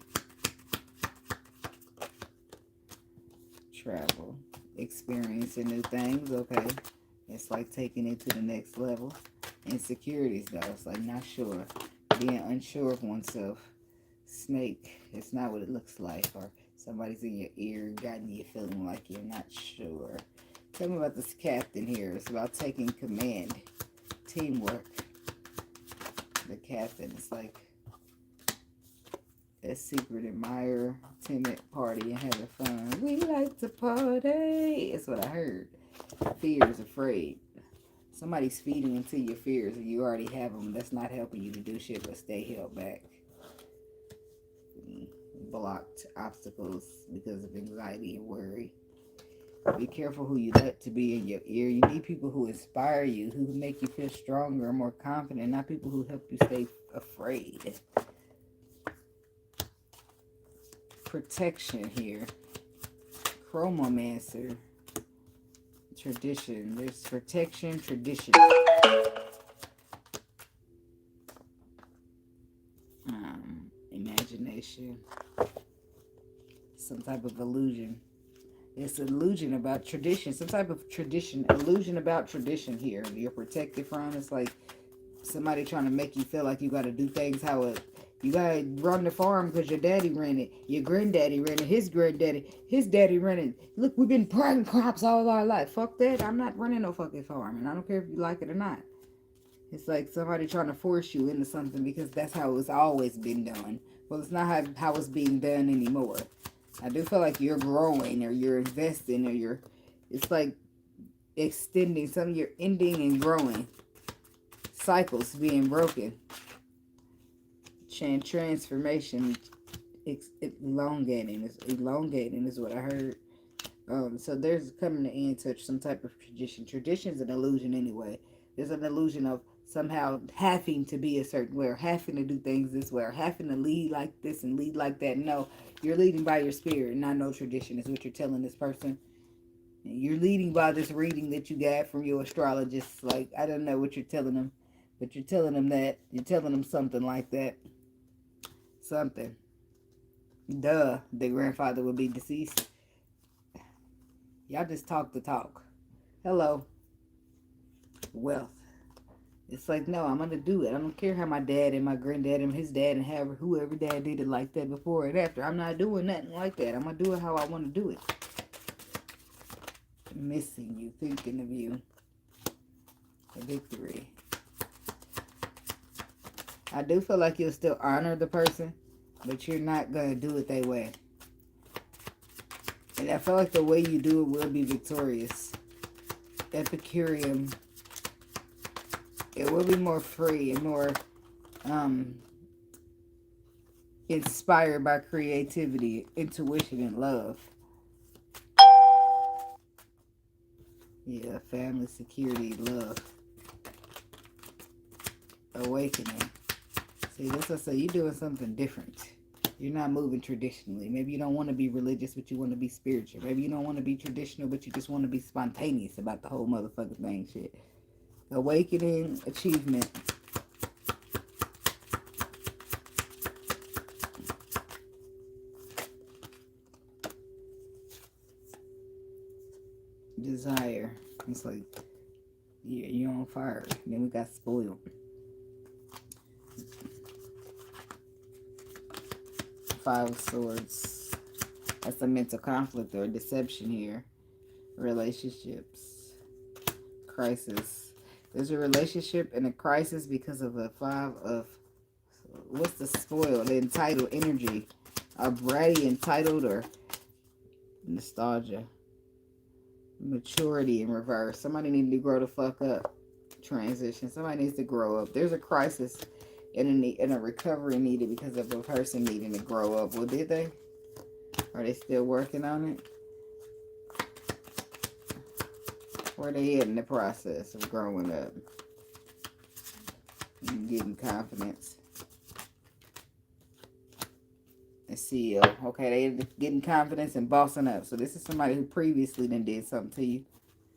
Travel. Experiencing new things. Okay. It's like taking it to the next level. Insecurities, though. It's like not sure. Being unsure of oneself. Snake. It's not what it looks like. Or somebody's in your ear and gotten you feeling like you're not sure. Tell me about this captain here. It's about taking command. Teamwork. The captain is like a secret admirer, timid party, and having fun. We like to party. That's what I heard. Fears, afraid. Somebody's feeding into your fears and you already have them. That's not helping you to do shit but stay held back. Blocked obstacles because of anxiety and worry. Be careful who you let to be in your ear. You need people who inspire you, who make you feel stronger and more confident, not people who help you stay afraid. Protection here. Chromomancer. Tradition. There's protection, tradition. Imagination. Some type of illusion. It's illusion about tradition. Some type of tradition. Illusion about tradition here. You're protected from. It's like somebody trying to make you feel like you got to do things how it. You got to run the farm because your daddy ran it. Your granddaddy ran it. His granddaddy. His daddy ran it. Look, we've been planting crops all our life. Fuck that. I'm not running no fucking farm. And I don't care if you like it or not. It's like somebody trying to force you into something because that's how it's always been done. Well, it's not how it's being done anymore. I do feel like you're growing or you're investing or you're, it's like extending something. You're ending and growing. Cycles being broken. Transformation. Elongating is what I heard. So there's coming to end to some type of tradition. Tradition is an illusion anyway. There's an illusion of somehow having to be a certain way or having to do things this way or having to lead like this and lead like that. No, you're leading by your spirit, not no tradition is what you're telling this person. You're leading by this reading that you got from your astrologist. Like, I don't know what you're telling them, but you're telling them that. You're telling them something like that. Something. Duh, the grandfather would be deceased. Y'all just talk the talk. Hello. Wealth. It's like, no, I'm going to do it. I don't care how my dad and my granddad and his dad and whoever dad did it like that before and after. I'm not doing nothing like that. I'm going to do it how I want to do it. Missing you, thinking of you. A victory. I do feel like you'll still honor the person, but you're not going to do it their way. And I feel like the way you do it will be victorious. Epicurean. It will be more free and more inspired by creativity, intuition, and love. Yeah, family, security, love. Awakening. See, that's what I say. You're doing something different. You're not moving traditionally. Maybe you don't want to be religious, but you want to be spiritual. Maybe you don't want to be traditional, but you just want to be spontaneous about the whole motherfucking thing shit. Awakening, achievement. Desire. It's like, yeah, you're on fire. Then we got spoiled. Five of Swords. That's a mental conflict or deception here. Relationships. Crisis. There's a relationship and a crisis because of a five of, what's the spoil? The entitled energy. A bratty entitled or nostalgia. Maturity in reverse. Somebody needs to grow the fuck up. Transition. Somebody needs to grow up. There's a crisis and a recovery needed because of a person needing to grow up. Well, did they? Are they still working on it? Where they at in the process of growing up and getting confidence. And CEO. Okay, they getting confidence and bossing up. So this is somebody who previously then did something to you.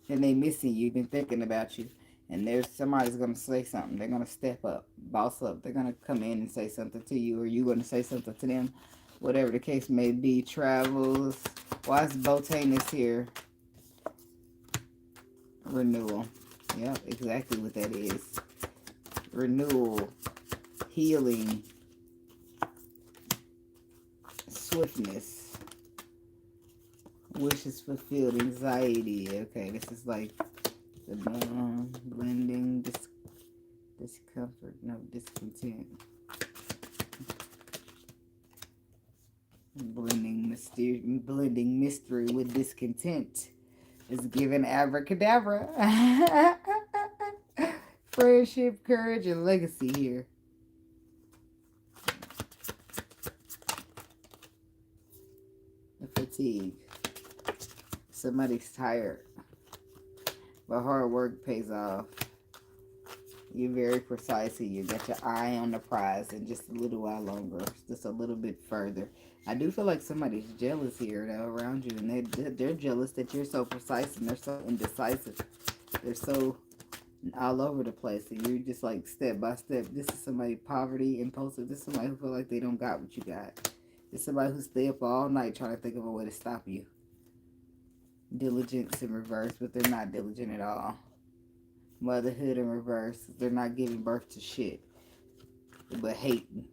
And they missing you, been thinking about you. And there's somebody's going to say something. They're going to step up, boss up. They're going to come in and say something to you, or you're going to say something to them. Whatever the case may be. Travels. Why is Botanist here? Renewal. Yep, exactly what that is. Renewal. Healing. Swiftness. Wishes fulfilled. Anxiety. Okay, this is like the blending, discomfort, no, discontent. Blending mystery with discontent is giving abracadabra. Friendship, courage, and legacy here. The fatigue. Somebody's tired, but hard work pays off. You're very precise here. You got your eye on the prize, and just a little while longer, just a little bit further. I do feel like somebody's jealous here though around you, and they're jealous that you're so precise and they're so indecisive. They're so all over the place, and you're just like step by step. This is somebody poverty, impulsive. This is somebody who feel like they don't got what you got. This is somebody who stay up all night trying to think of a way to stop you. Diligence in reverse, but they're not diligent at all. Motherhood in reverse, they're not giving birth to shit, but hating.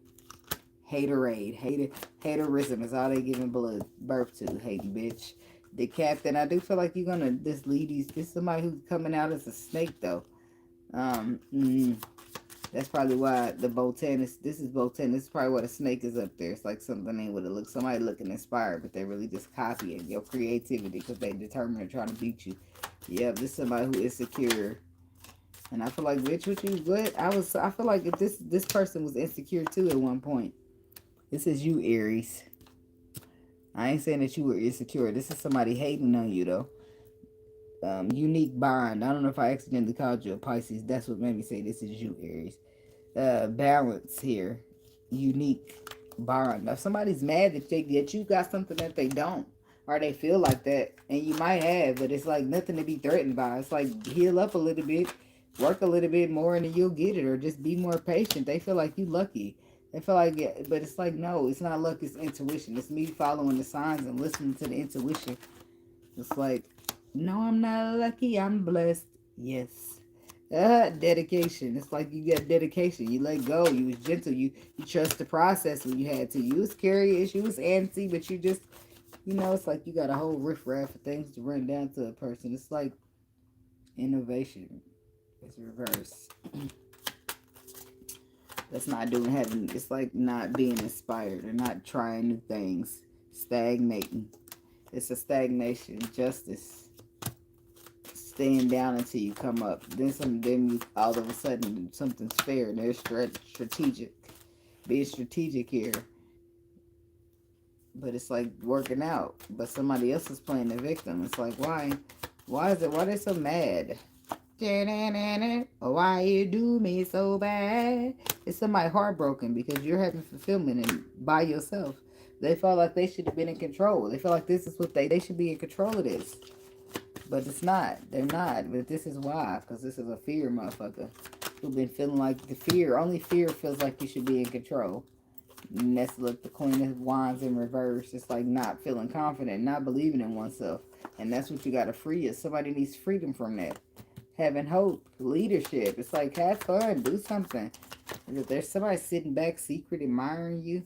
Haterade. Haterism is all they giving birth to. Hating, bitch. The captain, I do feel like you're gonna just lead these. This is somebody who's coming out as a snake though. That's probably why the botanist. This is botanist. This is probably why the snake is up there. It's like something ain't what it looks. Somebody looking inspired, but they really just copying your creativity because they determined to try to beat you. Yep, this is somebody who is secure. And I feel like, bitch, what you what? I feel like if this person was insecure too at one point. This is you, Aries. I ain't saying that you were insecure. This is somebody hating on you though. Unique bond. I don't know if I accidentally called you a Pisces. That's what made me say this is you, Aries. Balance here. Unique bond. Now, if somebody's mad that you got something that they don't, or they feel like that, and you might have, but it's like nothing to be threatened by. It's like heal up a little bit, work a little bit more, and then you'll get it, or just be more patient. They feel like you lucky. They feel like, but it's like, no, it's not luck, it's intuition. It's me following the signs and listening to the intuition. It's like, no, I'm not lucky, I'm blessed. Yes. Dedication. It's like you got dedication. You let go. You was gentle. You trust the process when you had to. You was curious. You was antsy, but you just, it's like you got a whole riffraff of things to run down to a person. It's like innovation. It's reverse. That's not doing having. It's like not being inspired or not trying new things. Stagnating. It's a stagnation. Justice. Staying down until you come up. Then all of a sudden something's fair. And they're strategic. Being strategic here. But it's like working out. But somebody else is playing the victim. It's like, why? Why is it? Why they so mad? Why you do me so bad? It's somebody heartbroken because you're having fulfillment and by yourself. They feel like they should have been in control. They feel like this is what they should be in control of this. But it's not. They're not. But this is why. Because this is a fear motherfucker who've been feeling like the fear. Only fear feels like you should be in control. And that's like the Queen of Wands in reverse. It's like not feeling confident, not believing in oneself. And that's what you got to free is. Somebody needs freedom from that. Having hope, leadership. It's like, have fun, do something. If there's somebody sitting back, secret, admiring you.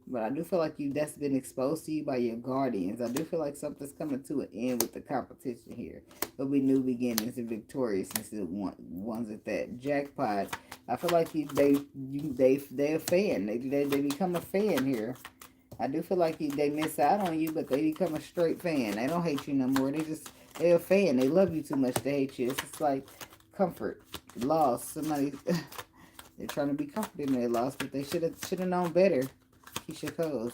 But I do feel like that's been exposed to you by your guardians. I do feel like something's coming to an end with the competition here. There'll be new beginnings and victorious ones at that. Jackpot. I feel like they're a fan. They become a fan here. I do feel like they miss out on you, but they become a straight fan. They don't hate you no more. They're a fan. They love you too much to hate you. It's just like comfort, loss. Somebody, they're trying to be comforted in their loss, but they should have known better. Keisha Coles.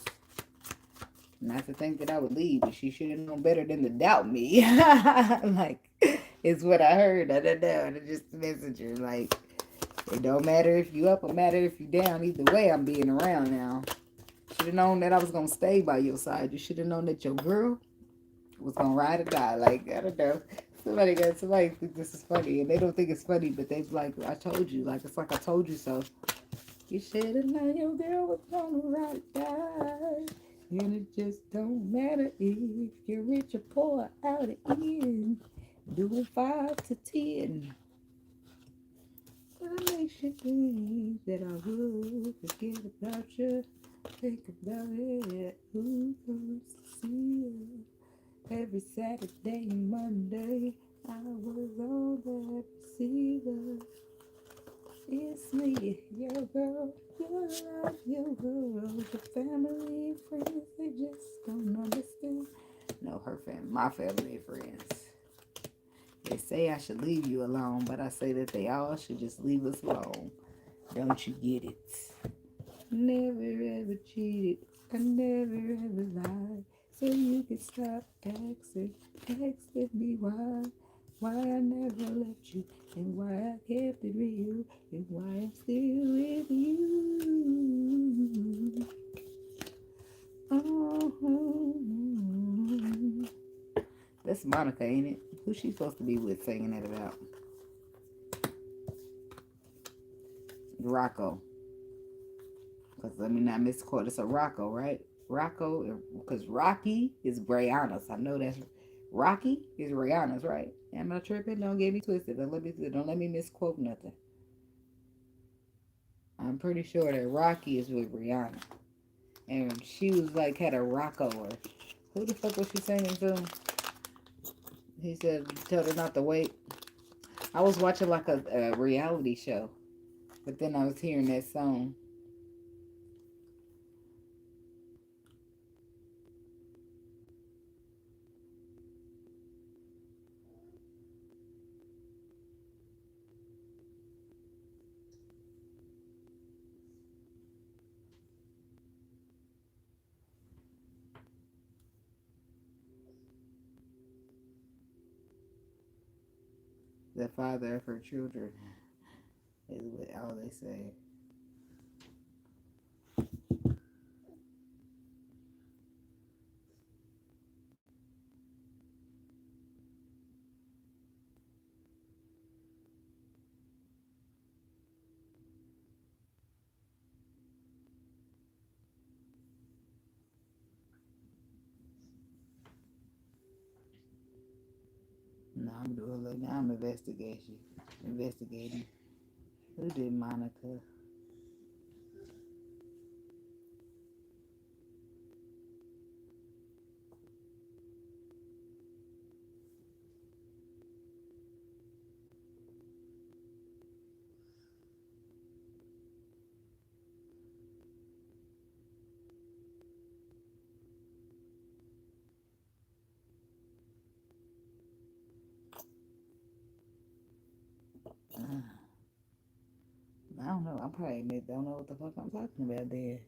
Not to think that I would leave, but she should have known better than to doubt me. Like, it's what I heard. I don't know. It's just a messenger. Like, it don't matter if you up or matter if you down. Either way, I'm being around now. Should have known that I was going to stay by your side. You should have known that your girl was going to ride or die. Like, I don't know. Somebody think this is funny. And they don't think it's funny, but they're like, I told you. Like, it's like I told you so. You should have known your girl was going to ride or die. And it just don't matter if you're rich or poor out of in. Doing 5 to 10. But I makes you think that I would forget about you. Think about it. Who comes to see you? Every Saturday and Monday, I was on the receiver. It's me, your girl, your life, your world, your family and friends, they just don't understand. No, her family, my family and friends. They say I should leave you alone, but I say that they all should just leave us alone. Don't you get it? Never ever cheated, I never ever lied. So you can stop asking me why I never left you, and why I kept it real, and why I'm still with you. Oh, that's Monica, ain't it? Who's she supposed to be with singing that about? Rocco. Because let me not misquote. It's a Rocco, right? Rocco, because Rocky is Brianna's. I know that's Rocky is Rihanna's, right? Am I tripping? Don't get me twisted. Don't let me misquote nothing. I'm pretty sure that Rocky is with Rihanna. And she was like had a Rocco or who the fuck was she singing to? He said tell her not to wait. I was watching like a reality show, but then I was hearing that song. The father of her children is what all they say. No, I'm doing look now. I'm investigating. Who did Monica? I don't know. I'm probably don't know what the fuck I'm talking about there.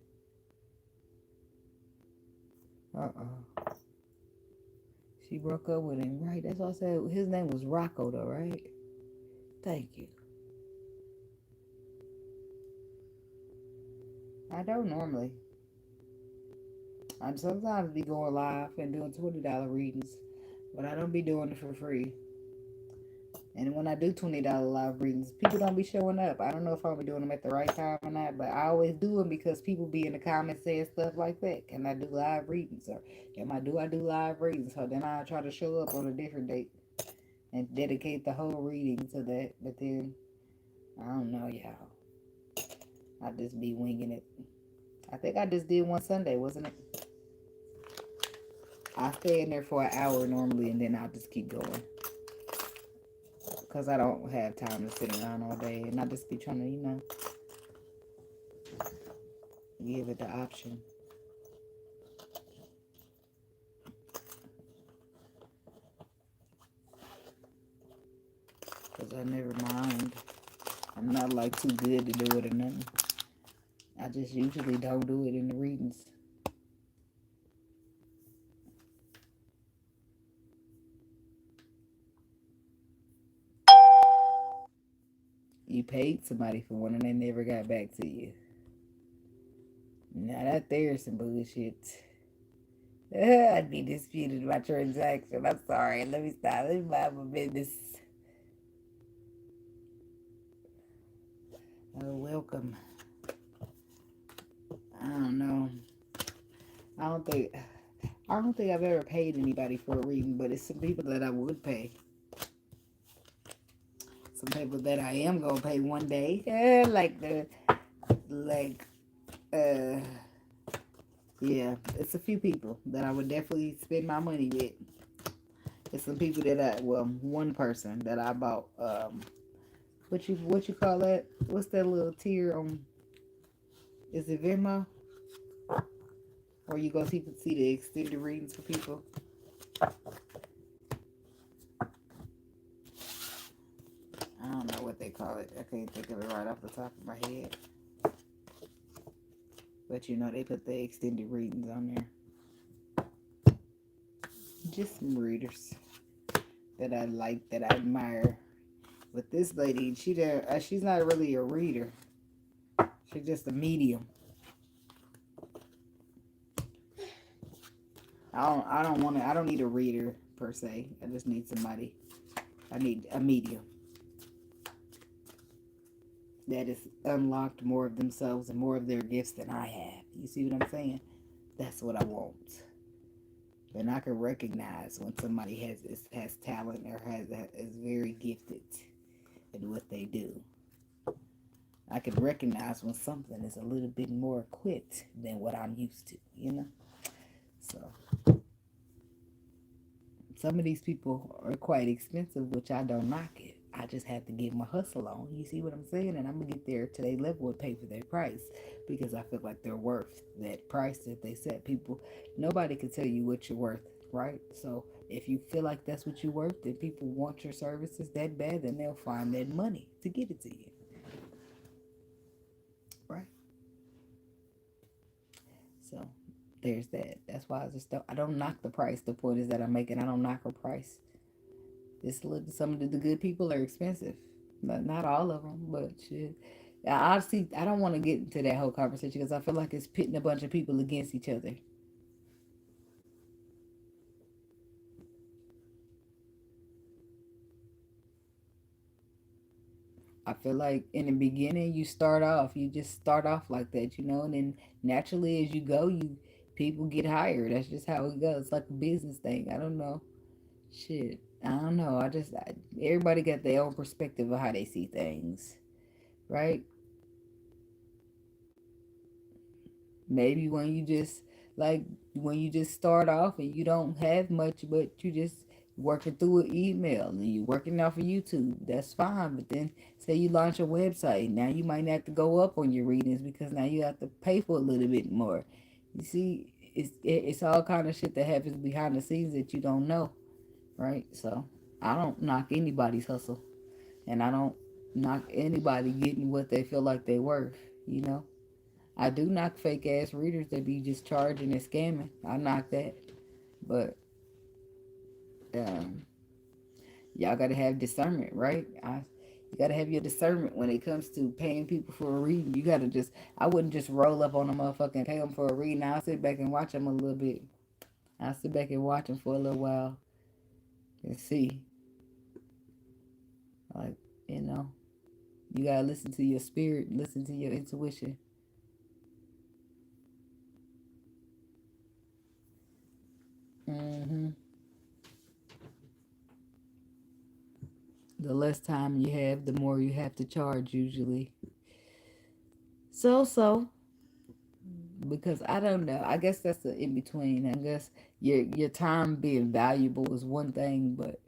She broke up with him, right? That's what I said. His name was Rocco, though, right? Thank you. I don't normally. I sometimes be going live and doing $20 readings, but I don't be doing it for free. And when I do $20 live readings, people don't be showing up. I don't know if I'll be doing them at the right time or not, but I always do them because people be in the comments saying stuff like that. Can I do live readings? Or do I do live readings? So then I try to show up on a different date and dedicate the whole reading to that. But then, I don't know, y'all. I just be winging it. I think I just did one Sunday, wasn't it? I stay in there for an hour normally, and then I'll just keep going. Because I don't have time to sit around all day, and I just be trying to, give it the option. Because I never mind. I'm not like too good to do it or nothing. I just usually don't do it in the readings. You paid somebody for one and they never got back to you. Now that there's some bullshit. I be disputed my transaction. I'm sorry. Let me stop. Let me mind my business. Oh, welcome. I don't know. I don't think. I don't think I've ever paid anybody for a reading, but it's some people that I would pay. Some people that I am gonna pay one day. Uh, yeah, it's a few people that I would definitely spend my money with. It's some people that one person that I bought. What you call that? What's that little tier on? Is it Venmo? Or you go see the extended readings for people? I don't know what they call it. I can't think of it right off the top of my head. But you know they put the extended readings on there. Just some readers that I like, that I admire. But this lady, she's not really a reader. She's just a medium. I don't need a reader per se. I just need somebody. I need a medium that has unlocked more of themselves and more of their gifts than I have. You see what I'm saying? That's what I want. And I can recognize when somebody has talent or is very gifted in what they do. I can recognize when something is a little bit more equipped than what I'm used to, you know? So some of these people are quite expensive, which I don't knock it. I just have to get my hustle on. You see what I'm saying? And I'm going to get there to their level and pay for their price because I feel like they're worth that price that they set. People, nobody can tell you what you're worth, right? So if you feel like that's what you're worth and people want your services that bad, then they'll find that money to give it to you, right? So there's that. That's why I don't knock the price. The point is that I'm making, I don't knock her price. Some of the good people are expensive, but not all of them. But shit, I don't want to get into that whole conversation because I feel like it's pitting a bunch of people against each other. I feel like in the beginning you just start off like that, you know, and then naturally as you go, people get hired. That's just how it goes. It's like a business thing. I don't know. Shit, I don't know. Everybody got their own perspective of how they see things, right? Maybe when you just start off and you don't have much, but you just working through an email and you working off of YouTube, that's fine. But then say you launch a website, now you might have to go up on your readings because now you have to pay for a little bit more. You see, it's all kind of shit that happens behind the scenes that you don't know, right? So I don't knock anybody's hustle, and I don't knock anybody getting what they feel like they worth, you know. I do knock fake ass readers that be just charging and scamming. I knock that. But um, y'all gotta have discernment, right? You gotta have your discernment when it comes to paying people for a reading. I wouldn't just roll up on a motherfucker and pay them for a reading. I'll sit back and watch them a little bit. I'll sit back and watch them for a little while and see. Like, you know, you gotta listen to your spirit, listen to your intuition. hmm The less time you have, the more you have to charge usually. So, because I don't know. I guess that's the in between. I guess your time being valuable is one thing, but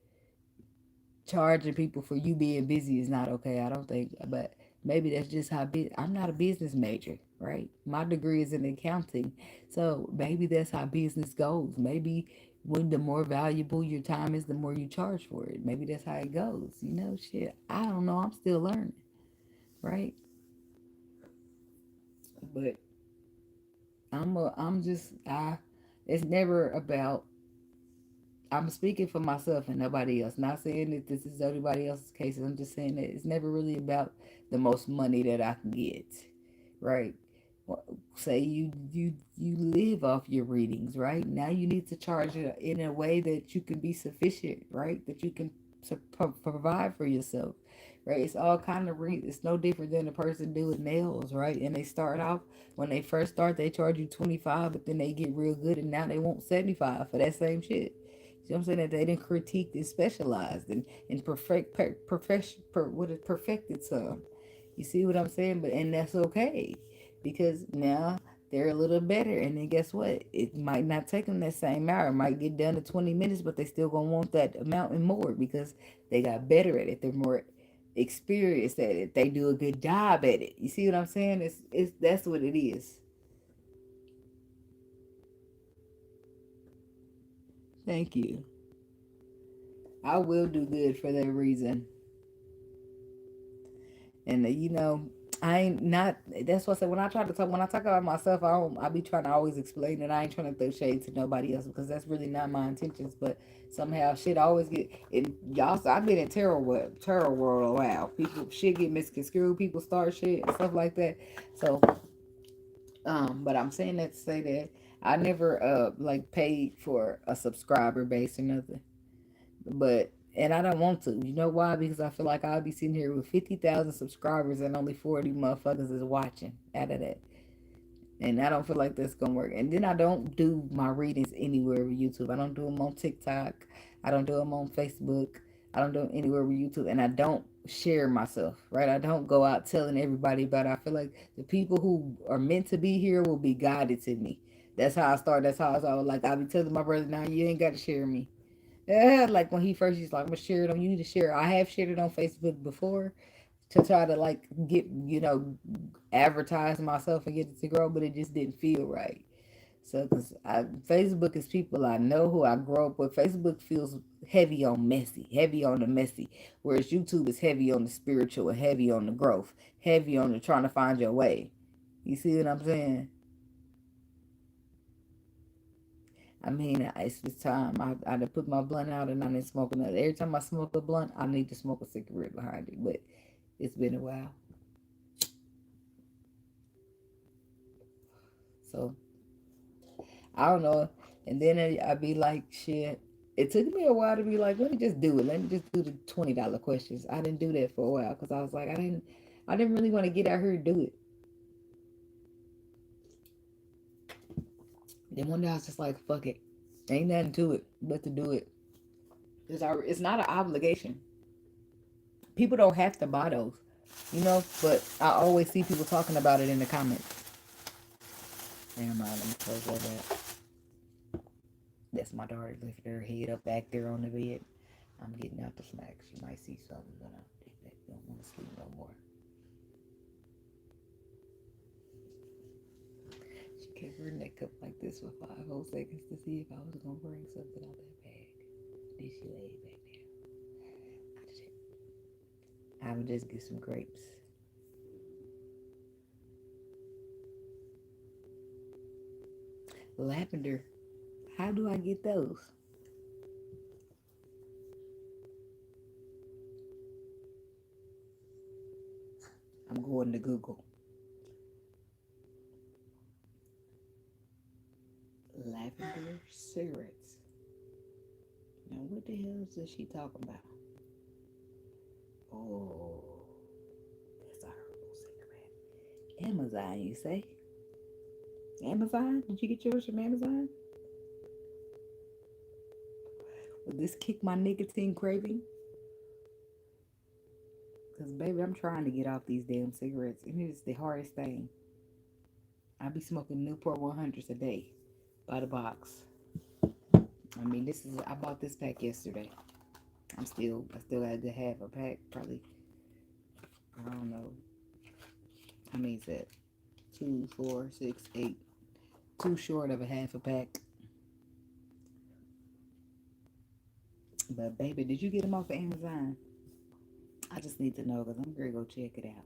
charging people for you being busy is not okay. I don't think, but maybe that's just I'm not a business major, right? My degree is in accounting, so maybe that's how business goes. Maybe when the more valuable your time is, the more you charge for it. Maybe that's how it goes. You know, shit. I don't know. I'm still learning, right? But I'm just I. It's never about. I'm speaking for myself and nobody else. Not saying that this is everybody else's case. I'm just saying that it's never really about the most money that I can get, right? Well, say you live off your readings, right? Now you need to charge it in a way that you can be sufficient, right? That you can provide for yourself, right? It's all kind of it's no different than a person doing nails, right? And they start off when they first start, they charge you 25, but then they get real good, and now they want 75 for that same shit. You know what I'm saying? That they didn't critique and specialized and what is perfected some. You see what I'm saying? But and that's okay because now they're a little better. And then guess what? It might not take them that same hour. It might get done in 20 minutes, but they still gonna want that amount and more because they got better at it. They're more experienced at it. They do a good job at it. You see what I'm saying? It's that's what it is. Thank you. I will do good for that reason. And you know, I ain't not. That's what I said when I try to talk. When I talk about myself, I don't. I be trying to always explain that I ain't trying to throw shade to nobody else because that's really not my intentions. But somehow shit always get. And y'all, so I've been in terror world a while. People shit get misconstrued. People start shit and stuff like that. So, but I'm saying that to say that I never like paid for a subscriber base or nothing. But and I don't want to. You know why? Because I feel like I'll be sitting here with 50,000 subscribers and only 40 motherfuckers is watching out of that. And I don't feel like that's gonna work. And then I don't do my readings anywhere with YouTube. I don't do them on TikTok. I don't do them on Facebook. I don't do them anywhere with YouTube. And I don't share myself, right? I don't go out telling everybody about it. I feel like the people who are meant to be here will be guided to me. That's how I start. That's how I was like, I'll be telling my brother, now you ain't got to share me. Yeah, like when he first, he's like, I'm gonna share it on. You need to share it. I have shared it on Facebook before to try to like get advertise myself and get it to grow, but it just didn't feel right. So, cause Facebook is people I know who I grew up with. Facebook feels heavy on messy, heavy on the messy, whereas YouTube is heavy on the spiritual, and heavy on the growth, heavy on the trying to find your way. You see what I'm saying? I mean, it's the time I done put my blunt out and I didn't smoke another. Every time I smoke a blunt, I need to smoke a cigarette behind it. But it's been a while. So I don't know. And then I'd be like, shit. It took me a while to be like, let me just do it. Let me just do the $20 questions. I didn't do that for a while because I was like, I didn't really want to get out here and do it. Then one day I was just like, fuck it. Ain't nothing to it but to do it. It's not an obligation. People don't have to buy those, but I always see people talking about it in the comments. Damn right, let me close that out. That's my daughter lifting her head up back there on the bed. I'm getting out the snacks. She might see something, but I don't want to sleep no more. She kept her neck up like this for 5 whole seconds to see if I was going to bring something out that bag. Then she laid back down. I would just get some grapes. Lavender. How do I get those? I'm going to Google. Lavender cigarettes. Now, what the hell is she talking about? Oh, that's a herbal cigarette. Amazon, you say? Amazon? Did you get yours from Amazon? Will this kick my nicotine craving? Because, baby, I'm trying to get off these damn cigarettes. And it's the hardest thing. I be smoking Newport 100s a day by the box. I mean, I bought this pack yesterday. I still had to have a pack. Probably, I don't know. How many is that? 2, 4, 6, 8. Too short of a half a pack. But, baby, did you get them off of Amazon? I just need to know because I'm going to go check it out.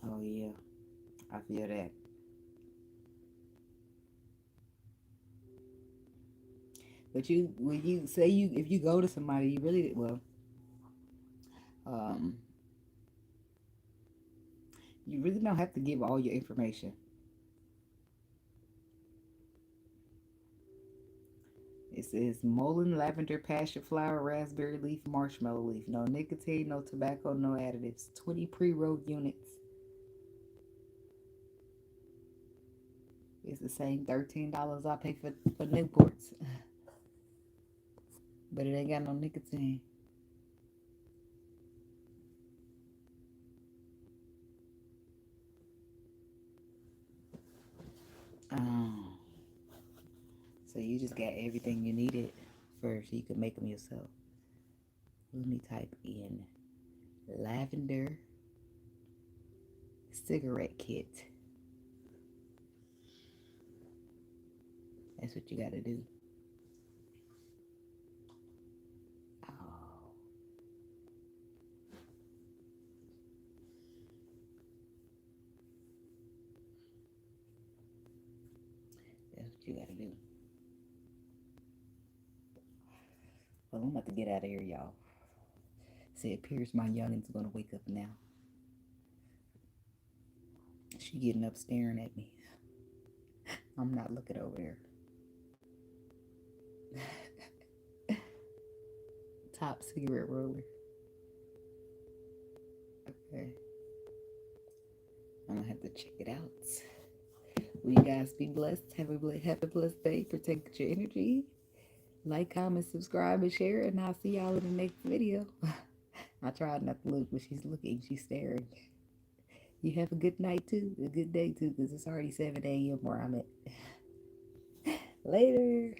Oh yeah, I feel that. But you, when you say you, if you go to somebody, you really well, um, you really don't have to give all your information. It says mullein, lavender, passion flower, raspberry leaf, marshmallow leaf. No nicotine, no tobacco, no additives. 20 pre-rolled units. It's the same $13 I pay for Newports, but it ain't got no nicotine. Um, so you just got everything you needed first. You can make them yourself. Let me type in lavender cigarette kit. That's what you got to do. Oh, that's what you got to do. Well, I'm about to get out of here, y'all. See, it appears my youngin's gonna wake up now. She getting up staring at me. I'm not looking over there. Top cigarette roller. Okay. I'm gonna have to check it out. Will you guys be blessed? Have a blessed day. Protect your energy. Like, comment, subscribe, and share. And I'll see y'all in the next video. I tried not to look, but she's looking. She's staring. You have a good night too. A good day too, because it's already 7 a.m. where I'm at. Later.